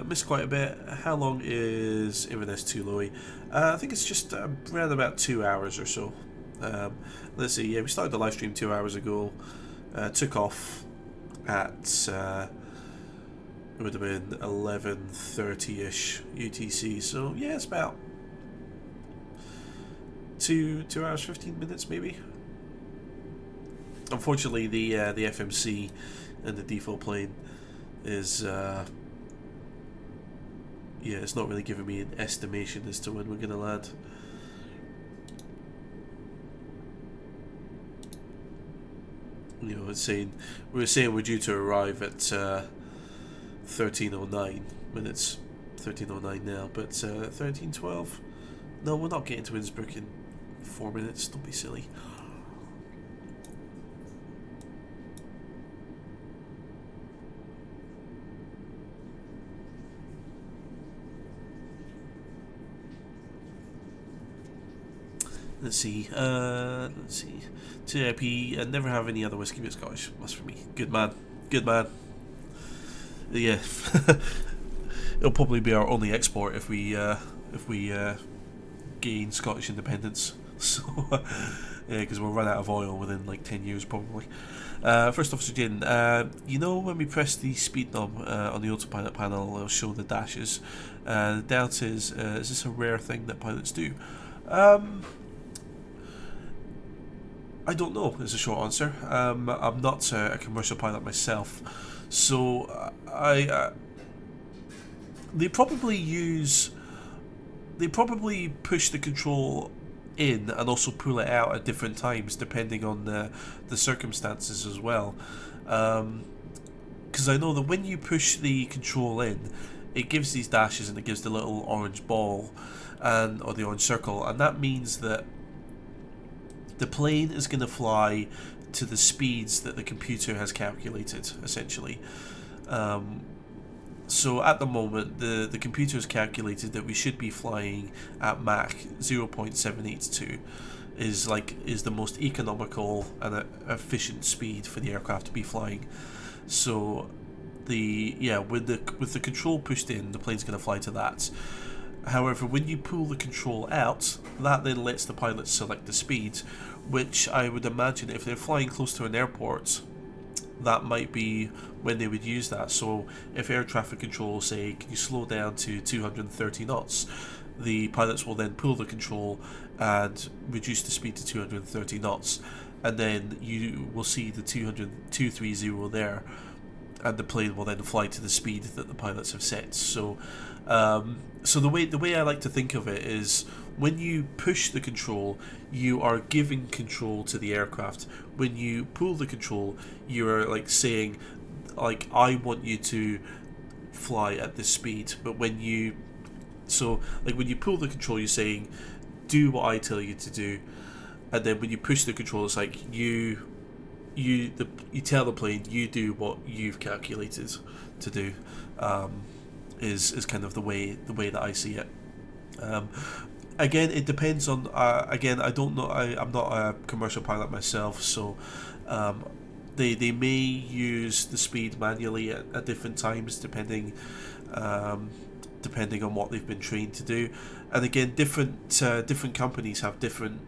missed quite a bit. How long is Inverness to Louis? I think it's just around about 2 hours or so. Let's see, yeah, we started the live stream 2 hours ago. Took off at it would have been 11:30ish UTC, so yeah, it's about 2 hours 15 minutes maybe. Unfortunately, the FMC and the default plane is yeah, it's not really giving me an estimation as to when we're going to land. You know, we were saying we're due to arrive at 13:09 minutes, 13:09 now, but 13:12. No, we're not getting to Innsbruck in 4 minutes. Don't be silly. Let's see. TIP. I never have any other whiskey but Scottish. That's for me. Good man. Good man. Yeah. It'll probably be our only export if we gain Scottish independence. So yeah, because we'll run out of oil within like 10 years probably. First Officer Jin, you know when we press the speed knob on the autopilot panel, it'll show the dashes. The doubt is this a rare thing that pilots do? I don't know is the short answer. I'm not a commercial pilot myself, so they probably push the control in and also pull it out at different times depending on the circumstances as well. Because I know that when you push the control in, it gives these dashes and it gives the little orange ball or the orange circle, and that means that the plane is going to fly to the speeds that the computer has calculated, essentially. So at the moment, the computer has calculated that we should be flying at Mach 0.782 is the most economical and efficient speed for the aircraft to be flying. So with the control pushed in, the plane's going to fly to that. However, when you pull the control out, that then lets the pilots select the speed, which I would imagine if they're flying close to an airport, that might be when they would use that. So if air traffic control say, can you slow down to 230 knots, the pilots will then pull the control and reduce the speed to 230 knots, and then you will see the 230 there, and the plane will then fly to the speed that the pilots have set. So so the way I like to think of it is, when you push the control, you are giving control to the aircraft. When you pull the control, you're like saying, like, I want you to fly at this speed. But when you pull the control, you're saying, do what I tell you to do. And then when you push the control, it's like you tell the plane, you do what you've calculated to do. Is kind of the way that I see it. Again, it depends on. Again, I don't know. I'm not a commercial pilot myself, so they may use the speed manually at different times, depending on what they've been trained to do. And again, different companies have different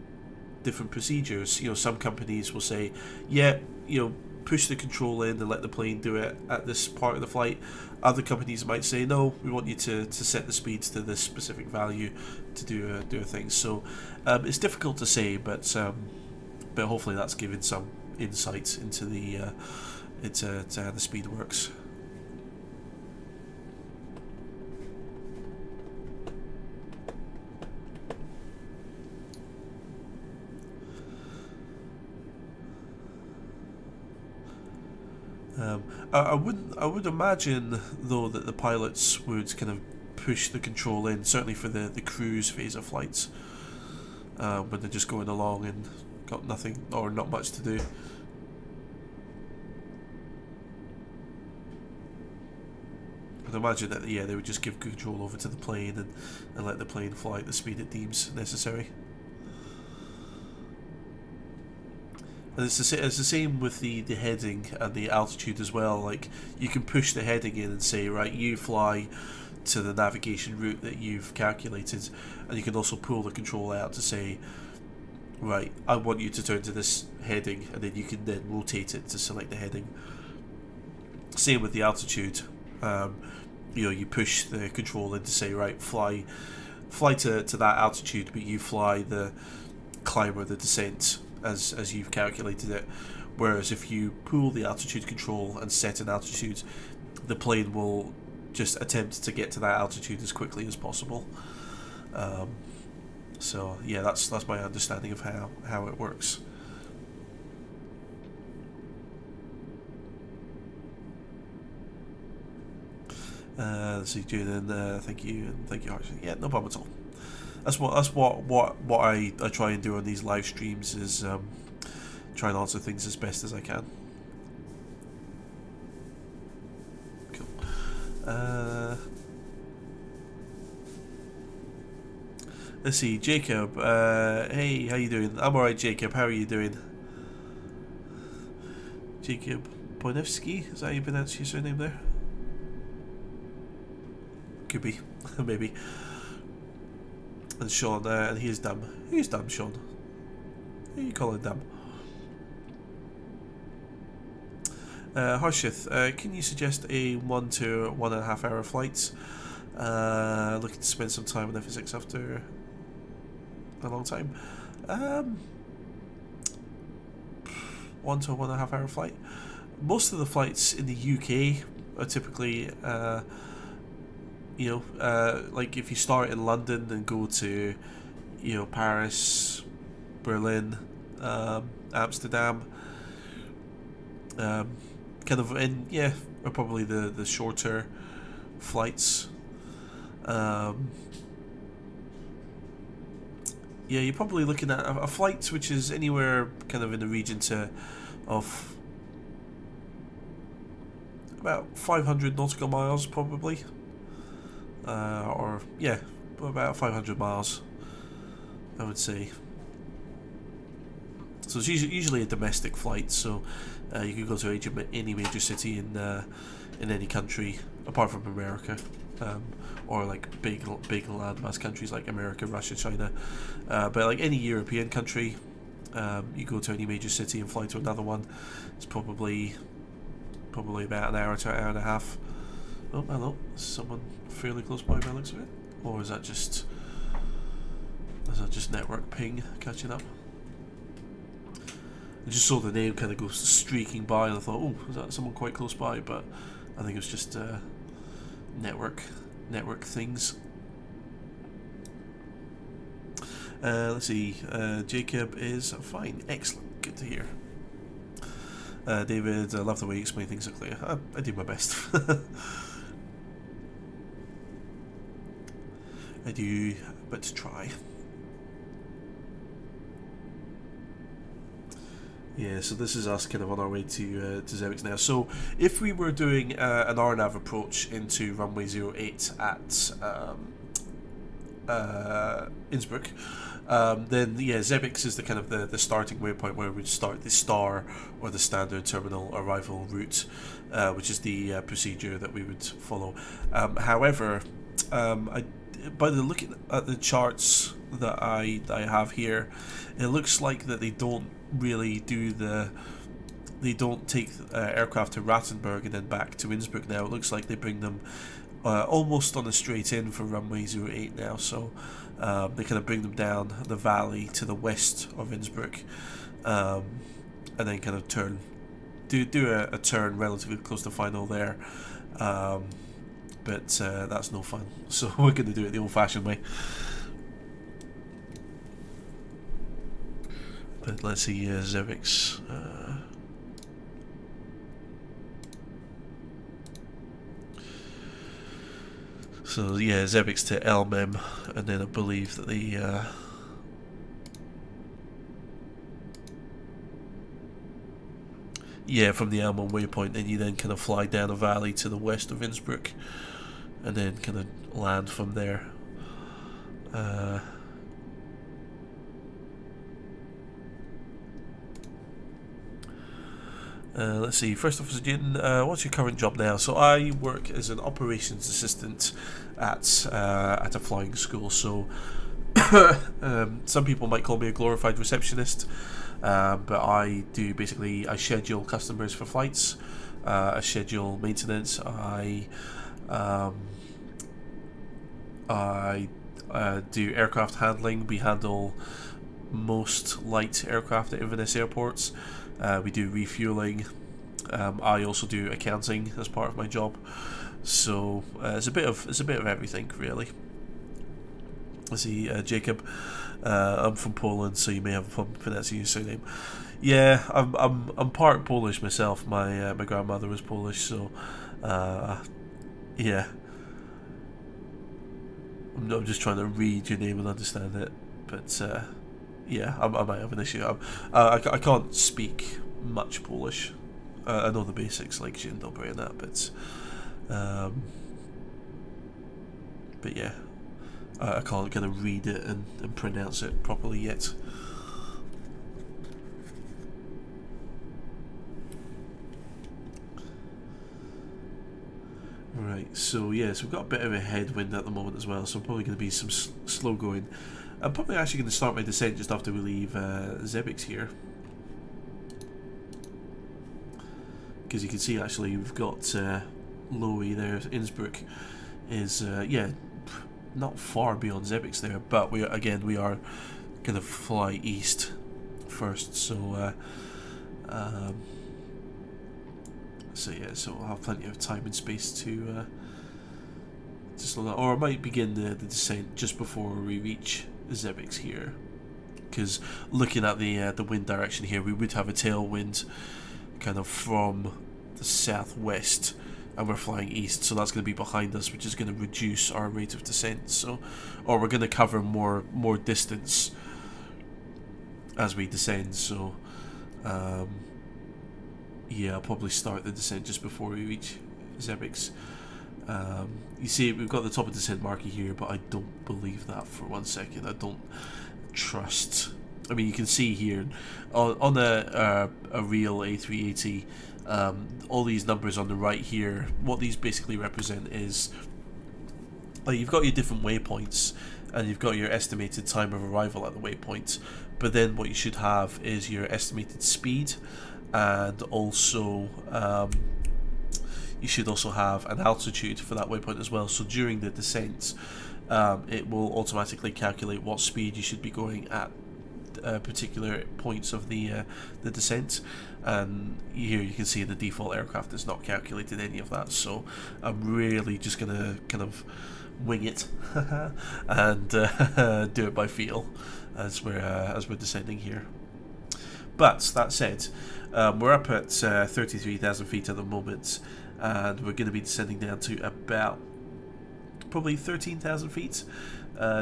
procedures. You know, some companies will say, yeah, you know, push the control in and let the plane do it at this part of the flight. Other companies might say, no, we want you to set the speeds to this specific value to do a thing. So it's difficult to say, but hopefully that's given some insight into into how the speed works. I would imagine though that the pilots would kind of push the control in, certainly for the cruise phase of flights, when they're just going along and got nothing or not much to do. I'd imagine that they would just give control over to the plane and let the plane fly at the speed it deems necessary. And it's the same with the heading and the altitude as well. Like, you can push the heading in and say, right, you fly to the navigation route that you've calculated, and you can also pull the control out to say, right, I want you to turn to this heading, and then you can then rotate it to select the heading. Same with the altitude. You push the control in to say, right, fly to that altitude, but you fly the climb or the descent as you've calculated it. Whereas if you pull the altitude control and set an altitude, the plane will just attempt to get to that altitude as quickly as possible. So yeah, that's my understanding of how it works. Let's see, Jaden, thank you, and thank you, Harshit. Yeah, no problem at all. That's what I try and do on these live streams, is try and answer things as best as I can. Cool. Let's see, Jacob. Hey, how you doing? I'm alright, Jacob. How are you doing? Jacob Boinevsky, is that how you pronounce your surname there? Could be, maybe. And Sean, and he's dumb. Who's dumb, Sean? Who are you calling dumb? Harshith, can you suggest a 1 to 1.5 hour flight? Looking to spend some time in F6 after a long time. 1 to 1.5 hour flight. Most of the flights in the UK are typically, like if you start in London and go to, Paris, Berlin, Amsterdam, kind of are probably the shorter flights. You're probably looking at a flight which is anywhere kind of in the region of about 500 nautical miles, probably, or about 500 miles, I would say. So it's usually a domestic flight, so you can go to any major city in any country apart from America, or like big landmass countries like America, Russia, China. But like any European country, you go to any major city and fly to another one. It's probably about an hour to an hour and a half. Oh, hello, is someone fairly close by the looks of it, or is that just network ping catching up? I just saw the name kind of go streaking by and I thought, oh, is that someone quite close by? But I think it was just network things. Let's see, Jacob is fine, excellent, good to hear. David, I love the way you explain things so clear. I do my best. I do, but try. Yeah, so this is us kind of on our way to Zurich now. So if we were doing an RNAV approach into runway 08 at Innsbruck, then Zebix is the kind of the starting waypoint where we'd start the star or the standard terminal arrival route, which is the procedure that we would follow. However, by the looking at the charts that I have here, it looks like that they don't really do they don't take aircraft to Rattenberg and then back to Innsbruck now. It looks like they bring them almost on a straight in for runway 08 now, so they kind of bring them down the valley to the west of Innsbruck, and then kind of do a turn relatively close to final there, but that's no fun, so we're going to do it the old-fashioned way. But let's see, Zevix. So yeah, Zebix to Elmem, and then I believe that the from the Elmem waypoint, then you then kind of fly down a valley to the west of Innsbruck, and then kind of land from there. Let's see, First Officer Jin, what's your current job now? So I work as an operations assistant at a flying school, so some people might call me a glorified receptionist, but I do basically, I schedule customers for flights, I schedule maintenance, I do aircraft handling. We handle most light aircraft at Inverness airports. We do refueling. I also do accounting as part of my job. So it's a bit of everything, really. Let's see, Jacob. I'm from Poland, so you may have a problem pronouncing your surname. Yeah, I'm part Polish myself. My grandmother was Polish, so yeah. I'm just trying to read your name and understand it, but yeah, I might have an issue. I can't speak much Polish. I know the basics like dzień dobry and that, but yeah, I can't kind of read it and pronounce it properly yet. so yeah, so we've got a bit of a headwind at the moment as well, so probably going to be some slow going. I'm probably actually going to start my descent just after we leave Zebix here, because you can see actually we've got Lowy there. Innsbruck is yeah, not far beyond Zebix there, but we are going to fly east first, so so yeah, so we'll have plenty of time and space to slow down, or I might begin the descent just before we reach Zebix here, because looking at the wind direction here, we would have a tailwind kind of from the southwest, and we're flying east, so that's going to be behind us, which is going to reduce our rate of descent. So, or we're going to cover more distance as we descend. So, yeah, I'll probably start the descent just before we reach Zebix. You see, we've got the top of descent marker here, but I don't believe that for 1 second. I don't trust. I mean, you can see here on a real A380, all these numbers on the right here, what these basically represent is, like, you've got your different waypoints and you've got your estimated time of arrival at the waypoint, but then what you should have is your estimated speed, and also you should also have an altitude for that waypoint as well. So during the descent, it will automatically calculate what speed you should be going at particular points of the descent, and here you can see the default aircraft has not calculated any of that, so I'm really just gonna kind of wing it and do it by feel as we're descending here. But that said, we're up at 33,000 feet at the moment, and we're going to be descending down to about probably 13,000 feet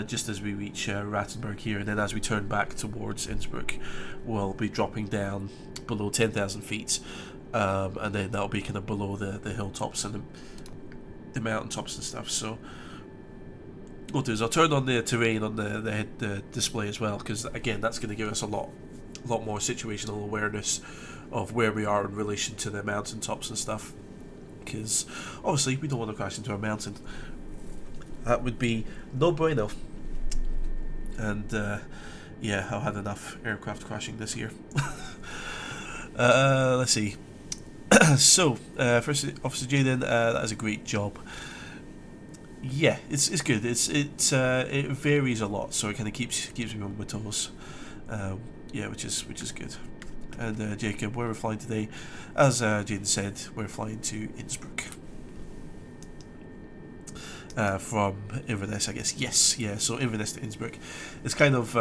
just as we reach Rattenberg here, and then as we turn back towards Innsbruck, we'll be dropping down below 10,000 feet, and then that'll be kind of below the hilltops and the mountaintops and stuff. So what I'll do is I'll turn on the terrain on the head display as well, because again, that's going to give us a lot more situational awareness of where we are in relation to the mountaintops and stuff, because obviously we don't want to crash into a mountain. That would be no bueno. And yeah, I've had enough aircraft crashing this year. Let's see. So First Officer Jaden, that is a great job. Yeah, it's good. It varies a lot, so it kind of keeps me on my toes. Yeah, which is good. And Jacob, where we're flying today, as Jaden said, we're flying to Innsbruck. From Inverness, I guess. Yes, yeah. So Inverness to Innsbruck. It's kind of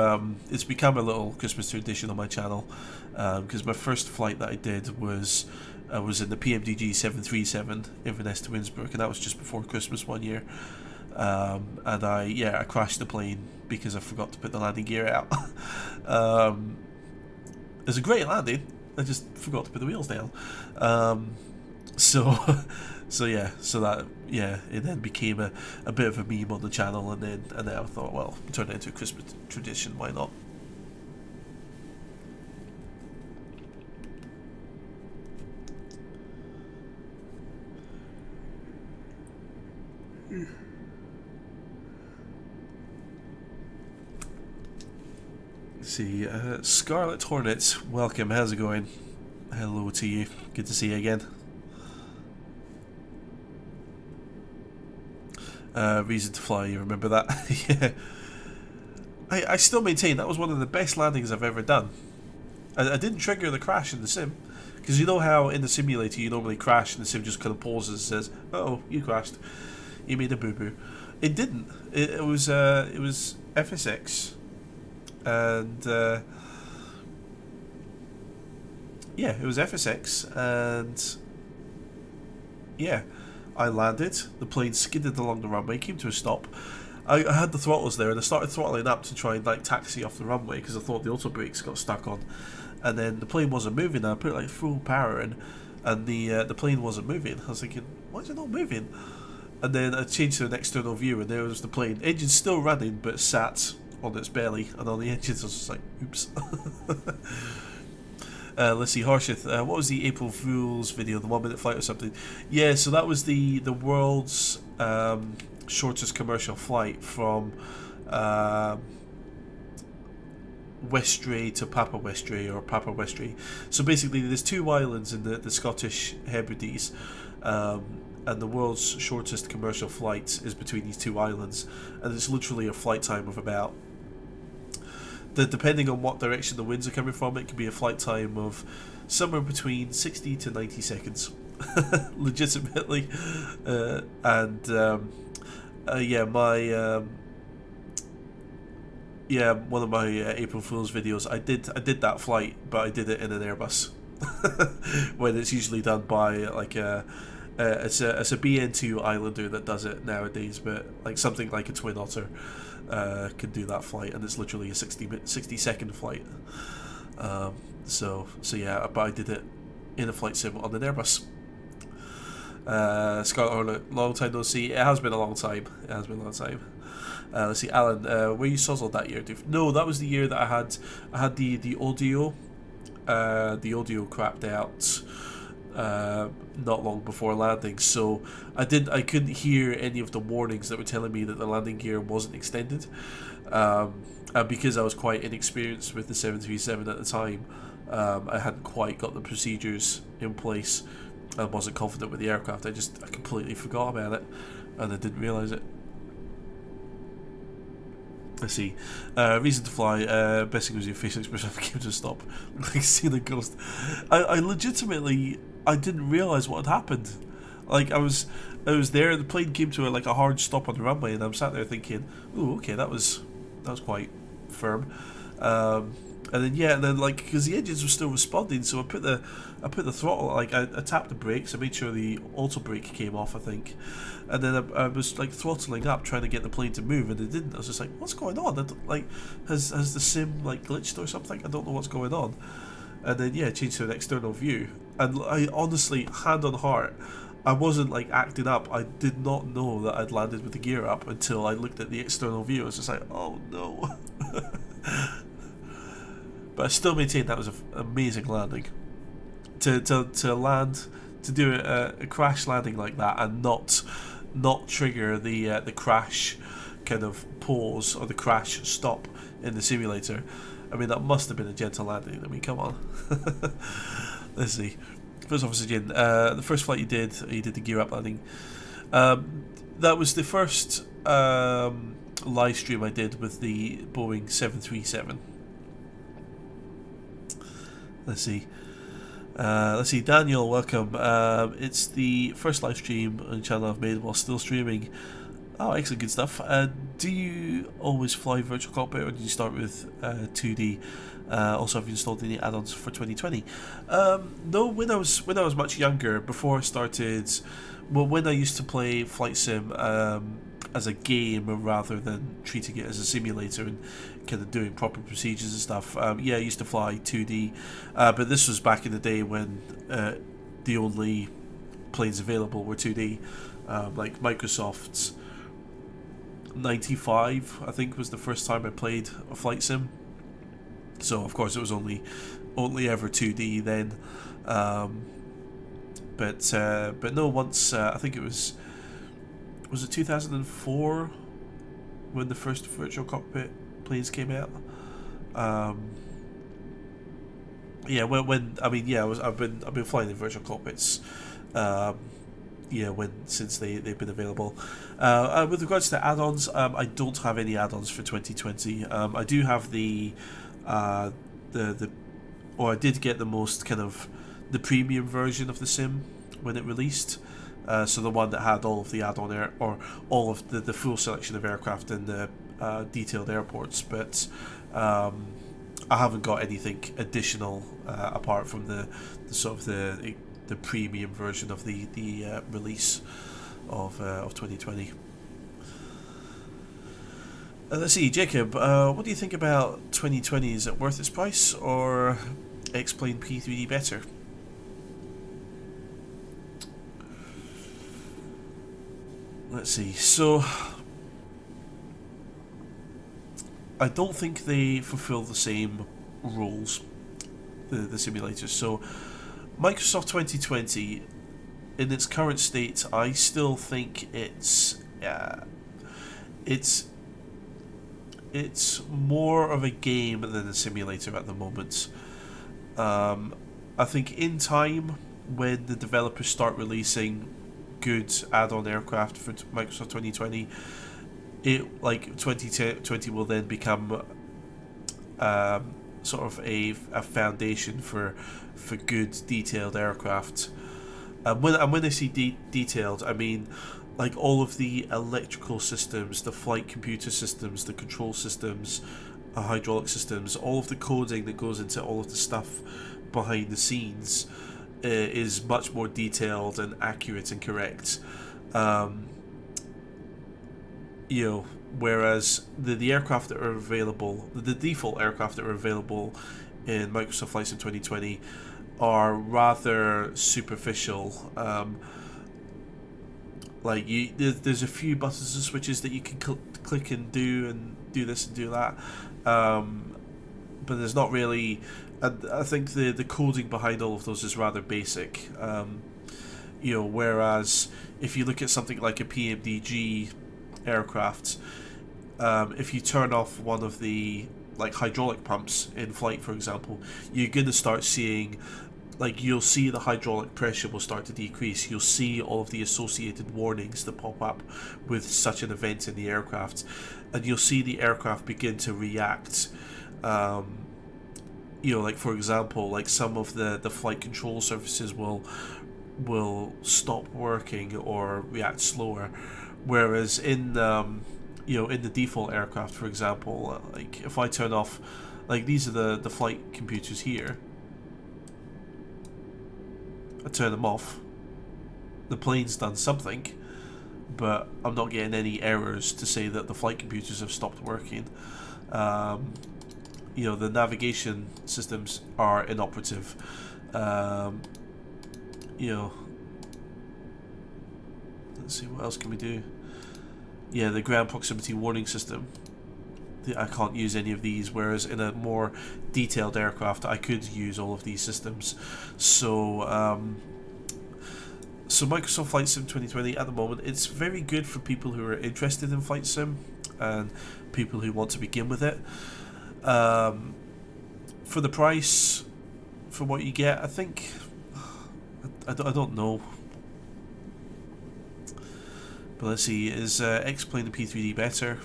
it's become a little Christmas tradition on my channel, because my first flight that I did was in the PMDG 737 Inverness to Innsbruck, and that was just before Christmas one year. And I crashed the plane because I forgot to put the landing gear out. It was a great landing. I just forgot to put the wheels down. So that it then became a bit of a meme on the channel, and then I thought, well, turn it into a Christmas tradition, why not? Let's see, Scarlet Hornet, welcome, how's it going? Hello to you, good to see you again. Reason to Fly, you remember that? Yeah. I still maintain that was one of the best landings I've ever done. I didn't trigger the crash in the sim, because you know how in the simulator you normally crash and the sim just kind of pauses and says, "Oh, you crashed, you made a boo-boo." It didn't. It was FSX, and yeah, it was FSX, and yeah, I landed, the plane skidded along the runway, came to a stop. I had the throttles there, and I started throttling up to try and like taxi off the runway because I thought the auto brakes got stuck on, and then the plane wasn't moving. I put like full power in, and the plane wasn't moving. I was thinking, why is it not moving? And then I changed to an external view, and there was the plane, engine still running but sat on its belly and on the engines. I was just like, oops. Let's see, Harshith. What was the April Fool's video? The 1 minute flight or something? Yeah, so that was the world's shortest commercial flight from Westray to Papa Westray, or Papa Westray. So basically, there's 2 islands in the Scottish Hebrides, and the world's shortest commercial flight is between these 2 islands, and it's literally a flight time of about, depending on what direction the winds are coming from, it can be a flight time of somewhere between 60 to 90 seconds. Legitimately. One of my April Fool's videos, I did that flight, but I did it in an Airbus. When it's usually done by like it's a BN2 Islander that does it nowadays, but like something like a Twin Otter can do that flight, and it's literally a 60 second flight. So yeah, but I did it in a flight sim on an Airbus. Scarlet Hornet, long time no see. It has been a long time. Let's see, Alan, were you sozzled that year, dude? No, that was the year that I had the audio crapped out not long before landing, so I couldn't hear any of the warnings that were telling me that the landing gear wasn't extended, and because I was quite inexperienced with the 737 at the time, I hadn't quite got the procedures in place. I wasn't confident with the aircraft. I completely forgot about it, and I didn't realise it. Let's see. Reason to fly. Best thing was your facial expression came to a stop. Like seeing a ghost. I legitimately, I didn't realise what had happened. Like I was there. The plane came to a hard stop on the runway, and I'm sat there thinking, "Ooh, okay, that was quite firm." And then like, because the engines were still responding, so I put the throttle, like I tapped the brakes, I made sure the auto brake came off, I think, and then I was like throttling up trying to get the plane to move, and it didn't. I was just like, what's going on? Has the sim like glitched or something? I don't know what's going on. And then yeah, changed to an external view, and I honestly, hand on heart, I wasn't like acting up. I did not know that I'd landed with the gear up until I looked at the external view. I was just like, oh no. But I still maintain that was an amazing landing. To land, to do a crash landing like that, and not trigger the crash kind of pause or the crash stop in the simulator. I mean, that must have been a gentle landing. I mean, come on. Let's see. First Officer Jin, the first flight you did the gear up landing. That was the first live stream I did with the Boeing 737. Let's see, Daniel, welcome. It's the first live stream on the channel I've made while still streaming. Oh, excellent, good stuff. Do you always fly Virtual Cockpit, or did you start with 2D? Also, have you installed any add-ons for 2020? No, when I was much younger, before I started, well, when I used to play Flight Sim as a game rather than treating it as a simulator and kind of doing proper procedures and stuff, yeah, I used to fly 2D, but this was back in the day when the only planes available were 2D, like Microsoft's 95, I think, was the first time I played a flight sim. So of course it was only ever 2D then, but no, once I think it was it 2004 when the first Virtual Cockpit planes came out. Yeah, when I mean, yeah, I've been flying in Virtual Cockpits. Yeah, since they've been available. With regards to add-ons, I don't have any add-ons for 2020. I do have or I did get the most kind of the premium version of the sim when it released. So the one that had all of the add-on or all of the full selection of aircraft and the detailed airports, but I haven't got anything additional apart from the sort of the premium version of the release of 2020. Let's see, Jacob, what do you think about 2020? Is it worth its price, or explain P3D better? Let's see, so I don't think they fulfill the same roles the simulators. So Microsoft 2020, in its current state, I still think it's more of a game than a simulator at the moment. I think in time, when the developers start releasing good add-on aircraft for Microsoft 2020, 2020 will then become sort of a foundation for good detailed aircraft. And when I see detailed, I mean like all of the electrical systems, the flight computer systems, the control systems, hydraulic systems, all of the coding that goes into all of the stuff behind the scenes is much more detailed and accurate and correct. Whereas the aircraft that are available, the default aircraft that are available in Microsoft Flight Sim 2020 are rather superficial. There's a few buttons and switches that you can click and do this and do that, but there's not really. I think the coding behind all of those is rather basic. Whereas if you look at something like a PMDG aircraft, if you turn off one of the hydraulic pumps in flight, for example, you're going to start seeing, you'll see the hydraulic pressure will start to decrease. You'll see all of the associated warnings that pop up with such an event in the aircraft, and you'll see the aircraft begin to react. For example, some of the flight control surfaces will stop working or react slower, whereas in the default aircraft, for example, if I turn off, these are the flight computers here, I turn them off, the plane's done something, but I'm not getting any errors to say that the flight computers have stopped working. The navigation systems are inoperative. Let's see, what else can we do? Yeah, the ground proximity warning system. I can't use any of these, whereas in a more detailed aircraft I could use all of these systems. So Microsoft Flight Sim 2020 at the moment, it's very good for people who are interested in Flight Sim and people who want to begin with it. For the price, for what you get, I think, I don't know. But let's see, is X-Plane and P3D better?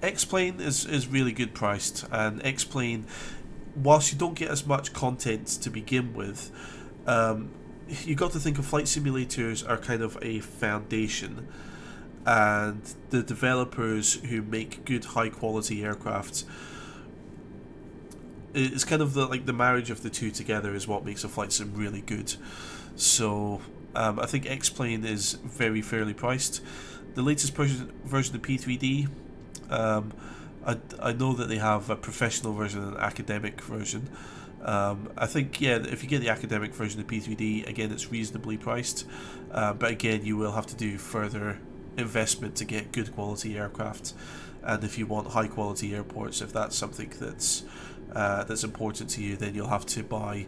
X-Plane is really good priced, and X-Plane, whilst you don't get as much content to begin with, you got to think of flight simulators are kind of a foundation, and the developers who make good high quality aircraft, it's kind of the marriage of the two together is what makes a flight sim really good. So I think X-Plane is very fairly priced. The latest version of P3D, I know that they have a professional version and an academic version. I think, if you get the academic version of P3D, again, it's reasonably priced. But again, you will have to do further investment to get good quality aircraft. And if you want high quality airports, if that's something that's important to you, then you'll have to buy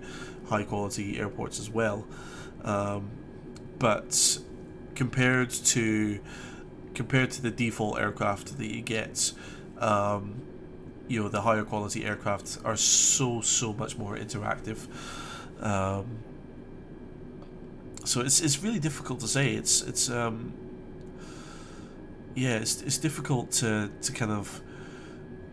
high quality airports as well. But compared to the default aircraft that you get, the higher quality aircraft are so much more interactive. So it's really difficult to say. It's difficult to kind of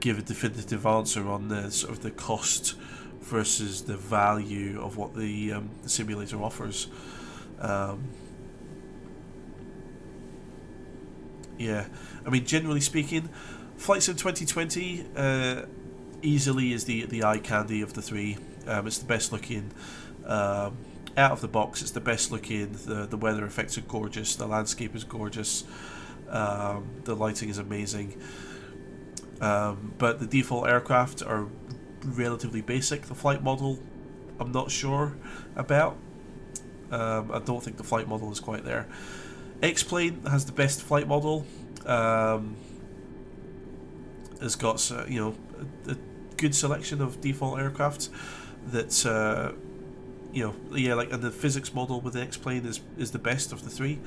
give a definitive answer on the sort of the cost versus the value of what the simulator offers. I mean, generally speaking, Flight Sim 2020 easily is the eye candy of the three. It's the best looking out of the box. It's the best looking. The weather effects are gorgeous. The landscape is gorgeous. The lighting is amazing. But the default aircraft are relatively basic. The flight model, I'm not sure about. I don't think the flight model is quite there. X-Plane has the best flight model. It's got a good selection of default aircraft that you know, yeah, like, and the physics model with the X-plane is the best of the three.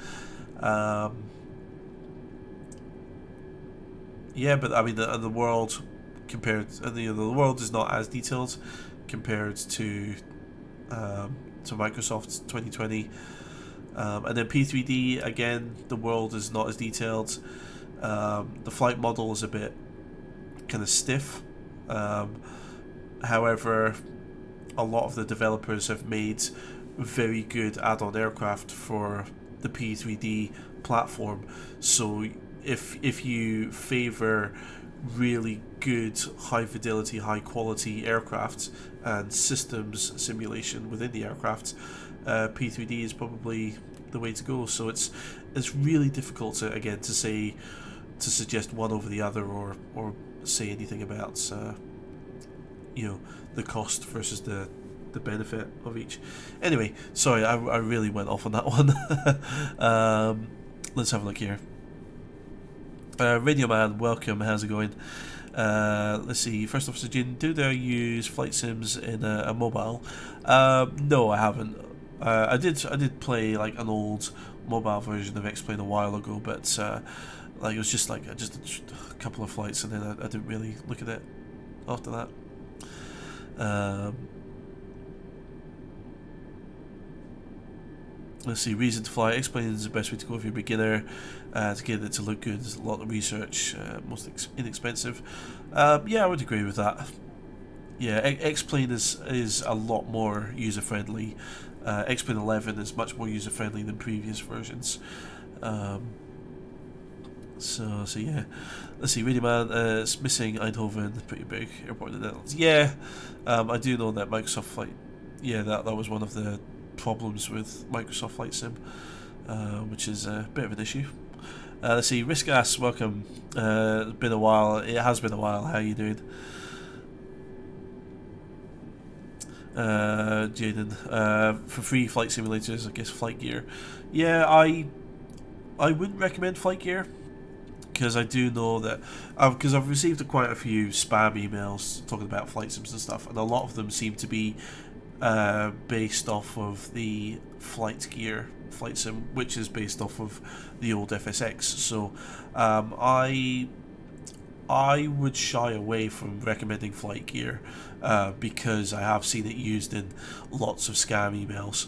Yeah, but I mean the world compared, the world is not as detailed compared to Microsoft's 2020. And then P3D, again, the world is not as detailed. The flight model is a bit kind of stiff. However, a lot of the developers have made very good add-on aircraft for the P3D platform. So if you favour really good, high fidelity, high quality aircraft and systems simulation within the aircraft, P3D is probably the way to go. So it's really difficult to suggest one over the other, or say anything about the cost versus the benefit of each. Anyway, sorry, I really went off on that one. Let's have a look here. Radio Man, welcome. How's it going? Let's see. First Officer Jin, do they use flight sims in a mobile? No, I haven't. I did play like an old mobile version of X-Plane a while ago, but like it was just a couple of flights, and then I didn't really look at it after that. Let's see. Reason to fly. X-Plane is the best way to go if you're a beginner. To get it to look good, there's a lot of research. Most inexpensive. Yeah, I would agree with that. Yeah, X-Plane is a lot more user friendly. X-Plane 11 is much more user friendly than previous versions. So yeah. Let's see. Radio Man, it's missing Eindhoven, pretty big airport in the Netherlands. Yeah, I do know that Microsoft Flight. Yeah, that was one of the problems with Microsoft Flight Sim, which is a bit of an issue. Let's see. Riskass, welcome. It's been a while. It has been a while. How are you doing? Jaden, for free flight simulators, I guess Flight Gear. Yeah, I wouldn't recommend Flight Gear, because I do know that because I've received quite a few spam emails talking about flight sims and stuff, and a lot of them seem to be based off of the Flight Gear flight sim, which is based off of the old FSX. So I would shy away from recommending Flight Gear because I have seen it used in lots of scam emails.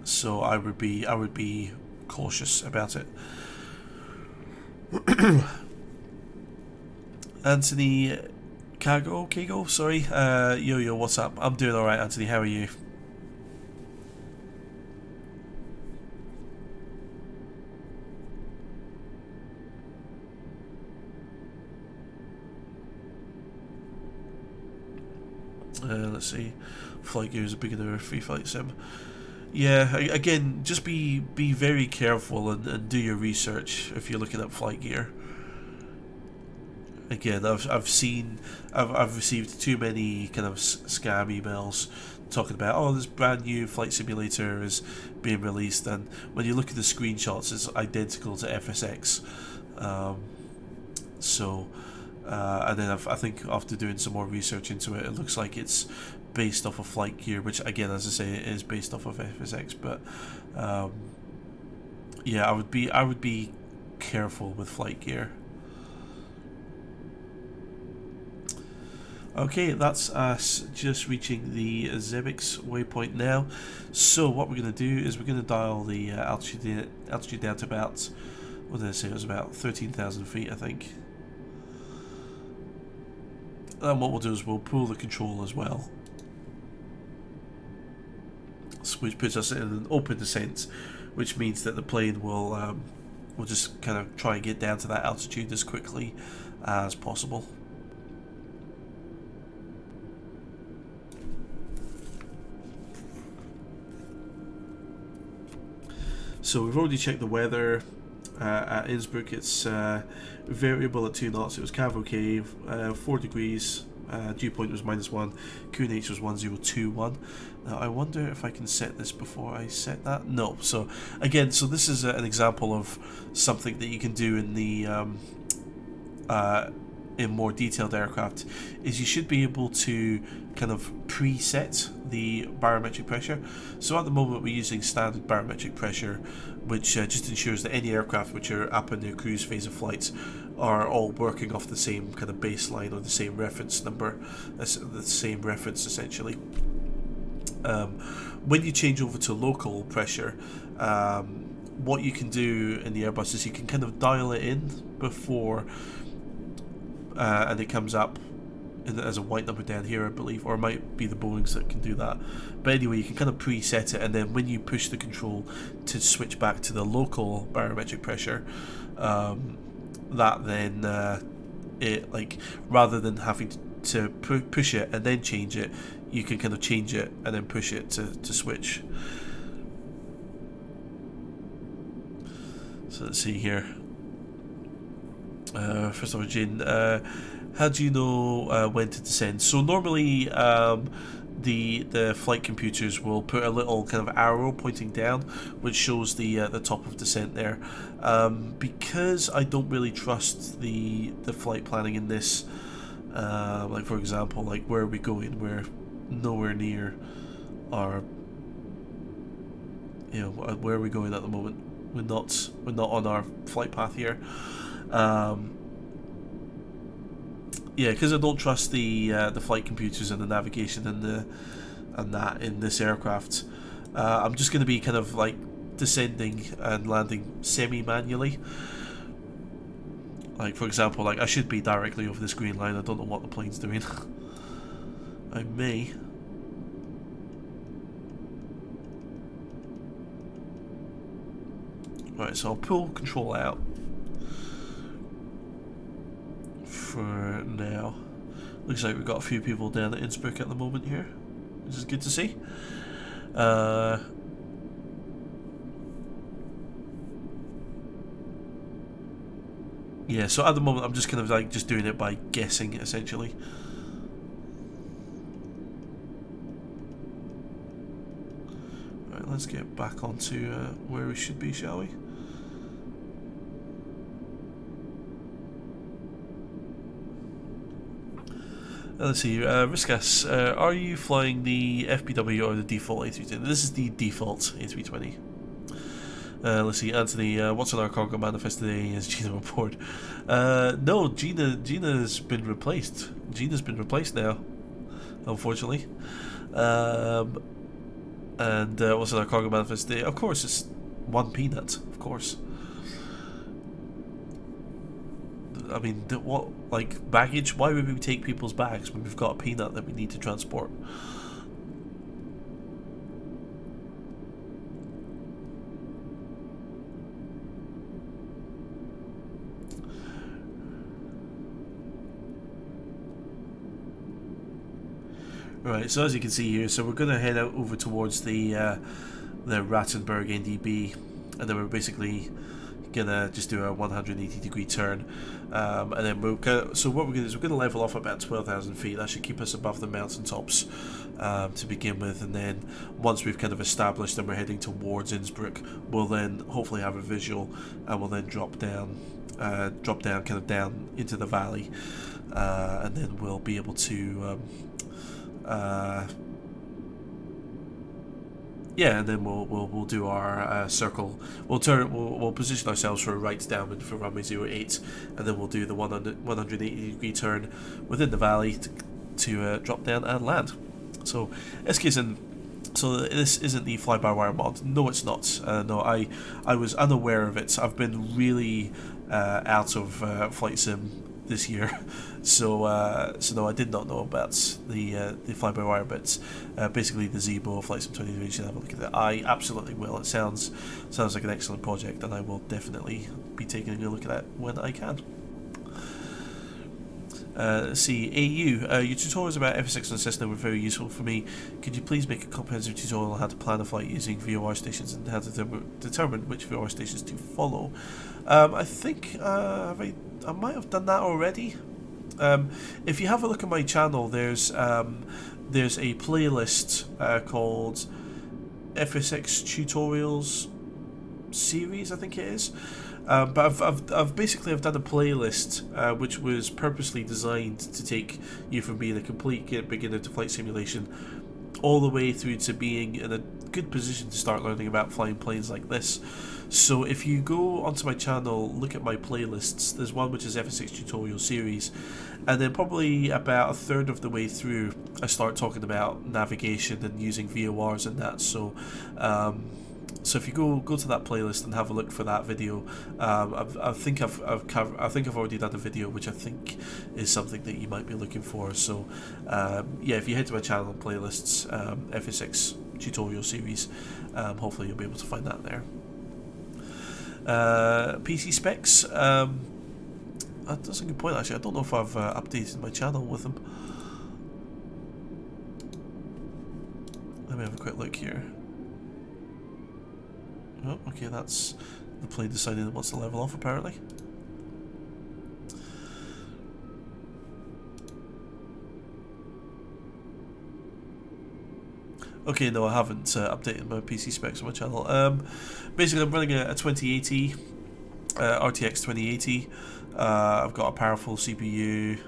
So I would be cautious about it. Anthony Kago, sorry. Yo, what's up? I'm doing alright, Anthony. How are you? Let's see. Flight Gear is a beginner free flight sim. Yeah, again, just be very careful and do your research if you're looking at Flight Gear. Again, I've received too many kind of scam emails talking about, this brand new flight simulator is being released, and when you look at the screenshots, it's identical to FSX. And then I think after doing some more research into it, it looks like it's based off of Flight Gear, which again, as I say, it is based off of FSX. But yeah, I would be careful with Flight Gear. Okay, that's us just reaching the Zebix waypoint now. So what we're going to do is we're going to dial the altitude down to about, what did I say, it was about 13,000 feet, I think. And what we'll do is we'll pull the control as well, which puts us in an open descent, which means that the plane will just kind of try and get down to that altitude as quickly as possible. So we've already checked the weather. At Innsbruck, it's variable at 2 knots. It was Cav okay, 4 degrees. Dew point was -1. QNH was 1021. Now I wonder if I can set this before I set that. No. So again, this is an example of something that you can do in the in more detailed aircraft is you should be able to kind of preset the barometric pressure. So at the moment we're using standard barometric pressure, which just ensures that any aircraft which are up in their cruise phase of flights are all working off the same kind of baseline or the same reference number, the same reference essentially. When you change over to local pressure, what you can do in the Airbus is you can kind of dial it in before and it comes up as a white number down here, I believe, or it might be the Boeings that can do that. But anyway, you can kind of preset it, and then when you push the control to switch back to the local barometric pressure, that then it, like, rather than having to push it and then change it, you can kind of change it and then push it to switch. So let's see here. First of all, Jane, how do you know when to descend? So normally the flight computers will put a little kind of arrow pointing down, which shows the top of descent there. Because I don't really trust the flight planning in this. Like for example, like where are we going? We're nowhere near our. You know, where are we going at the moment? We're not on our flight path here. Yeah, because I don't trust the flight computers and the navigation and that in this aircraft. I'm just going to be kind of like descending and landing semi-manually. Like for example, like I should be directly over this green line. I don't know what the plane's doing. I may. Right, so I'll pull control out for now. Looks like we've got a few people down at Innsbruck at the moment here, which is good to see. Yeah, so at the moment I'm just kind of like just doing it by guessing essentially. Right, let's get back onto where we should be, shall we? Let's see, Riskas, are you flying the FPW or the default A320? This is the default A320. Let's see, Anthony, what's on our cargo manifest today? Is Gina on board? No, Gina's been replaced. Gina's been replaced now, unfortunately. And what's on our cargo manifest today? Of course, it's one peanut, of course. I mean, what, like, baggage? Why would we take people's bags when we've got a peanut that we need to transport? Right, so as you can see here, so we're going to head out over towards the Rattenberg NDB, and then we're basically gonna just do a 180 degree turn, and then we're gonna, so what we're gonna do is we're gonna level off about 12,000 feet. That should keep us above the mountaintops to begin with, and then once we've kind of established and we're heading towards Innsbruck, we'll then hopefully have a visual, and we'll then drop down kind of down into the valley, and then we'll be able to yeah, and then we'll do our circle. We'll position ourselves for a right downwind for runway 08, and then we'll do the 180 degree turn within the valley to drop down and land. So so this isn't the fly-by-wire mod. No, it's not. No, I was unaware of it. I've been really out of flight sim this year, so no, I did not know about the fly-by-wire bits. Basically, the Zebo Flight Sim 23. You should have a look at that. I absolutely will. It sounds like an excellent project, and I will definitely be taking a look at it when I can. Let's see, AU, your tutorials about FSX and Cessna were very useful for me. Could you please make a comprehensive tutorial on how to plan a flight using VOR stations and how to determine which VOR stations to follow? I think I might have done that already. If you have a look at my channel, there's a playlist called FSX tutorials series, I think it is. But I've basically done a playlist which was purposely designed to take you from being a complete beginner to flight simulation all the way through to being in a good position to start learning about flying planes like this. So if you go onto my channel, look at my playlists, there's one which is FS6 tutorial series, and then probably about a third of the way through I start talking about navigation and using VORs and that. So so if you go to that playlist and have a look for that video, I think I've already done a video which I think is something that you might be looking for. So yeah, if you head to my channel playlists, FS6 tutorial series, hopefully you'll be able to find that there. PC specs. That's a good point actually. I don't know if I've updated my channel with them. Let me have a quick look here. Oh, okay, that's the plane deciding it wants to level off apparently. Okay, no, I haven't updated my PC specs on my channel. Basically, I'm running a 2080, RTX 2080. I've got a powerful CPU.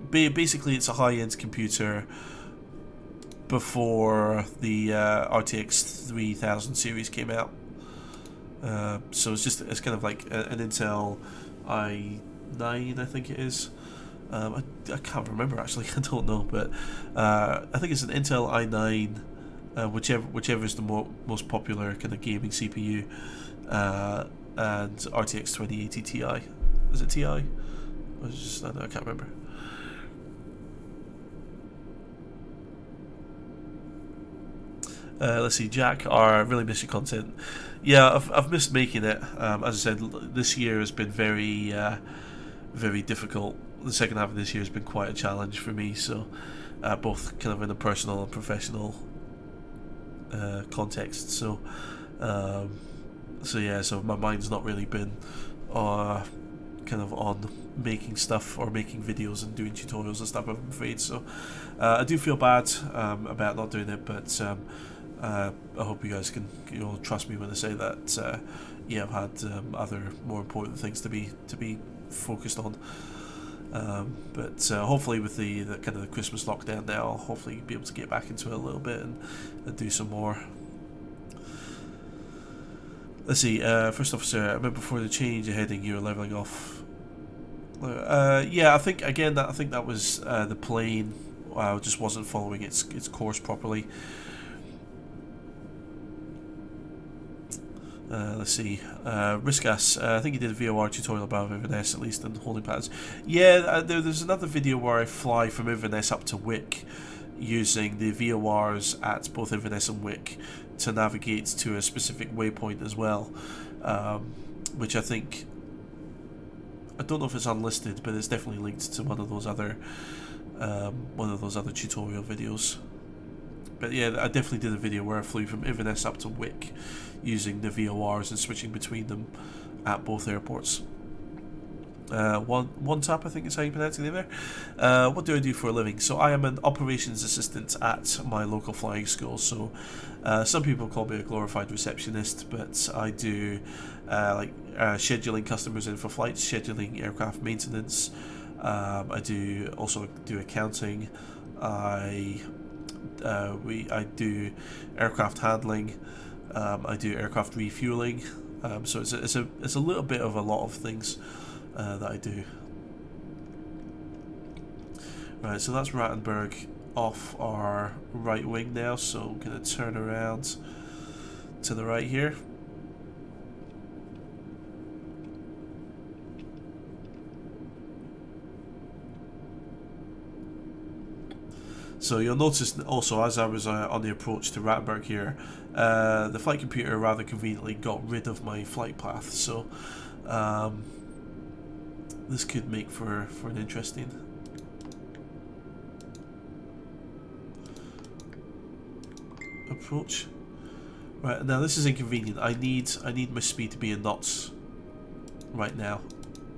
Basically, it's a high-end computer before the RTX 3000 series came out. So it's kind of like an Intel i9, I think it is. I can't remember actually. I don't know, but I think it's an Intel i9, whichever is the most popular kind of gaming CPU, and RTX 2080 Ti. Is it Ti? Or is it just, I can't remember. Let's see, Jack, I really miss your content. Yeah, I've missed making it. As I said, this year has been very difficult. The second half of this year has been quite a challenge for me, so both kind of in a personal and professional context. So yeah, so my mind's not really been kind of on making stuff or making videos and doing tutorials and stuff, I'm afraid. So I do feel bad about not doing it, but I hope you guys can trust me when I say that yeah, I've had other more important things to be focused on. But hopefully with the kind of the Christmas lockdown now, I'll hopefully be able to get back into it a little bit and do some more. Let's see, first officer, I remember before the change of heading you were levelling off. Yeah, I think that was the plane just wasn't following its course properly. Let's see, Riskas, I think you did a VOR tutorial about Inverness, at least, and holding patterns. Yeah, there's another video where I fly from Inverness up to Wick using the VORs at both Inverness and Wick to navigate to a specific waypoint as well, which I think, I don't know if it's unlisted, but it's definitely linked to one of those other tutorial videos. But yeah, I definitely did a video where I flew from Inverness up to Wick using the VORs and switching between them at both airports. One tap, I think is how you pronounce it there. What do I do for a living? So I am an operations assistant at my local flying school. So some people call me a glorified receptionist, but I do scheduling customers in for flights, scheduling aircraft maintenance. I do also do accounting. I do aircraft handling. I do aircraft refueling. So it's a little bit of a lot of things that I do. Right, so that's Rattenberg off our right wing now. So I'm gonna turn around to the right here. So you'll notice also, as I was on the approach to Rattenberg here, the flight computer rather conveniently got rid of my flight path. So this could make for an interesting approach. Right, now this is inconvenient. I need my speed to be in knots right now,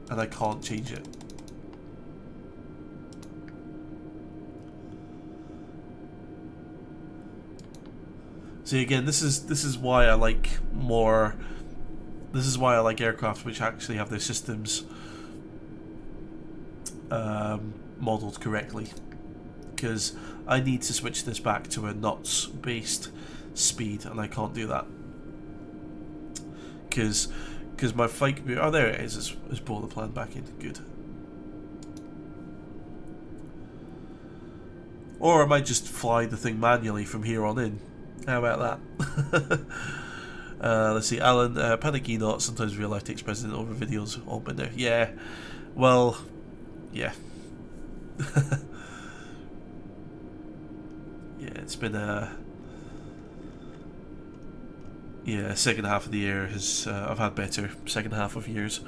and I can't change it. See, again, this is why I like more. This is why I like aircraft which actually have their systems modelled correctly, because I need to switch this back to a knots based speed, and I can't do that because my flight computer. Oh, there it is. It's brought the plan back in. Good. Or I might just fly the thing manually from here on in. How about that? Let's see, Alan, panicky not. Sometimes real life takes precedent over videos. All been there. Yeah. Well, yeah. Yeah, it's been yeah, second half of the year has I've had better second half of years.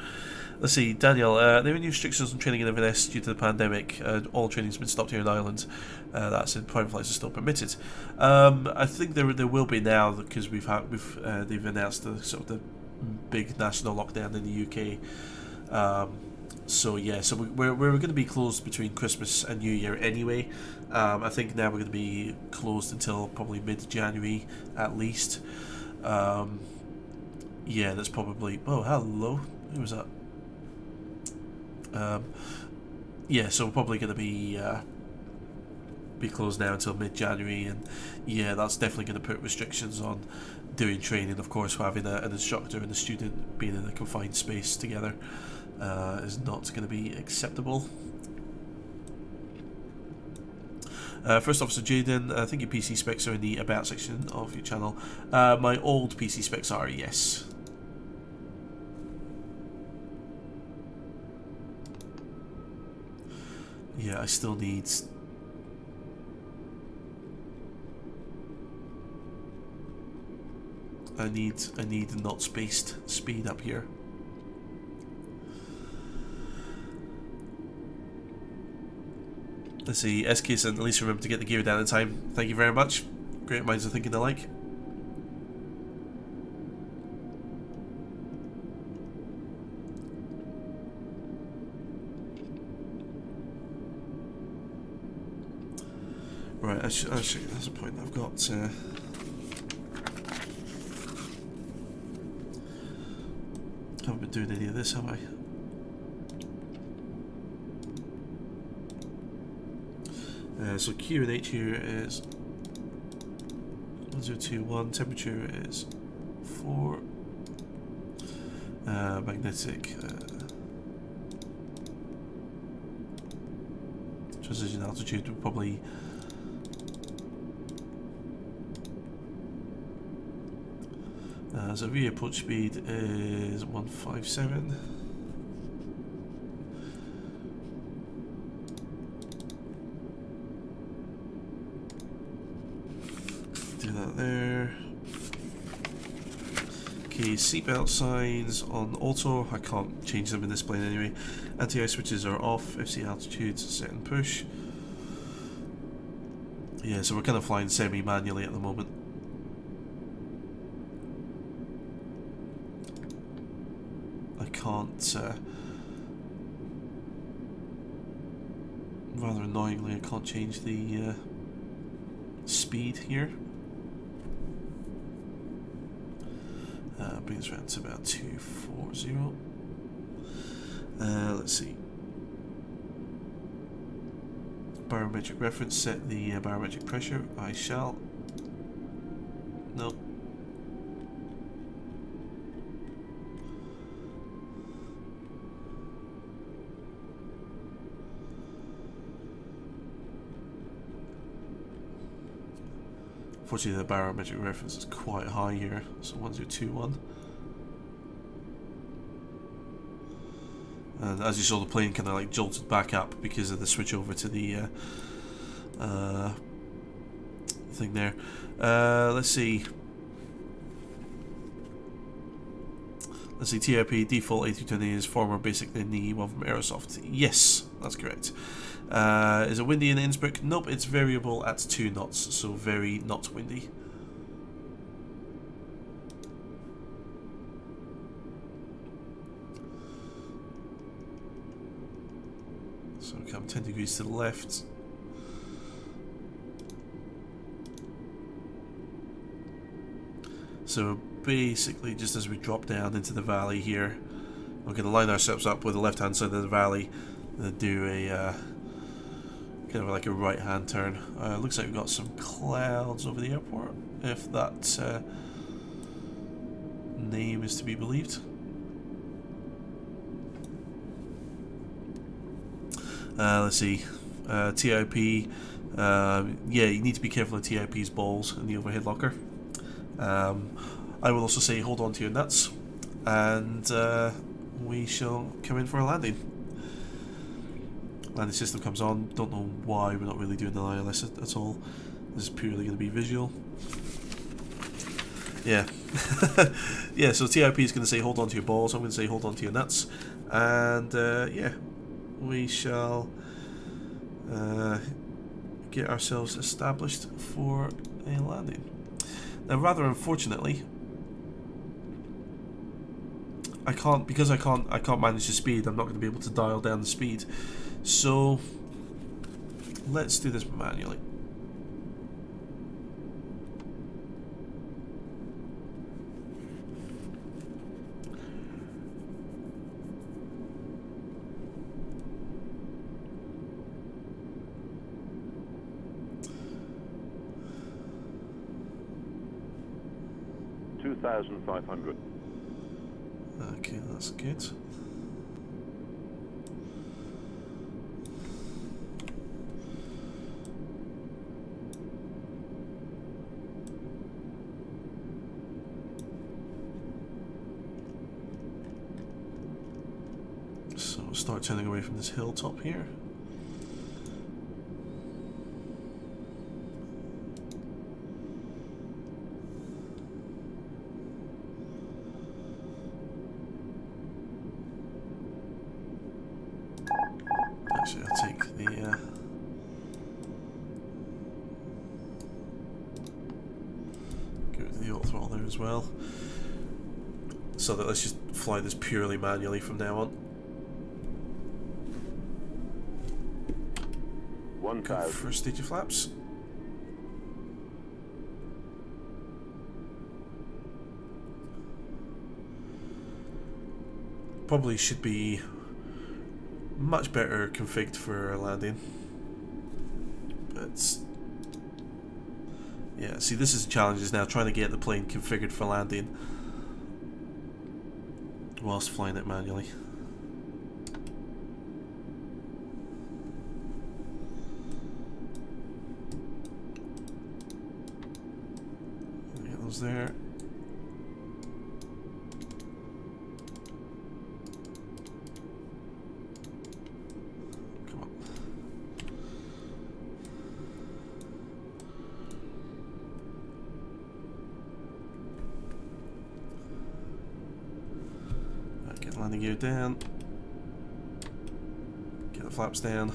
Let's see, Daniel, there are new restrictions on training in Inverness due to the pandemic. All training's been stopped here in Ireland. That's in private flights are still permitted. I think there will be now, because they've announced the sort of the big national lockdown in the UK. So yeah, so we're going to be closed between Christmas and New Year anyway. I think now we're going to be closed until probably mid-January at least. Yeah, that's probably. Oh, hello. Who was that? Yeah, so we're probably going to be closed now until mid-January, and yeah, that's definitely going to put restrictions on doing training. Of course, having an instructor and a student being in a confined space together is not going to be acceptable. First Officer Jaden, I think your PC specs are in the About section of your channel. My old PC specs are, yes. Yeah, I still need... I need knots based speed up here. Let's see, SK and at least remember to get the gear down in time. Thank you very much. Great minds are thinking alike. Right, actually, that's a point I've got. Haven't been doing any of this, have I? So Q and H here is 1021, temperature is 4, magnetic, transition altitude would probably so VA approach speed is 157. Do that there. Okay, seatbelt signs on auto. I can't change them in this plane anyway. Anti-ice switches are off. FC altitude set and push. Yeah, so we're kind of flying semi-manually at the moment. I can't, rather annoyingly, I can't change the speed here. Brings around to about 240. Let's see. Barometric reference, set the barometric pressure. I shall. Nope. Unfortunately, the barometric reference is quite high here, so 1021. And as you saw, the plane kind of like jolted back up because of the switch over to the thing there. Let's see. TRP default A320 is far more basic than the one from Aerosoft. Yes, that's correct. Is it windy in Innsbruck? Nope, it's variable at 2 knots, so very not windy. So we come 10 degrees to the left. So basically, just as we drop down into the valley here, we're going to line ourselves up with the left-hand side of the valley and do a kind of like a right-hand turn. Looks like we've got some clouds over the airport, if that name is to be believed. Let's see. TIP. Yeah, you need to be careful of TIP's balls in the overhead locker. I will also say hold on to your nuts, and we shall come in for a landing. Landing system comes on. Don't know why we're not really doing the ILS at all. This is purely going to be visual. Yeah. Yeah, so TIP is going to say hold on to your balls. I'm going to say hold on to your nuts. And yeah, we shall get ourselves established for a landing. Now, rather unfortunately, I can't manage the speed. I'm not going to be able to dial down the speed. So let's do this manually. $2,500. Okay, that's good. So we'll start turning away from this hilltop here. Actually, I'll take the go to the auto throttle there as well. So that let's just fly this purely manually from now on. Go first stage of flaps. Probably should be much better configured for a landing, but yeah, see, this is the challenge, is now trying to get the plane configured for landing whilst flying it manually. Get those there. Landing gear down. Get the flaps down.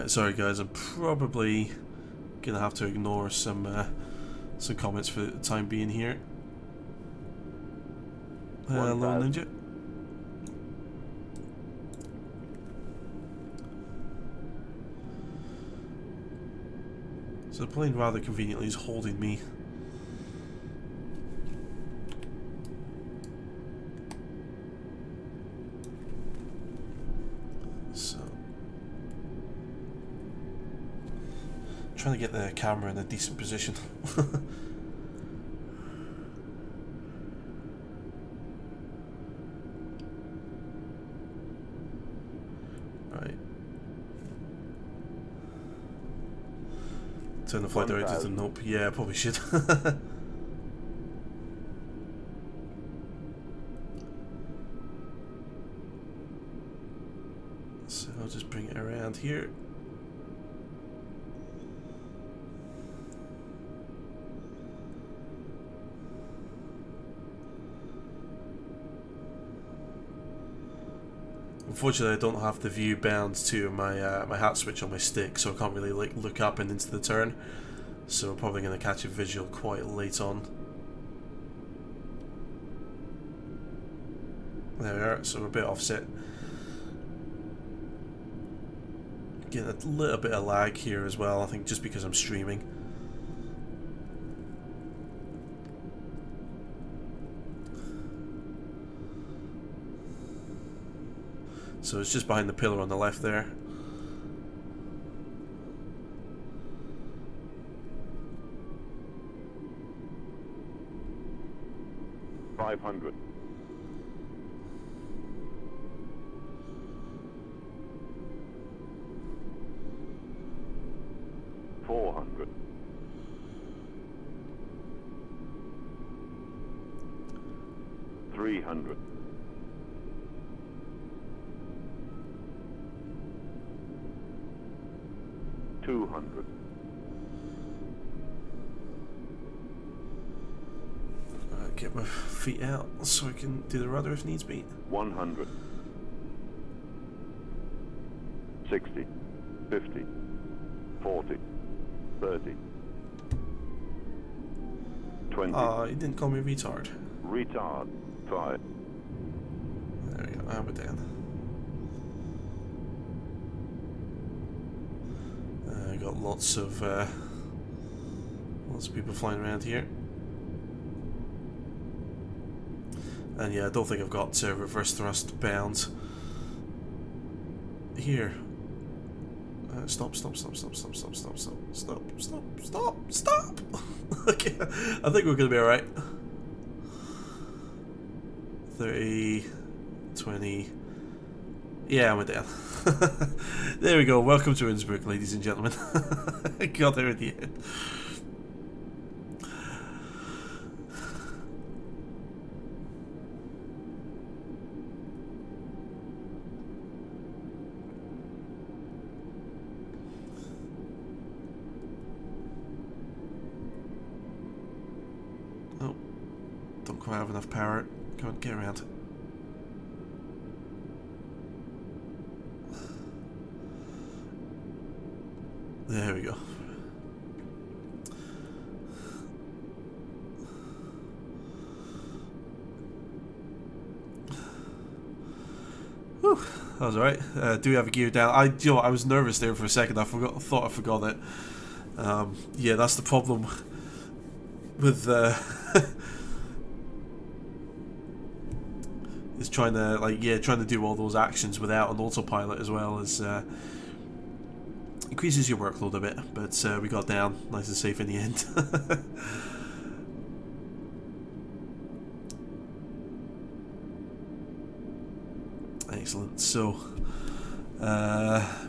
Sorry guys, I'm probably gonna have to ignore some comments for the time being here. Hello, Ninja. So the plane rather conveniently is holding me. So trying to get the camera in a decent position. Right. Turn the flight director to nope. Yeah, I probably should. So I'll just bring it around here. Unfortunately, I don't have the view bound to my my hat switch on my stick, so I can't really look up and into the turn. So we're probably going to catch a visual quite late on. There we are. So we're a bit offset. Getting a little bit of lag here as well, I think just because I'm streaming. So it's just behind the pillar on the left there. $500. 400. 300. 200. Get my feet out so I can do the rudder if needs be. 100. 60. 50. 40. 30. 20. He didn't call me retard. Retard. 5. There we go, arm it down. Got lots of people flying around here. And yeah, I don't think I've got reverse thrust bound here. Stop. Okay, I think we're gonna be alright. 30, 20. Yeah, we're down. There we go. Welcome to Innsbruck, ladies and gentlemen. Got there at the end. Oh, don't quite have enough power. Come on, get around. There we go. Whew, that was alright. Do we have a gear down? I was nervous there for a second. Thought I forgot it. Yeah, that's the problem with is trying to do all those actions without an autopilot as well as. Increases your workload a bit, but we got down nice and safe in the end. Excellent. So,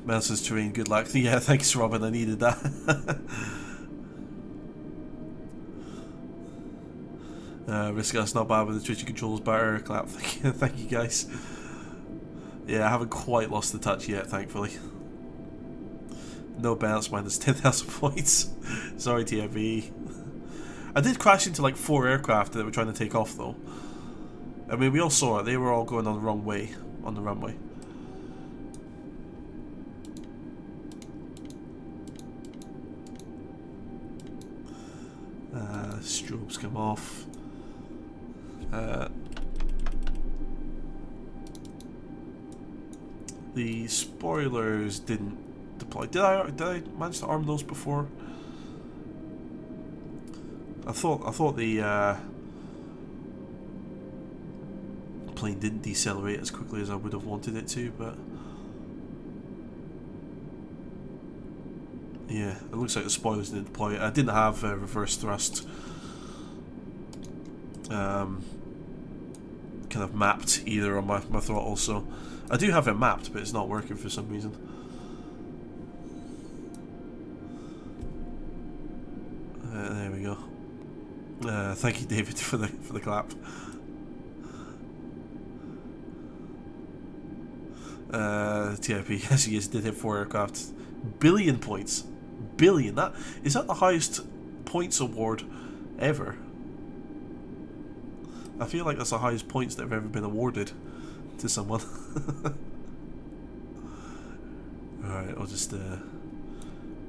mountains terrain, good luck. Yeah, thanks, Robin. I needed that. Riskas not bad with the Twitchy controls. Better clap. Thank you, guys. Yeah, I haven't quite lost the touch yet, thankfully. No bounce, minus 10,000 points. Sorry, TFE. I did crash into like 4 aircraft that were trying to take off, though. I mean, we all saw it. They were all going on the wrong way on the runway. Strobes come off. The spoilers didn't deploy. Did I manage to arm those before? I thought the plane didn't decelerate as quickly as I would have wanted it to, but yeah, it looks like the spoilers didn't deploy. I didn't have reverse thrust kind of mapped either on my throttle, so I do have it mapped, but it's not working for some reason. There we go. Thank you, David, for the clap. TIP, yes, he did hit 4 aircraft. Billion points. Billion. Is that the highest points award ever? I feel like that's the highest points that have ever been awarded to someone. Alright, I'll just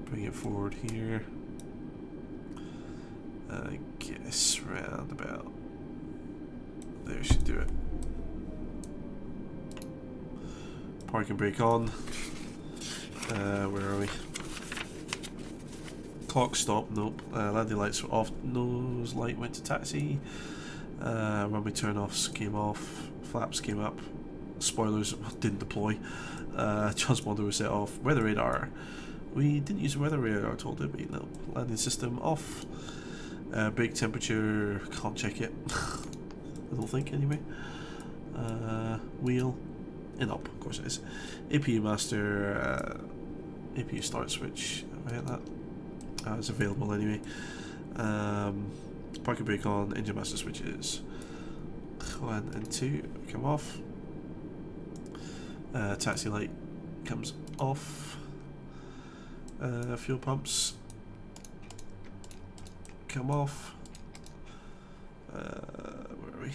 bring it forward here. I guess round about there should do it. Parking brake on. Where are we? Clock stop, nope. Landing lights were off, nose light went to taxi. Runway turn offs came off, flaps came up, spoilers didn't deploy. Transponder was set off, weather radar. We didn't use the weather radar, told it, but no. Landing system off. Brake temperature, can't check it. I don't think, anyway. Wheel, in up, of course it is. APU master, APU start switch, have I hit that? It's available anyway. Parking brake on, engine master switches 1 and 2 come off. Taxi light comes off. Fuel pumps come off. Where are we?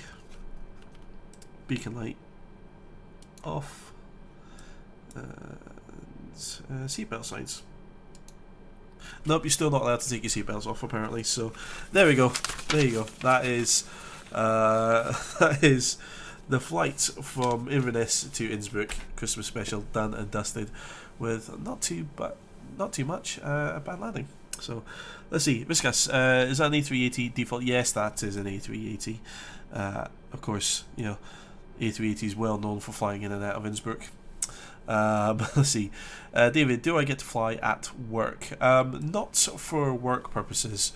Beacon light off. Seatbelt signs. Nope, you're still not allowed to take your seatbelts off apparently. So there we go. There you go. That is that is the flight from Inverness to Innsbruck Christmas special done and dusted with not too much a bad landing. So let's see. Viscas, is that an A380 default? Yes, that is an A380. Of course, you know, A380 is well known for flying in and out of Innsbruck. Let's see. David, do I get to fly at work? Not for work purposes.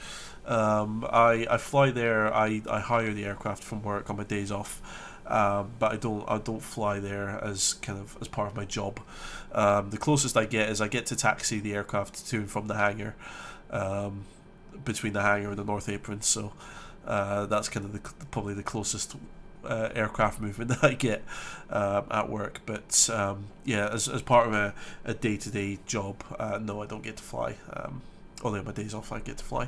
I fly there. I hire the aircraft from work on my days off. But I don't fly there as part of my job. The closest I get is I get to taxi the aircraft to and from the hangar, between the hangar and the North Apron. So that's kind of probably the closest aircraft movement that I get at work. But yeah, as part of a day-to-day job, no, I don't get to fly. Only on my days off I get to fly.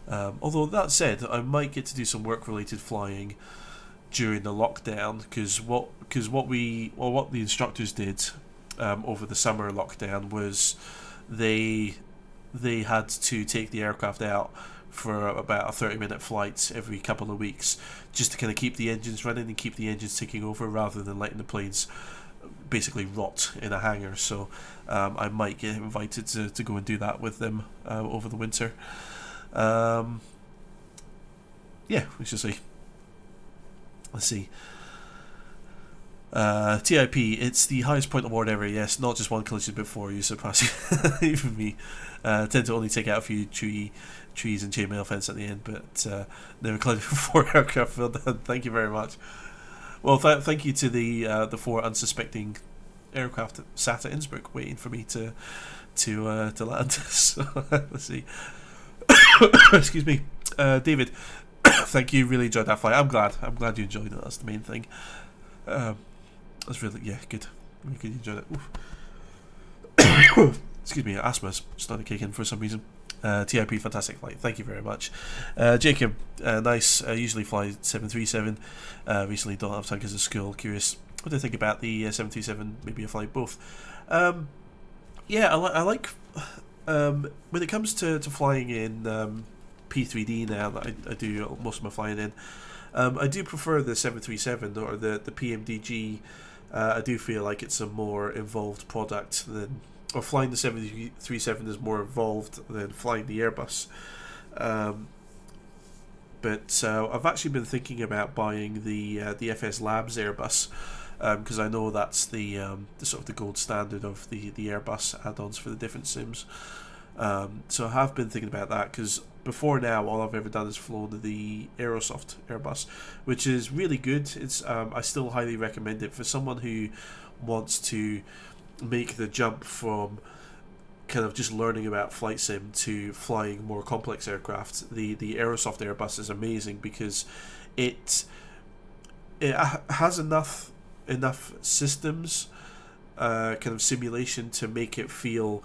Although that said, I might get to do some work-related flying during the lockdown, because what the instructors did over the summer lockdown was they had to take the aircraft out for about a 30-minute flight every couple of weeks, just to kind of keep the engines running and keep the engines ticking over, rather than letting the planes basically rot in a hangar. So I might get invited to go and do that with them over the winter. Yeah, we should see. Let's see. TIP, it's the highest point award ever. Yes, not just one collision before you surpass even me. Tend to only take out a few trees and chainmail fence at the end, but never collided before aircraft. Well done. Thank you very much. Well, thank you to the 4 unsuspecting aircraft that sat at Innsbruck waiting for me to land. So let's see. Excuse me, David. Thank you. Really enjoyed that flight. I'm glad you enjoyed it. That's the main thing. That's really good. Really good. You enjoyed it. Excuse me. Asthma's started kicking for some reason. TIP, fantastic flight. Thank you very much. Jacob, nice. Usually fly 737. Recently don't have time because of school. Curious what do you think about the 737? Maybe a flight both. Yeah, I like when it comes to flying in P3D now that I do most of my flying in. I do prefer the 737 or the PMDG. I do feel like it's a more involved product than, or flying the 737 is more involved than flying the Airbus. But I've actually been thinking about buying the FS Labs Airbus, because I know that's the sort of the gold standard of the Airbus add-ons for the different sims. So I have been thinking about that, because before now all I've ever done is flown the Aerosoft Airbus, which is really good. It's I still highly recommend it for someone who wants to make the jump from kind of just learning about flight sim to flying more complex aircraft. The Aerosoft Airbus is amazing because it has enough systems, kind of simulation, to make it feel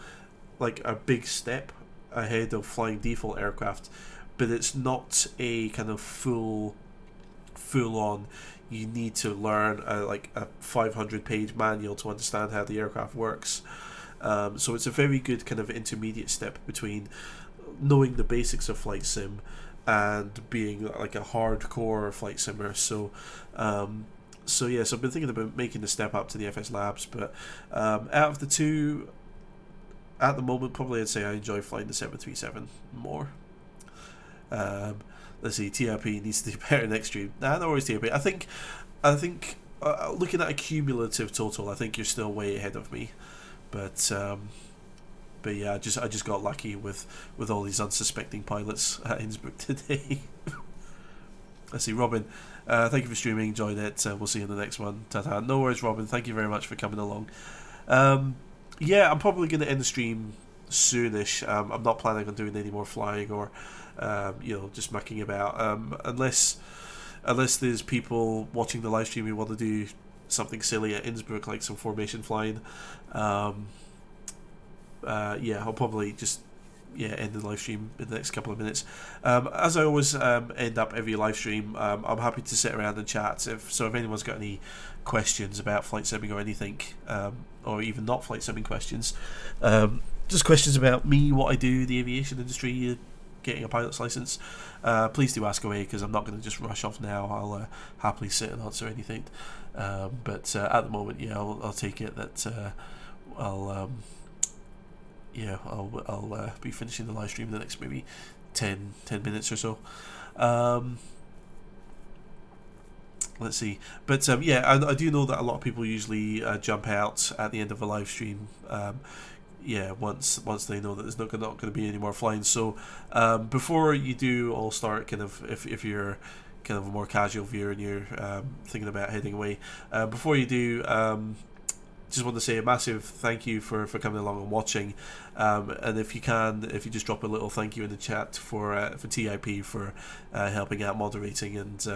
like a big step ahead of flying default aircraft, but it's not a kind of full on, you need to learn like a 500-page manual to understand how the aircraft works. So it's a very good kind of intermediate step between knowing the basics of flight sim and being like a hardcore flight simmer. So so I've been thinking about making the step up to the FS Labs, but out of the two, at the moment, probably I'd say I enjoy flying the 737 more. Let's see, TRP needs to do better next stream. Nah, no worries, TRP. I think looking at a cumulative total, I think you're still way ahead of me. But yeah, I just got lucky with all these unsuspecting pilots at Innsbruck today. Let's see, Robin. Thank you for streaming. Enjoyed it. We'll see you in the next one. Ta-ta. No worries, Robin. Thank you very much for coming along. Yeah, I'm probably going to end the stream soonish. I'm not planning on doing any more flying or just mucking about. Unless there's people watching the live stream who want to do something silly at Innsbruck, like some formation flying. Yeah, I'll probably just end the live stream in the next couple of minutes. As I always end up every live stream, I'm happy to sit around and chat. If anyone's got any questions about flight simming or anything, or even not flight simming questions, just questions about me, what I do, the aviation industry, getting a pilot's license, please do ask away, because I'm not going to just rush off now. I'll happily sit and answer anything. But at the moment, I'll take it that I'll be finishing the live stream in the next maybe 10 minutes or so. Let's see. But I do know that a lot of people usually jump out at the end of a live stream. Once they know that there's not going to be any more flying. So before you do all start, kind of, if you're kind of a more casual viewer and you're thinking about heading away, before you do, just want to say a massive thank you for coming along and watching, and if you just drop a little thank you in the chat for TIP for helping out moderating and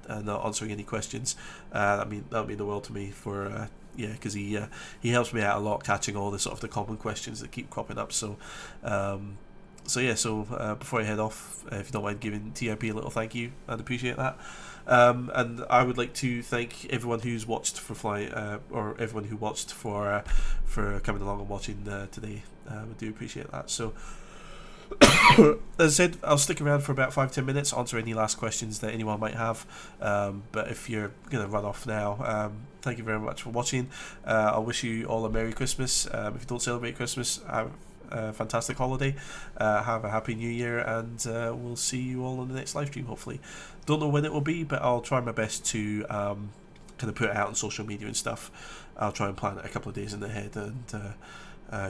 answering any questions, that would mean the world to me, for because he helps me out a lot catching all the sort of the common questions that keep cropping up. So before I head off, if you don't mind giving TIP a little thank you, I'd appreciate that. And I would like to thank everyone who's watched for or everyone who watched for coming along and watching today. I do appreciate that. So, as I said, I'll stick around for about 5-10 minutes, answer any last questions that anyone might have. But if you're going to run off now, thank you very much for watching. I'll wish you all a Merry Christmas. If you don't celebrate Christmas, have a fantastic holiday, have a happy new year, and we'll see you all in the next live stream, hopefully. Don't know when it will be, but I'll try my best to kind of put it out on social media and stuff. I'll try and plan it a couple of days in ahead and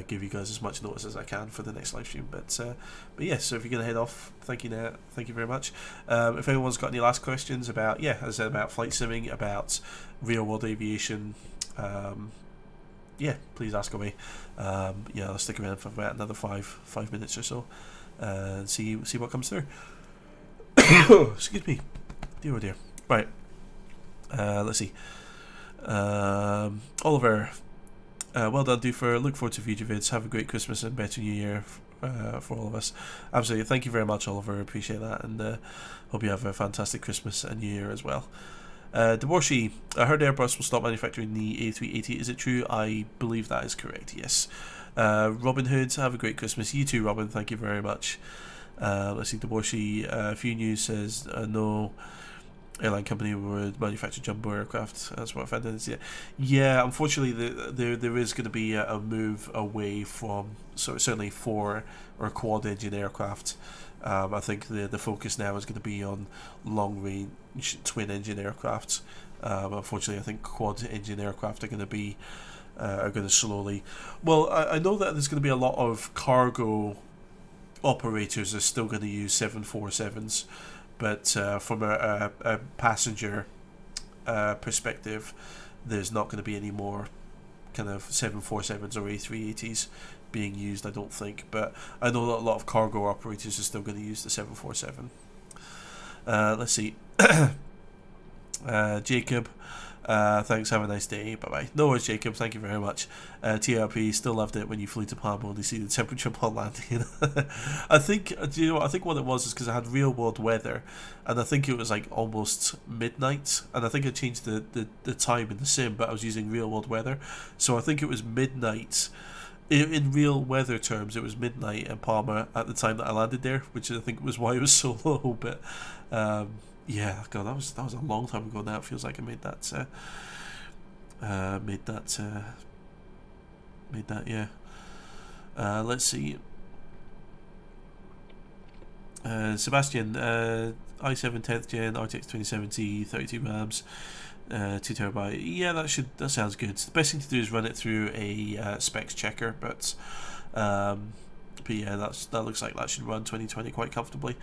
give you guys as much notice as I can for the next live stream. But yeah, so if you're going to head off, thank you very much. If anyone's got any last questions about, as I said, about flight simming, about real world aviation, please ask away. I'll stick around for about another 5 minutes or so, and see what comes through. Excuse me, dear oh dear. Right, let's see. Oliver, well done, Doofer. Look forward to future vids. Have a great Christmas and better New Year for all of us. Absolutely, thank you very much, Oliver. Appreciate that, and hope you have a fantastic Christmas and New Year as well. Deborshy, I heard Airbus will stop manufacturing the A380. Is it true? I believe that is correct, yes. Robin Hood, have a great Christmas. You too, Robin. Thank you very much. Let's see, Deborshy, Few News says no airline company would manufacture jumbo aircraft. That's what I found in. Yeah, unfortunately, there is going to be a move away from, certainly 4 or quad engine aircraft. I think the focus now is going to be on long range twin engine aircraft. Unfortunately, I think quad engine aircraft are going to slowly. Well, I know that there's going to be a lot of cargo operators are still going to use 747s, but from a passenger perspective, there's not going to be any more kind of 747s or A380s being used, I don't think. But I know that a lot of cargo operators are still going to use the 747. Let's see. Jacob, thanks, have a nice day, bye bye. No worries, Jacob, thank you very much. TRP, still loved it when you flew to Palma and you see the temperature upon landing. I think what it was is because I had real world weather, and I think it was like almost midnight, and I think I changed the time in the sim, but I was using real world weather, so I think it was midnight. In real weather terms, it was midnight in Palma at the time that I landed there, which I think was why it was so low. But yeah, God, that was a long time ago now. It feels like I made that. Yeah. Let's see. Sebastian, i7 10th gen RTX 2070, 32 RAMs, 2 TB. Yeah, that sounds good. The best thing to do is run it through a specs checker, but yeah, that looks like that should run 2020 quite comfortably.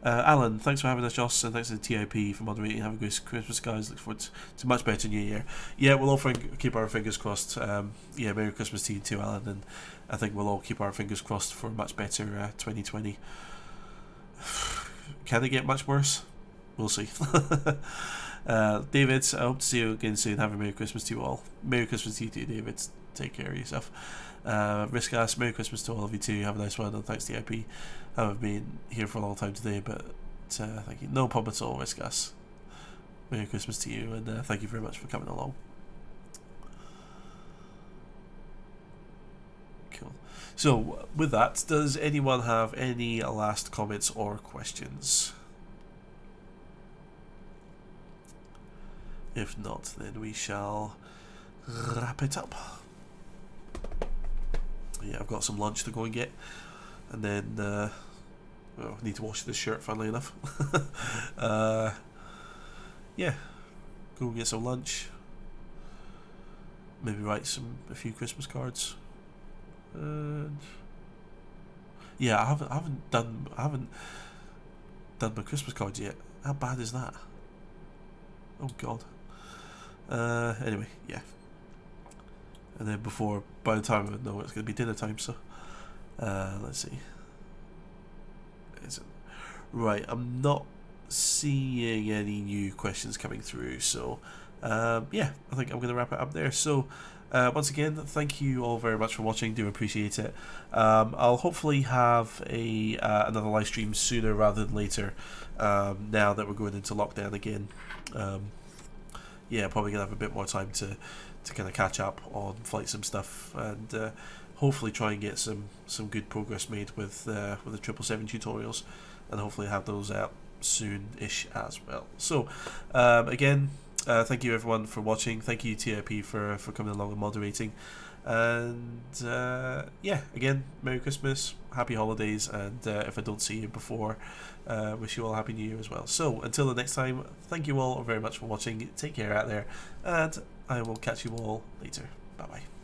Alan, thanks for having us, Joss, and thanks to the TIP for moderating. Have a good Christmas, guys. Look forward to a much better New Year. Yeah, we'll all keep our fingers crossed. Yeah, Merry Christmas to you too, Alan, and I think we'll all keep our fingers crossed for a much better 2020. Can it get much worse? We'll see. David, I hope to see you again soon. Have a Merry Christmas to you all. Merry Christmas to you too, David. Take care of yourself. Riskas, Merry Christmas to all of you too. Have a nice one, and thanks to IP. I haven't been here for a long time today, but thank you. No problem at all, Riskas. Merry Christmas to you, and thank you very much for coming along. Cool. So, with that, does anyone have any last comments or questions? If not, then we shall wrap it up. Yeah, I've got some lunch to go and get, and then well, I need to wash this shirt, funnily enough. Yeah, go and get some lunch. Maybe write a few Christmas cards. And yeah, I haven't done my Christmas cards yet. How bad is that? Oh God. Anyway, yeah. And then by the time I know it's going to be dinner time, so let's see. Right, I'm not seeing any new questions coming through, so yeah, I think I'm going to wrap it up there. So once again, thank you all very much for watching. Do appreciate it. I'll hopefully have another live stream sooner rather than later, now that we're going into lockdown again. Yeah, probably going to have a bit more time to kind of catch up on flight sim stuff, and hopefully try and get some good progress made with the 777 tutorials, and hopefully have those out soon-ish as well. So again, thank you everyone for watching. Thank you TIP for coming along and moderating, and yeah, again, Merry Christmas, Happy Holidays, and if I don't see you before, wish you all a Happy New Year as well. So until the next time, thank you all very much for watching. Take care out there, and I will catch you all later. Bye bye.